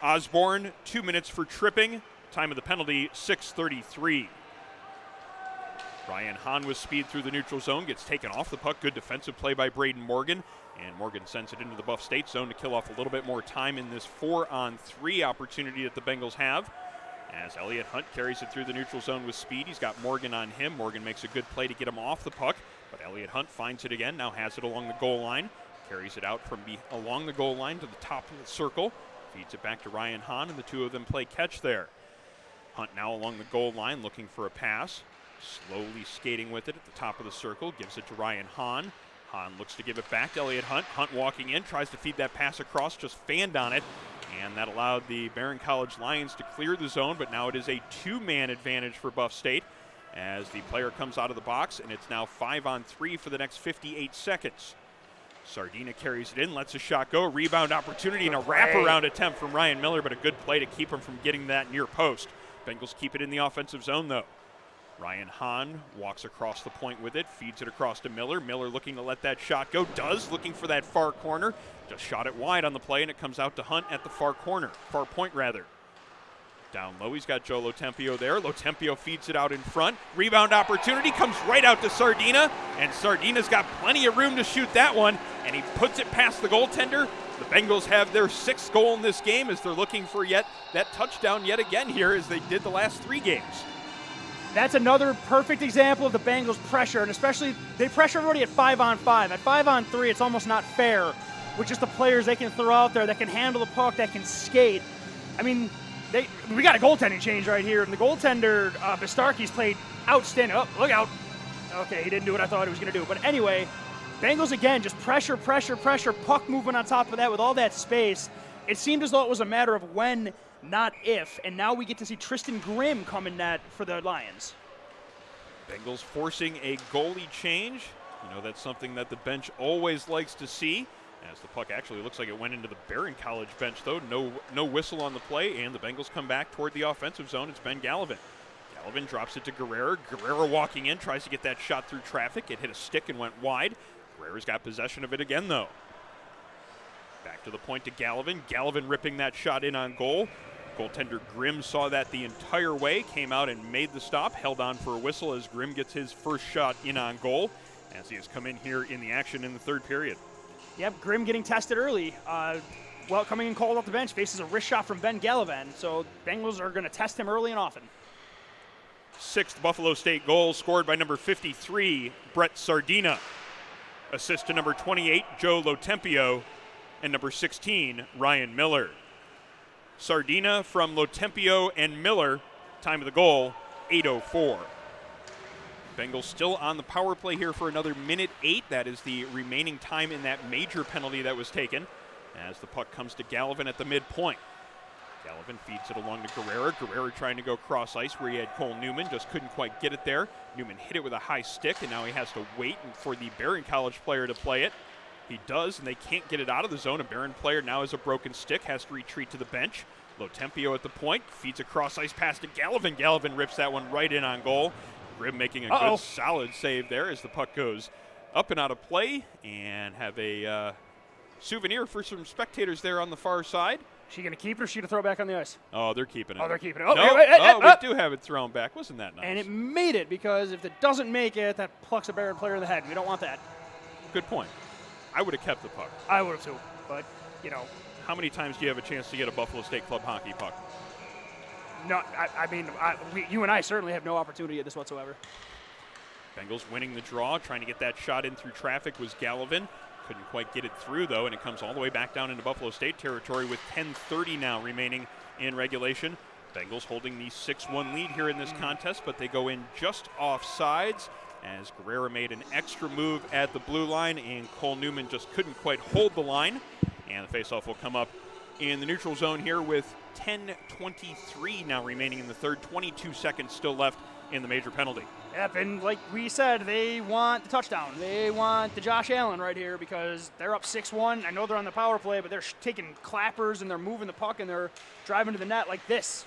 Osborne, 2 minutes for tripping. Time of the penalty, 6:33. Ryan Hahn with speed through the neutral zone, gets taken off the puck. Good defensive play by Braden Morgan. And Morgan sends it into the Buff State zone to kill off a little bit more time in this 4-on-3 opportunity that the Bengals have. As Elliott Hunt carries it through the neutral zone with speed. He's got Morgan on him. Morgan makes a good play to get him off the puck. But Elliott Hunt finds it again, now has it along the goal line. Carries it out from along the goal line to the top of the circle. Feeds it back to Ryan Hahn, and the two of them play catch there. Hunt now along the goal line looking for a pass. Slowly skating with it at the top of the circle. Gives it to Ryan Hahn. Hahn looks to give it back to Elliott Hunt. Hunt walking in, tries to feed that pass across, just fanned on it. And that allowed the Behrend College Lions to clear the zone, but now it is a two-man advantage for Buff State as the player comes out of the box, and it's now 5-on-3 for the next 58 seconds. Sardina carries it in, lets a shot go. Rebound opportunity and a wraparound attempt from Ryan Miller, but a good play to keep him from getting that near post. Bengals keep it in the offensive zone, though. Ryan Hahn walks across the point with it, feeds it across to Miller. Miller looking to let that shot go, looking for that far corner. Just shot it wide on the play, and it comes out to Hunt at the far point rather. Down low, he's got Joe Lotempio there. Lotempio feeds it out in front. Rebound opportunity comes right out to Sardina, and Sardina's got plenty of room to shoot that one, and he puts it past the goaltender. The Bengals have their 6th goal in this game as they're looking for that touchdown yet again here as they did the last 3 games. That's another perfect example of the Bengals' pressure, and especially they pressure everybody at 5-on-5. At 5-on-3, it's almost not fair with just the players they can throw out there that can handle the puck, that can skate. I mean, we got a goaltending change right here, and the goaltender, Bistarkey's played outstanding. Oh, look out. Okay, he didn't do what I thought he was going to do. But anyway, Bengals again, just pressure, puck movement on top of that with all that space. It seemed as though it was a matter of when, not if, and now we get to see Tristan Grimm come in net for the Lions. Bengals forcing a goalie change. You know, that's something that the bench always likes to see. As the puck actually looks like it went into the Behrend College bench, though. No whistle on the play, and the Bengals come back toward the offensive zone. It's Ben Gallivan. Gallivan drops it to Guerrera. Guerrera walking in, tries to get that shot through traffic. It hit a stick and went wide. Guerrera's got possession of it again, though. Back to the point to Gallivan. Gallivan ripping that shot in on goal. Goaltender Grimm saw that the entire way, came out and made the stop, held on for a whistle as Grimm gets his first shot in on goal as he has come in here in the action in the 3rd period. Yep, Grimm getting tested early. Coming in called off the bench, faces a wrist shot from Ben Gallivan, so Bengals are going to test him early and often. 6th Buffalo State goal scored by number 53, Brett Sardina. Assist to number 28, Joe Lotempio, and number 16, Ryan Miller. Sardina from Lotempio and Miller, time of the goal, 8:04. Bengals still on the power play here for another minute 8. That is the remaining time in that major penalty that was taken as the puck comes to Gallivan at the midpoint. Gallivan feeds it along to Guerrera. Guerrera trying to go cross ice where he had Cole Newman, just couldn't quite get it there. Newman hit it with a high stick, and now he has to wait for the Behrend College player to play it. He does, and they can't get it out of the zone. A Behrend player now has a broken stick, has to retreat to the bench. Lotempio at the point, feeds a cross ice pass to Gallivan. Gallivan rips that one right in on goal. Grimm making a good solid save there as the puck goes up and out of play, and have a souvenir for some spectators there on the far side. Is she going to keep it, or is she going to throw it back on the ice? Oh, they're keeping it. Oh, they're keeping it. Oh, no, we do have it thrown back. Wasn't that nice? And it made it, because if it doesn't make it, that plucks a Behrend player in the head. We don't want that. Good point. I would have kept the puck. I would have too, but, you know. How many times do you have a chance to get a Buffalo State Club hockey puck? No, you and I certainly have no opportunity at this whatsoever. Bengals winning the draw, trying to get that shot in through traffic was Gallivan. Couldn't quite get it through, though, and it comes all the way back down into Buffalo State territory with 10:30 now remaining in regulation. Bengals holding the 6-1 lead here in this contest, but they go in just off sides as Guerrera made an extra move at the blue line, and Cole Newman just couldn't quite hold the line. And the faceoff will come up in the neutral zone here with 10:23 now remaining in the third, 22 seconds still left in the major penalty. Yep, and like we said, they want the touchdown. They want the Josh Allen right here because they're up 6-1. I know they're on the power play, but they're taking clappers and they're moving the puck and they're driving to the net like this.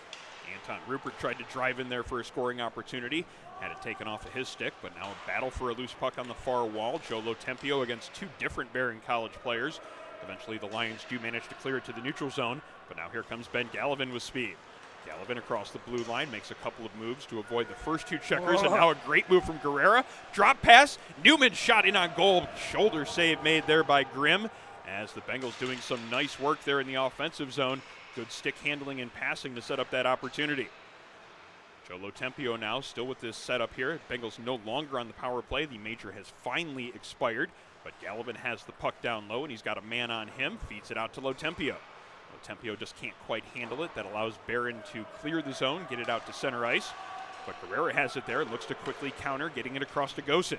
Anton Rupert tried to drive in there for a scoring opportunity. Had it taken off of his stick, but now a battle for a loose puck on the far wall. Joe Lotempio against two different Behrend College players. Eventually the Lions do manage to clear it to the neutral zone, but now here comes Ben Gallivan with speed. Gallivan across the blue line makes a couple of moves to avoid the first two checkers, and now a great move from Guerrera. Drop pass, Newman shot in on goal. Shoulder save made there by Grimm as the Bengals doing some nice work there in the offensive zone. Good stick handling and passing to set up that opportunity. Joe Lotempio now still with this setup here. Bengals no longer on the power play. The major has finally expired, but Gallivan has the puck down low, and he's got a man on him. Feeds it out to Lotempio. Lotempio just can't quite handle it. That allows Behrend to clear the zone, get it out to center ice. But Guerrera has it there, looks to quickly counter, getting it across to Gosen.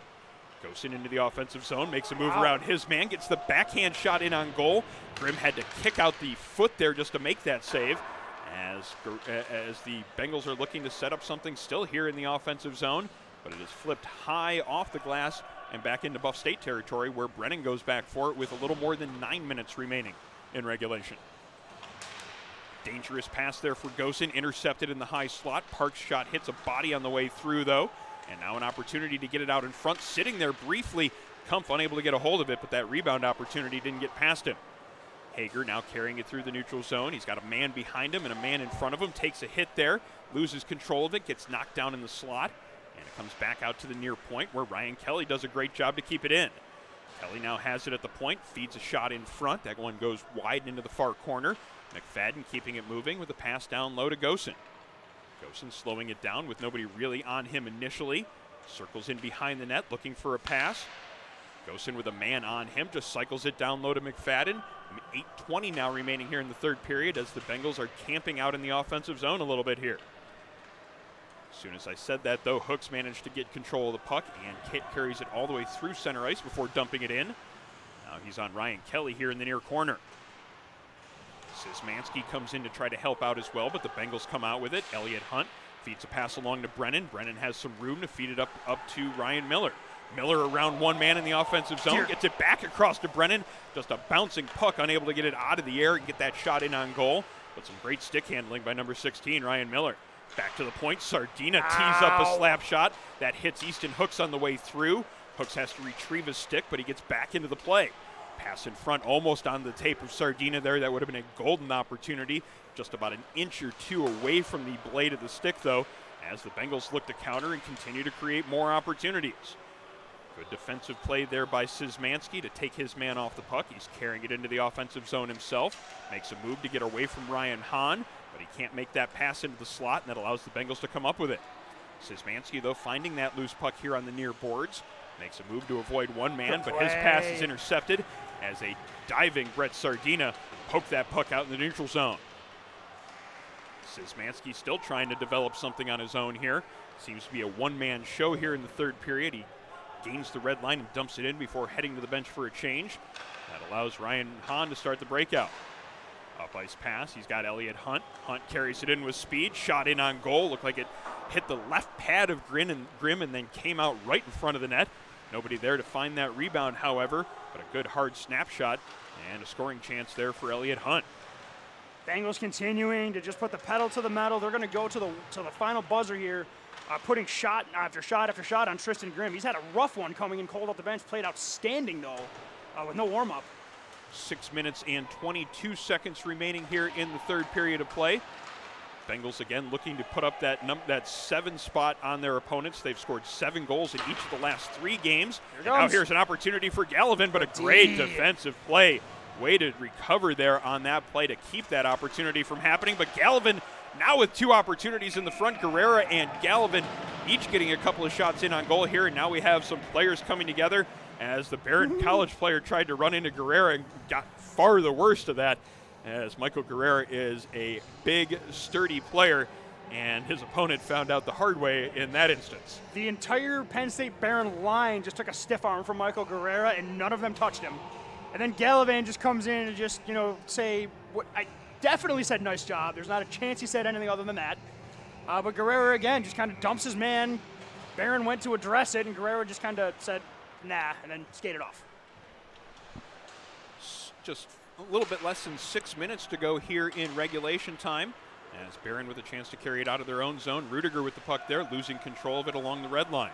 Gosen into the offensive zone, makes a move around his man, gets the backhand shot in on goal. Grimm had to kick out the foot there just to make that save. As the Bengals are looking to set up something still here in the offensive zone, but it is flipped high off the glass and back into Buff State territory where Brennan goes back for it with a little more than 9 minutes remaining in regulation. Dangerous pass there for Gosen, intercepted in the high slot. Park's shot hits a body on the way through, though. And now an opportunity to get it out in front. Sitting there briefly, Kumpf unable to get a hold of it, but that rebound opportunity didn't get past him. Hager now carrying it through the neutral zone. He's got a man behind him and a man in front of him. Takes a hit there, loses control of it, gets knocked down in the slot. And it comes back out to the near point where Ryan Kelly does a great job to keep it in. Kelly now has it at the point, feeds a shot in front. That one goes wide into the far corner. McFadden keeping it moving with a pass down low to Gosen. Gosen slowing it down with nobody really on him initially. Circles in behind the net looking for a pass. Gosen with a man on him just cycles it down low to McFadden. 8:20 now remaining here in the third period as the Bengals are camping out in the offensive zone a little bit here. As soon as I said that, though, Hooks managed to get control of the puck, and Kit carries it all the way through center ice before dumping it in. Now he's on Ryan Kelly here in the near corner. Szymanski comes in to try to help out as well, but the Bengals come out with it. Elliott Hunt feeds a pass along to Brennan. Brennan has some room to feed it up to Ryan Miller. Miller around one man in the offensive zone, gets it back across to Brennan. Just a bouncing puck, unable to get it out of the air and get that shot in on goal. But some great stick handling by number 16, Ryan Miller. Back to the point, Sardina tees up a slap shot. That hits Easton Hooks on the way through. Hooks has to retrieve his stick, but he gets back into the play. Pass in front, almost on the tape of Sardina there. That would have been a golden opportunity. Just about an inch or two away from the blade of the stick, though, as the Bengals look to counter and continue to create more opportunities. Good defensive play there by Szymanski to take his man off the puck. He's carrying it into the offensive zone himself. Makes a move to get away from Ryan Hahn, but he can't make that pass into the slot, and that allows the Bengals to come up with it. Szymanski, though, finding that loose puck here on the near boards. Makes a move to avoid one man, but his pass is intercepted as a diving Brett Sardina poked that puck out in the neutral zone. Szymanski still trying to develop something on his own here. Seems to be a one-man show here in the third period. He gains the red line and dumps it in before heading to the bench for a change. That allows Ryan Hahn to start the breakout. Up ice pass, he's got Elliott Hunt. Hunt carries it in with speed, shot in on goal. Looked like it hit the left pad of Grimm and then came out right in front of the net. Nobody there to find that rebound, however, but a good hard snapshot and a scoring chance there for Elliott Hunt. Bengals continuing to just put the pedal to the metal. They're going to go to the final buzzer here, putting shot after shot after shot on Tristan Grimm. He's had a rough one coming in cold off the bench. Played outstanding, though, with no warm-up. 6 minutes and 22 seconds remaining here in the third period of play. Bengals again looking to put up that 7 spot on their opponents. They've scored 7 goals in each of the last 3 games. Now here's an opportunity for Gallivan, but a great defensive play Way to recover there on that play to keep that opportunity from happening. But Gallivan now with 2 opportunities in the front. Guerrera and Gallivan each getting a couple of shots in on goal here. And now we have some players coming together as the Behrend College player tried to run into Guerrera and got far the worst of that, as Michael Guerrera is a big, sturdy player, and his opponent found out the hard way in that instance. The entire Penn State Behrend line just took a stiff arm from Michael Guerrera, and none of them touched him. And then Gallivan just comes in and just, say, what I definitely said nice job. There's not a chance he said anything other than that. But Guerrera, again, just kind of dumps his man. Behrend went to address it, and Guerrera just kind of said, nah, and then skated off. Just a little bit less than 6 minutes to go here in regulation time, as Behrend with a chance to carry it out of their own zone. Rudiger with the puck there, losing control of it along the red line.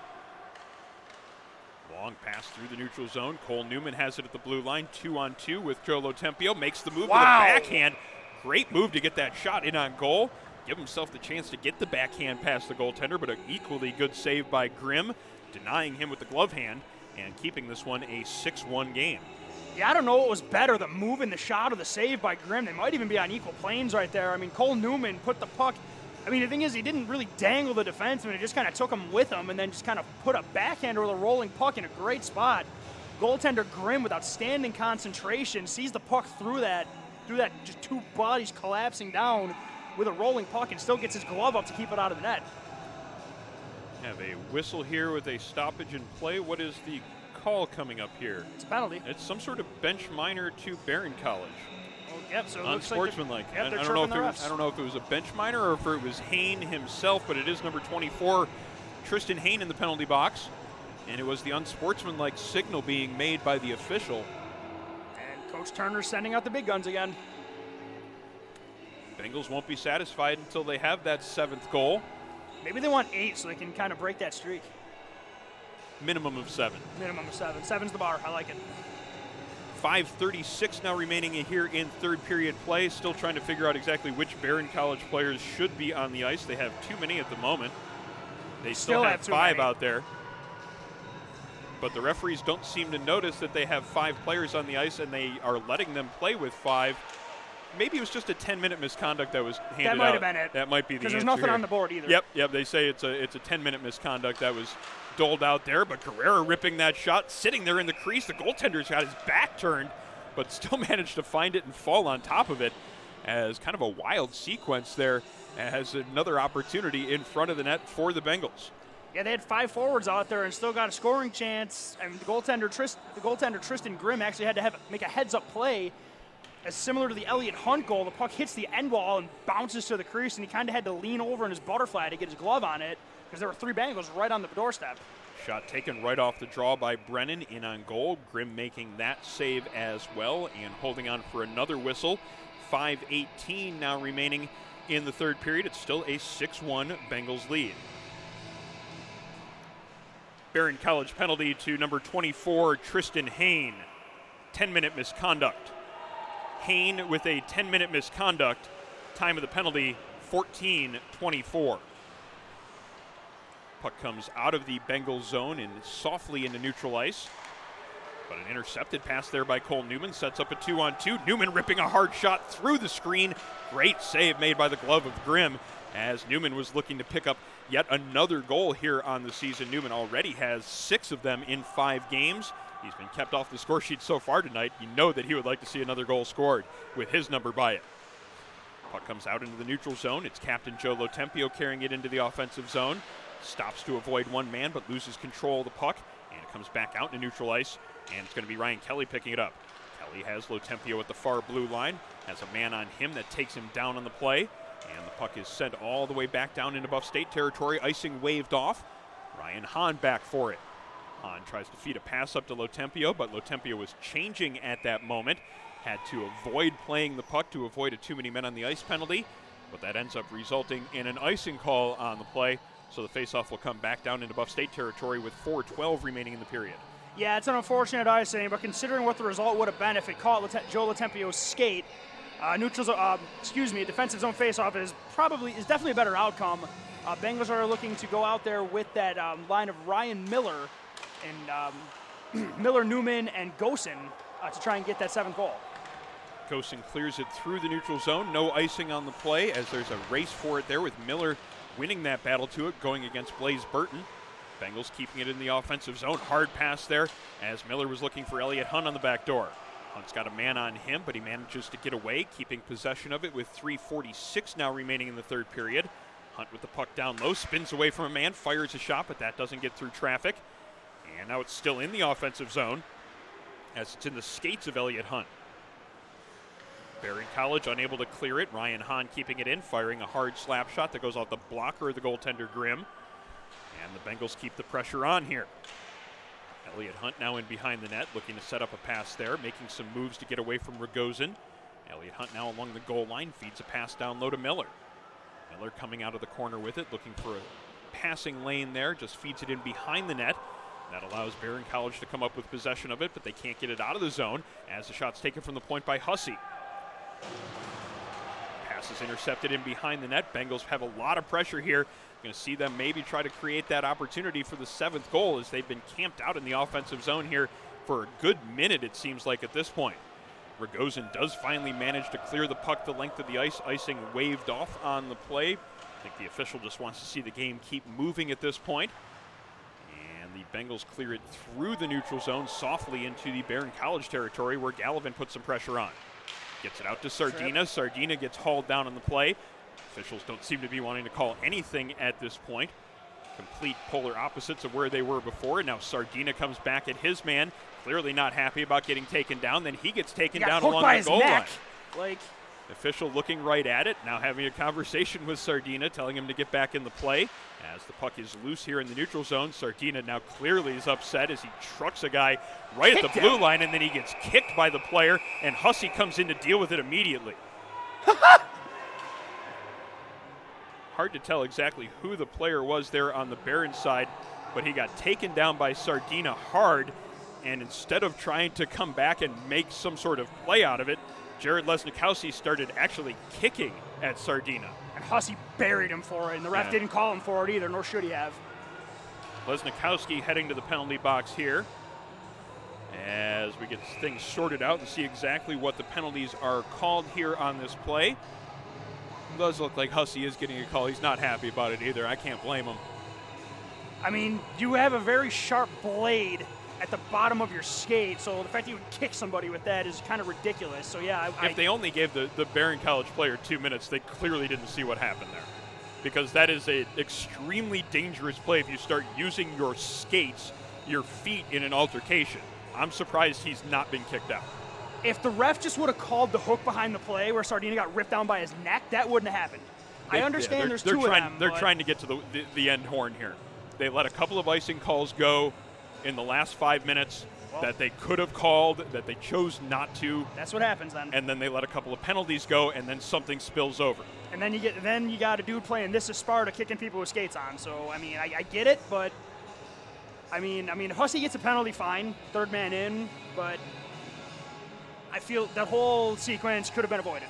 Long pass through the neutral zone. Cole Newman has it at the blue line, 2-on-2 with Joe Lotempio. Makes the move with a backhand. Great move to get that shot in on goal. Give himself the chance to get the backhand past the goaltender, but an equally good save by Grimm, denying him with the glove hand and keeping this one a 6-1 game. Yeah, I don't know what was better, the move and the shot or the save by Grimm. They might even be on equal planes right there. I mean, Cole Newman put the puck. I mean, the thing is, he didn't really dangle the defenseman. He just kind of took him with him and then just kind of put a backhander with a rolling puck in a great spot. Goaltender Grimm, with outstanding concentration, sees the puck through that, just 2 bodies collapsing down with a rolling puck, and still gets his glove up to keep it out of the net. Have a whistle here with a stoppage in play. What is the call coming up here? It's a penalty. It's some sort of bench minor to Behrend College. Oh, yep, so it looks unsportsmanlike. Like I don't know if it was a bench minor or if it was Hain himself, but it is number 24, Tristan Hain, in the penalty box. And it was the unsportsmanlike signal being made by the official. And Coach Turner's sending out the big guns again. Bengals won't be satisfied until they have that 7th goal. Maybe they want 8 so they can kind of break that streak. Minimum of 7. Minimum of 7. 7's the bar. I like it. 5:36 now remaining here in third period play. Still trying to figure out exactly which Behrend College players should be on the ice. They have too many at the moment. They still have 5 out there. But the referees don't seem to notice that they have 5 players on the ice, and they are letting them play with 5. Maybe it was just a 10-minute misconduct that was handed out. That might have been it. That might be the answer. Because there's nothing here on the board either. Yep. They say it's a 10-minute misconduct that was doled out there. But Guerrera ripping that shot, sitting there in the crease. The goaltender's got his back turned, but still managed to find it and fall on top of it, as kind of a wild sequence there, as another opportunity in front of the net for the Bengals. Yeah, they had 5 forwards out there and still got a scoring chance. I mean, the goaltender Tristan Grimm actually had to make a heads-up play. As similar to the Elliott Hunt goal, the puck hits the end wall and bounces to the crease, and he kind of had to lean over in his butterfly to get his glove on it because there were 3 Bengals right on the doorstep. Shot taken right off the draw by Brennan, in on goal. Grimm making that save as well and holding on for another whistle. 5:18 now remaining in the third period. It's still a 6-1 Bengals lead. Behrend College penalty to number 24, Tristan Hain. 10-minute misconduct. Hain with a 10-minute misconduct. Time of the penalty, 14:24. Puck comes out of the Bengals zone and softly into neutral ice. But an intercepted pass there by Cole Newman sets up a 2-on-2. Newman ripping a hard shot through the screen. Great save made by the glove of Grimm, as Newman was looking to pick up yet another goal here on the season. Newman already has 6 of them in 5 games. He's been kept off the score sheet so far tonight. You know that he would like to see another goal scored with his number by it. Puck comes out into the neutral zone. It's captain Joe Lotempio carrying it into the offensive zone. Stops to avoid one man, but loses control of the puck. And it comes back out into neutral ice. And it's going to be Ryan Kelly picking it up. Kelly has Lotempio at the far blue line. Has a man on him that takes him down on the play. And the puck is sent all the way back down into Buff State territory. Icing waved off. Ryan Hahn back for it. Hahn tries to feed a pass up to Lotempio, but Lotempio was changing at that moment. Had to avoid playing the puck to avoid a too many men on the ice penalty, but that ends up resulting in an icing call on the play. So the faceoff will come back down into Buff State territory with 4:12 remaining in the period. Yeah, it's an unfortunate icing, but considering what the result would have been if it caught Joe Lotempio's skate, a defensive zone faceoff is definitely a better outcome. Bengals are looking to go out there with that line of Ryan Miller and Miller, Newman, and Gosen to try and get that 7th goal. Gosen clears it through the neutral zone. No icing on the play as there's a race for it there with Miller winning that battle to it, going against Blaze Burton. Bengals keeping it in the offensive zone. Hard pass there as Miller was looking for Elliott Hunt on the back door. Hunt's got a man on him, but he manages to get away, keeping possession of it with 3:46 now remaining in the third period. Hunt with the puck down low, spins away from a man, fires a shot, but that doesn't get through traffic. And now it's still in the offensive zone as it's in the skates of Elliott Hunt. Behrend College unable to clear it. Ryan Hahn keeping it in, firing a hard slap shot that goes off the blocker of the goaltender Grimm. And the Bengals keep the pressure on here. Elliott Hunt now in behind the net, looking to set up a pass there, making some moves to get away from Rogozin. Elliott Hunt now along the goal line, feeds a pass down low to Miller. Miller coming out of the corner with it, looking for a passing lane there, just feeds it in behind the net. That allows Behrend College to come up with possession of it, but they can't get it out of the zone as the shot's taken from the point by Hussey. Pass is intercepted in behind the net. Bengals have a lot of pressure here. Going to see them maybe try to create that opportunity for the 7th goal as they've been camped out in the offensive zone here for a good minute, it seems like, at this point. Rogozin does finally manage to clear the puck the length of the ice. Icing waved off on the play. I think the official just wants to see the game keep moving at this point. And the Bengals clear it through the neutral zone softly into the Behrend College territory where Gallivan puts some pressure on. Gets it out to Sardina. Sardina gets hauled down on the play. Officials don't seem to be wanting to call anything at this point. Complete polar opposites of where they were before. Now Sardina comes back at his man. Clearly not happy about getting taken down. Then he gets taken down along the goal line. Like, official looking right at it. Now having a conversation with Sardina, telling him to get back in the play. As the puck is loose here in the neutral zone, Sardina now clearly is upset as he trucks a guy right at the blue line, and then he gets kicked by the player, and Hussey comes in to deal with it immediately. Hard to tell exactly who the player was there on the Behrend side, but he got taken down by Sardina hard, and instead of trying to come back and make some sort of play out of it, Jared Lesnikowski started actually kicking at Sardina. And Hussey buried him for it, and the ref didn't call him for it either, nor should he have. Lesnikowski heading to the penalty box here as we get things sorted out and see exactly what the penalties are called here on this play. It does look like Hussey is getting a call. He's not happy about it either. I can't blame him. I mean, you have a very sharp blade at the bottom of your skate, so the fact that you would kick somebody with that is kind of ridiculous. So yeah, if they only gave the Behrend College player 2 minutes, they clearly didn't see what happened there, because that is an extremely dangerous play if you start using your skates, your feet in an altercation. I'm surprised he's not been kicked out. If the ref just would have called the hook behind the play where Sardina got ripped down by his neck, that wouldn't have happened. I understand there's two of them. They're trying to get to the end horn here. They let a couple of icing calls go in the last 5 minutes that they could have called, that they chose not to. That's what happens then. And then they let a couple of penalties go, and then something spills over. And then you got a dude playing This Is Sparta kicking people with skates on. So I mean, I get it, but I mean, if Hussey gets a penalty, fine, third man in, but I feel that whole sequence could have been avoided.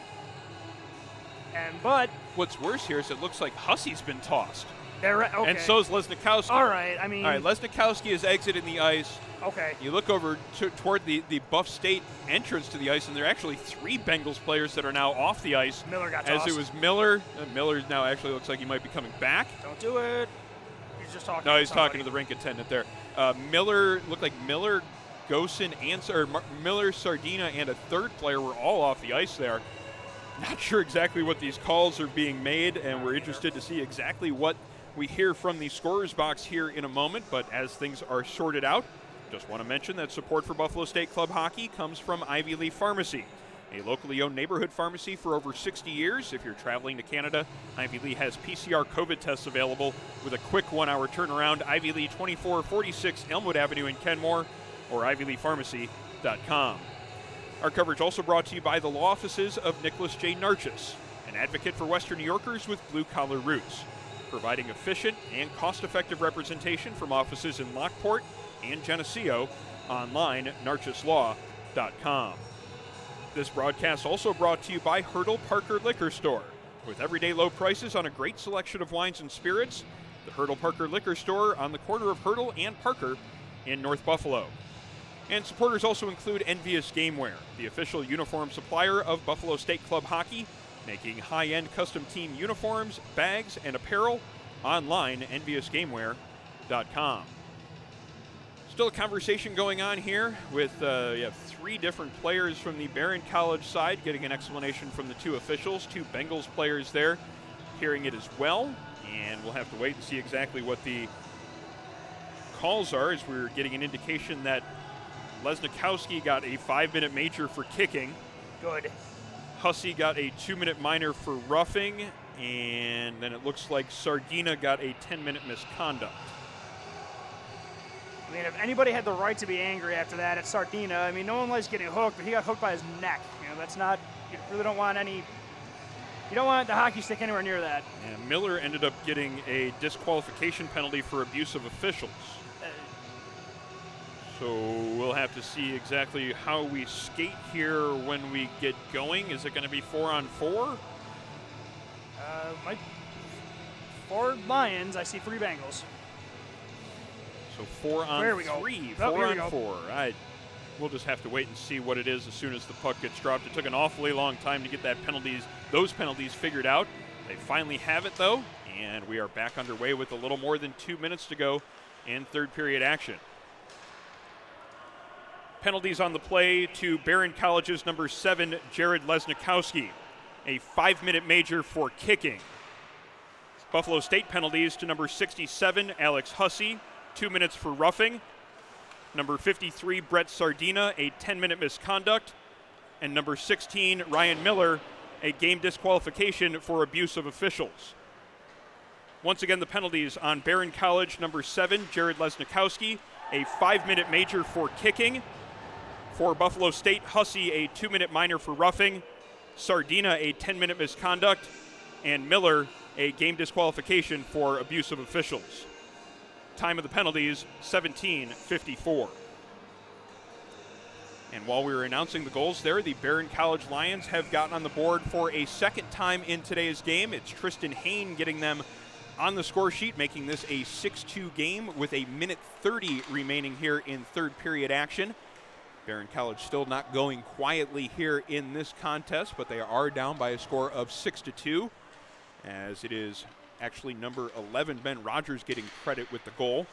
But what's worse here is it looks like Hussey's been tossed. Okay. And so is Lesnikowski. All right, I mean. All right, Lesnikowski is exiting the ice. Okay. You look over toward the Buff State entrance to the ice, and there are actually 3 Bengals players that are now off the ice. Miller got tossed. As it was Miller. Miller now actually looks like he might be coming back. Don't do it. He's just talking. No, he's talking to the rink attendant there. Miller looked like Miller, Gosen, Miller, Sardina, and a third player were all off the ice there. Not sure exactly what these calls are being made, and we're interested to see exactly what we hear from the scorer's box here in a moment. But as things are sorted out, just want to mention that support for Buffalo State Club Hockey comes from Ivy Lee Pharmacy, a locally owned neighborhood pharmacy for over 60 years. If you're traveling to Canada, Ivy Lee has PCR COVID tests available with a quick 1-hour turnaround. Ivy Lee, 2446 Elmwood Avenue in Kenmore, or ivyleepharmacy.com. Our coverage also brought to you by the law offices of Nicholas J. Narchis, an advocate for Western New Yorkers with blue-collar roots, providing efficient and cost-effective representation from offices in Lockport and Geneseo. Online, narchislaw.com. This broadcast also brought to you by Hurdle Parker Liquor Store. With everyday low prices on a great selection of wines and spirits, the Hurdle Parker Liquor Store on the corner of Hurdle and Parker in North Buffalo. And supporters also include Envious Gameware, the official uniform supplier of Buffalo State Club Hockey, making high-end custom team uniforms, bags, and apparel online, enviousgameware.com. Still a conversation going on here with you have 3 different players from the Behrend College side getting an explanation from the 2 officials, 2 Bengals players there hearing it as well, and we'll have to wait and see exactly what the calls are, as we're getting an indication that Lesnikowski got a 5-minute major for kicking. Good. Hussey got a 2-minute minor for roughing, and then it looks like Sardina got a 10-minute misconduct. I mean, if anybody had the right to be angry after that, it's Sardina. I mean, no one likes getting hooked, but he got hooked by his neck. You know, that's not, you really don't want any, you don't want the hockey stick anywhere near that. And Miller ended up getting a disqualification penalty for abuse of officials. So we'll have to see exactly how we skate here when we get going. Is it going to be 4-on-4? My 4 Lions, I see 3 Bengals. So 4-on-3, There we go. 4-on-4. We'll just have to wait and see what it is as soon as the puck gets dropped. It took an awfully long time to get those penalties figured out. They finally have it, though, and we are back underway with a little more than 2 minutes to go in third period action. Penalties on the play to Behrend College's number 7, Jared Lesnikowski. A 5-minute major for kicking. Buffalo State penalties to number 67, Alex Hussey, 2 minutes for roughing. Number 53, Brett Sardina, a 10-minute misconduct. And number 16, Ryan Miller, a game disqualification for abuse of officials. Once again, the penalties on Behrend College, number 7, Jared Lesnikowski, a 5-minute major for kicking. For Buffalo State, Hussey, a 2-minute minor for roughing. Sardina, a 10-minute misconduct. And Miller, a game disqualification for abuse of officials. Time of the penalties, 17:54. And while we were announcing the goals there, the Behrend College Lions have gotten on the board for a second time in today's game. It's Tristan Hain getting them on the score sheet, making this a 6-2 game with a minute 30 remaining here in third period action. Behrend College still not going quietly here in this contest, but they are down by a score of 6-2, as it is actually number 11, Ben Rogers, getting credit with the goal.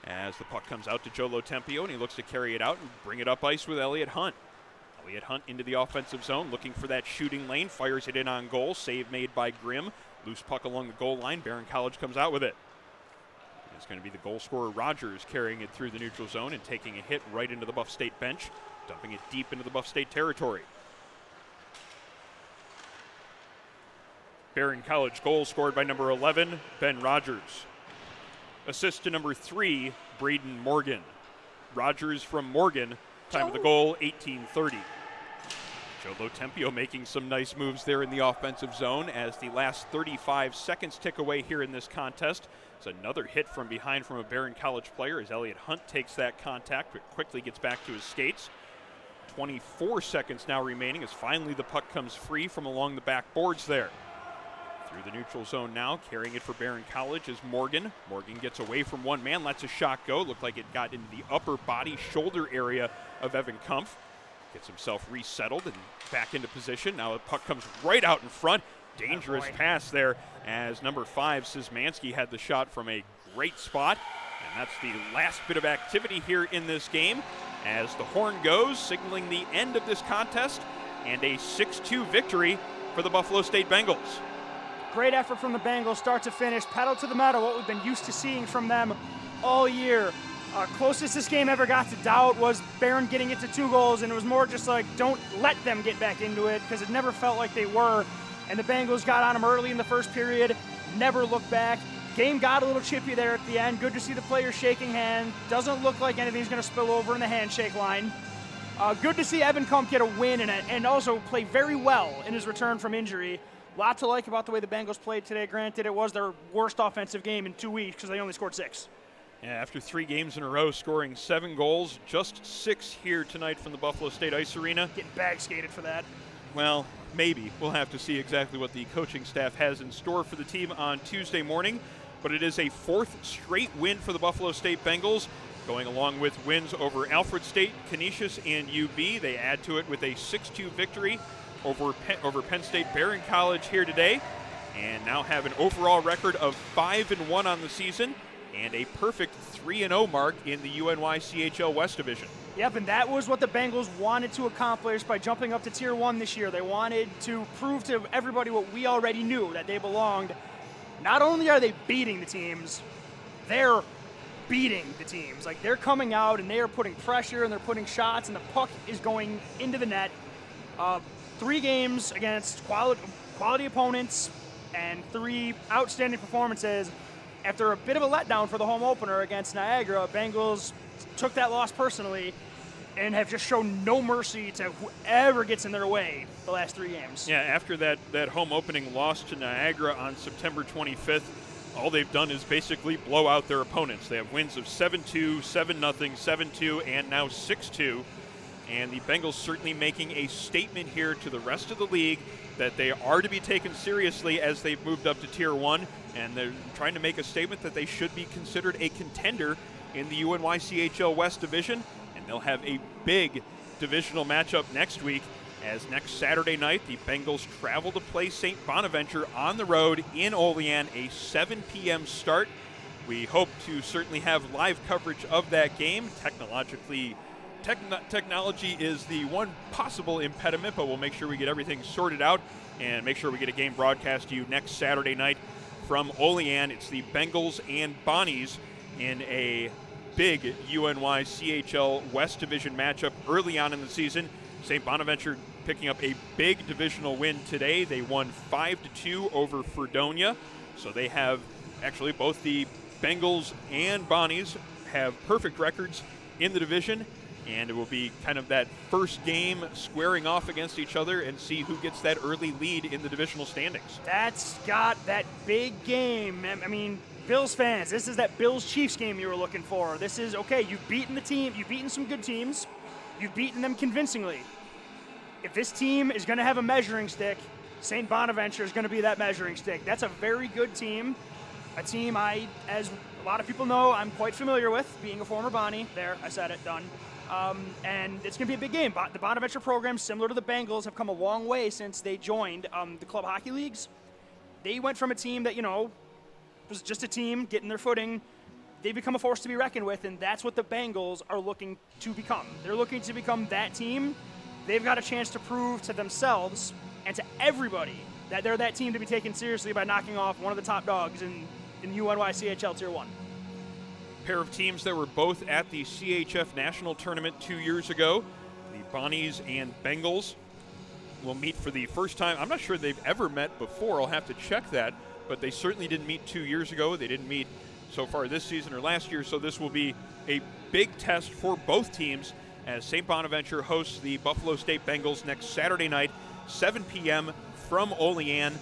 As the puck comes out to Joe Lotempio, and he looks to carry it out and bring it up ice with Elliott Hunt. Elliott Hunt into the offensive zone, looking for that shooting lane, fires it in on goal. Save made by Grimm. Loose puck along the goal line. Behrend College comes out with it. It's going to be the goal scorer Rogers carrying it through the neutral zone and taking a hit right into the Buff State bench, dumping it deep into the Buff State territory. Behrend College goal scored by number 11, Ben Rogers. Assist to number 3, Braden Morgan. Rogers from Morgan, time of the goal, 18:30. Joe Lotempio making some nice moves there in the offensive zone as the last 35 seconds tick away here in this contest. It's another hit from behind from a Behrend College player as Elliott Hunt takes that contact but quickly gets back to his skates. 24 seconds now remaining as finally the puck comes free from along the back boards there. Through the neutral zone now, carrying it for Behrend College is Morgan. Morgan gets away from one man, lets a shot go. Looked like it got into the upper body shoulder area of Evan Kumpf. Gets himself resettled and back into position. Now the puck comes right out in front. Dangerous pass there as number 5, Szymanski, had the shot from a great spot. And that's the last bit of activity here in this game as the horn goes, signaling the end of this contest and a 6-2 victory for the Buffalo State Bengals. Great effort from the Bengals, start to finish, pedal to the metal, what we've been used to seeing from them all year. Closest this game ever got to doubt was Behrend getting it to 2 goals, and it was more just like, don't let them get back into it, because it never felt like they were. And the Bengals got on them early in the first period, never looked back. Game got a little chippy there at the end. Good to see the players shaking hands. Doesn't look like anything's going to spill over in the handshake line. Good to see Evan Kumpf get a win and also play very well in his return from injury. Lot to like about the way the Bengals played today. Granted, it was their worst offensive game in 2 weeks because they only scored 6. Yeah, after 3 games in a row, scoring 7 goals, just 6 here tonight from the Buffalo State Ice Arena. Getting bag skated for that. Well, maybe. We'll have to see exactly what the coaching staff has in store for the team on Tuesday morning. But it is a 4th straight win for the Buffalo State Bengals, Going along with wins over Alfred State, Canisius, and UB. They add to it with a 6-2 victory over Penn State Behrend College here today, and now have an overall record of 5-1 on the season and a perfect 3-0 mark in the UNY CHL West Division. Yep, and that was what the Bengals wanted to accomplish by jumping up to Tier 1 this year. They wanted to prove to everybody what we already knew, that they belonged. Not only are they beating the teams, they're beating the teams. Like, they're coming out and they are putting pressure and they're putting shots, and the puck is going into the net. 3 games against quality opponents and 3 outstanding performances. After a bit of a letdown for the home opener against Niagara, Bengals took that loss personally and have just shown no mercy to whoever gets in their way the last 3 games. Yeah, after that home opening loss to Niagara on September 25th, all they've done is basically blow out their opponents. They have wins of 7-2, 7-0, 7-2, and now 6-2. And the Bengals certainly making a statement here to the rest of the league that they are to be taken seriously as they've moved up to Tier 1. And they're trying to make a statement that they should be considered a contender in the UNY CHL West Division. And they'll have a big divisional matchup next week, as next Saturday night the Bengals travel to play St. Bonaventure on the road in Olean, a 7 p.m. start. We hope to certainly have live coverage of that game. Technology is the one possible impediment, but we'll make sure we get everything sorted out and make sure we get a game broadcast to you next Saturday night from Olean. It's the Bengals and Bonnies in a big UNY CHL West Division matchup early on in the season. St. Bonaventure picking up a big divisional win today. They won 5-2 over Fredonia. So they have, actually, both the Bengals and Bonnies have perfect records in the division. And it will be kind of that first game squaring off against each other and see who gets that early lead in the divisional standings. That's got that big game. I mean, Bills fans, this is that Bills-Chiefs game you were looking for. This is, okay, you've beaten the team. You've beaten some good teams. You've beaten them convincingly. If this team is going to have a measuring stick, St. Bonaventure is going to be that measuring stick. That's a very good team. A team as a lot of people know, I'm quite familiar with, being a former Bonnie. There, I said it, done. And it's going to be a big game. The Bonaventure program, similar to the Bengals, have come a long way since they joined the club hockey leagues. They went from a team that, was just a team getting their footing. They become a force to be reckoned with, and that's what the Bengals are looking to become. They're looking to become that team. They've got a chance to prove to themselves and to everybody that they're that team to be taken seriously by knocking off one of the top dogs in UNY CHL Tier 1. Pair of teams that were both at the CHF National Tournament 2 years ago. The Bonnies and Bengals will meet for the first time. I'm not sure they've ever met before. I'll have to check that, but they certainly didn't meet 2 years ago. They didn't meet so far this season or last year, so this will be a big test for both teams as St. Bonaventure hosts the Buffalo State Bengals next Saturday night, 7 p.m. from Olean.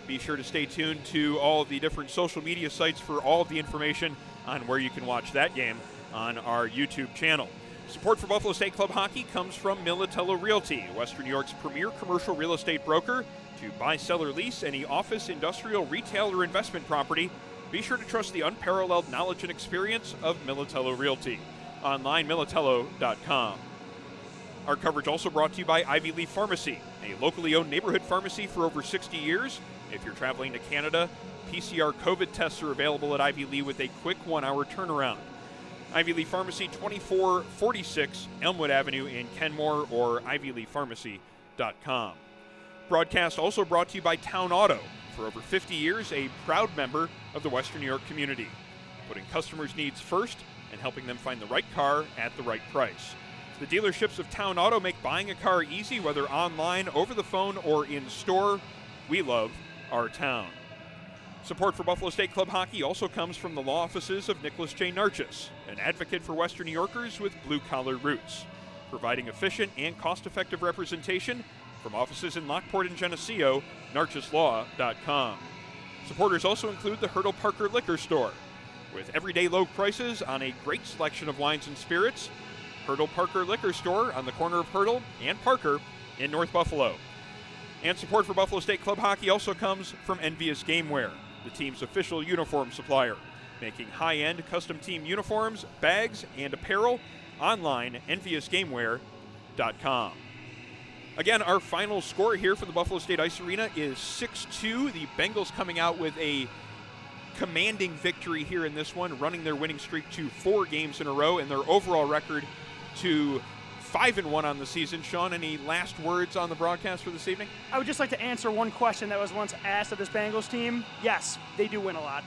Be sure to stay tuned to all of the different social media sites for all of the information on where you can watch that game on our YouTube channel. Support for Buffalo State Club Hockey comes from Militello Realty, Western New York's premier commercial real estate broker. To buy, sell, or lease any office, industrial, retail, or investment property, be sure to trust the unparalleled knowledge and experience of Militello Realty. Online, militello.com. Our coverage also brought to you by Ivy Leaf Pharmacy, a locally owned neighborhood pharmacy for over 60 years. If you're traveling to Canada, PCR COVID tests are available at Ivy Lee with a quick 1-hour turnaround. Ivy Lee Pharmacy, 2446 Elmwood Avenue in Kenmore, or ivyleepharmacy.com. Broadcast also brought to you by Town Auto. For over 50 years, a proud member of the Western New York community, putting customers' needs first and helping them find the right car at the right price. The dealerships of Town Auto make buying a car easy, whether online, over the phone, or in store. We love our town. Support for Buffalo State Club Hockey also comes from the law offices of Nicholas J. Narchis, an advocate for Western New Yorkers with blue-collar roots, providing efficient and cost-effective representation from offices in Lockport and Geneseo, narchislaw.com. Supporters also include the Hurdle Parker Liquor Store, with everyday low prices on a great selection of wines and spirits. Hurdle Parker Liquor Store on the corner of Hurdle and Parker in North Buffalo. And support for Buffalo State Club Hockey also comes from Envious Gameware, the team's official uniform supplier, making high-end custom team uniforms, bags, and apparel online, enviousgameware.com. Again, our final score here for the Buffalo State Ice Arena is 6-2. The Bengals coming out with a commanding victory here in this one, running their winning streak to 4 games in a row and their overall record to 5-1 on the season. Sean, any last words on the broadcast for this evening? I would just like to answer one question that was once asked of this Bengals team. Yes, they do win a lot.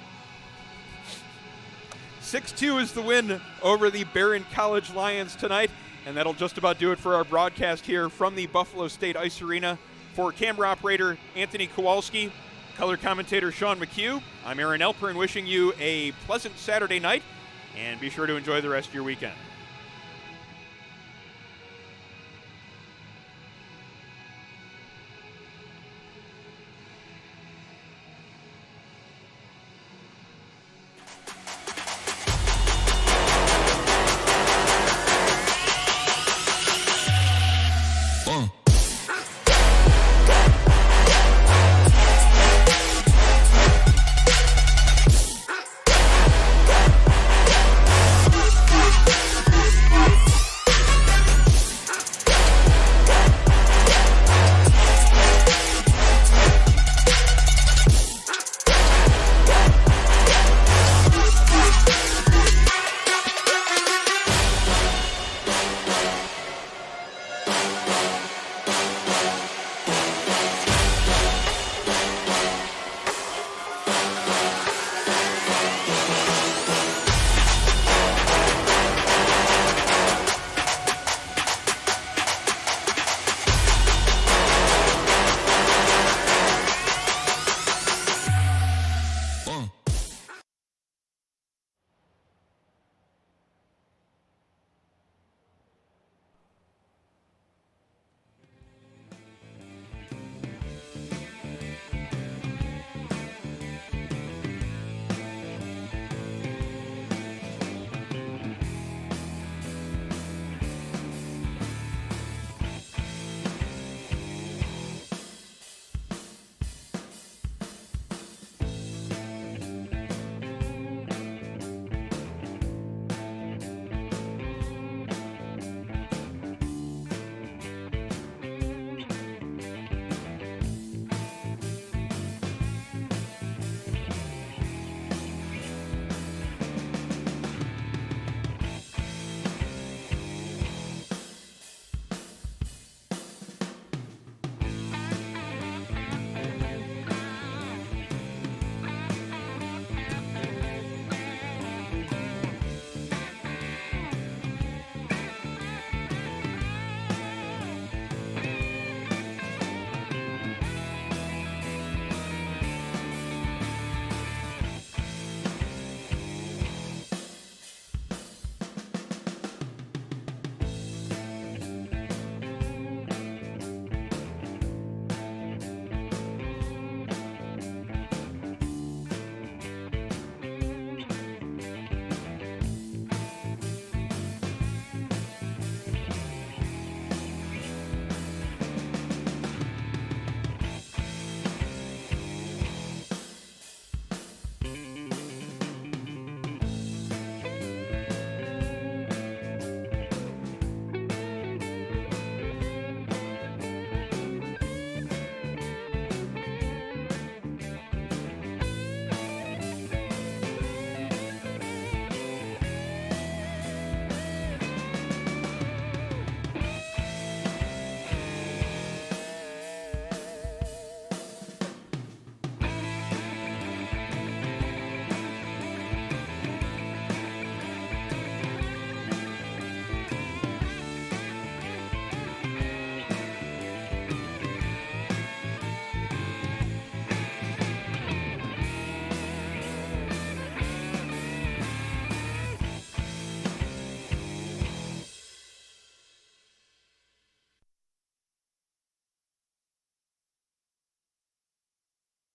6-2 is the win over the Behrend College Lions tonight, and that'll just about do it for our broadcast here from the Buffalo State Ice Arena. For camera operator Anthony Kowalski, color commentator Sean McHugh, I'm Aaron Elpern wishing you a pleasant Saturday night, and be sure to enjoy the rest of your weekend.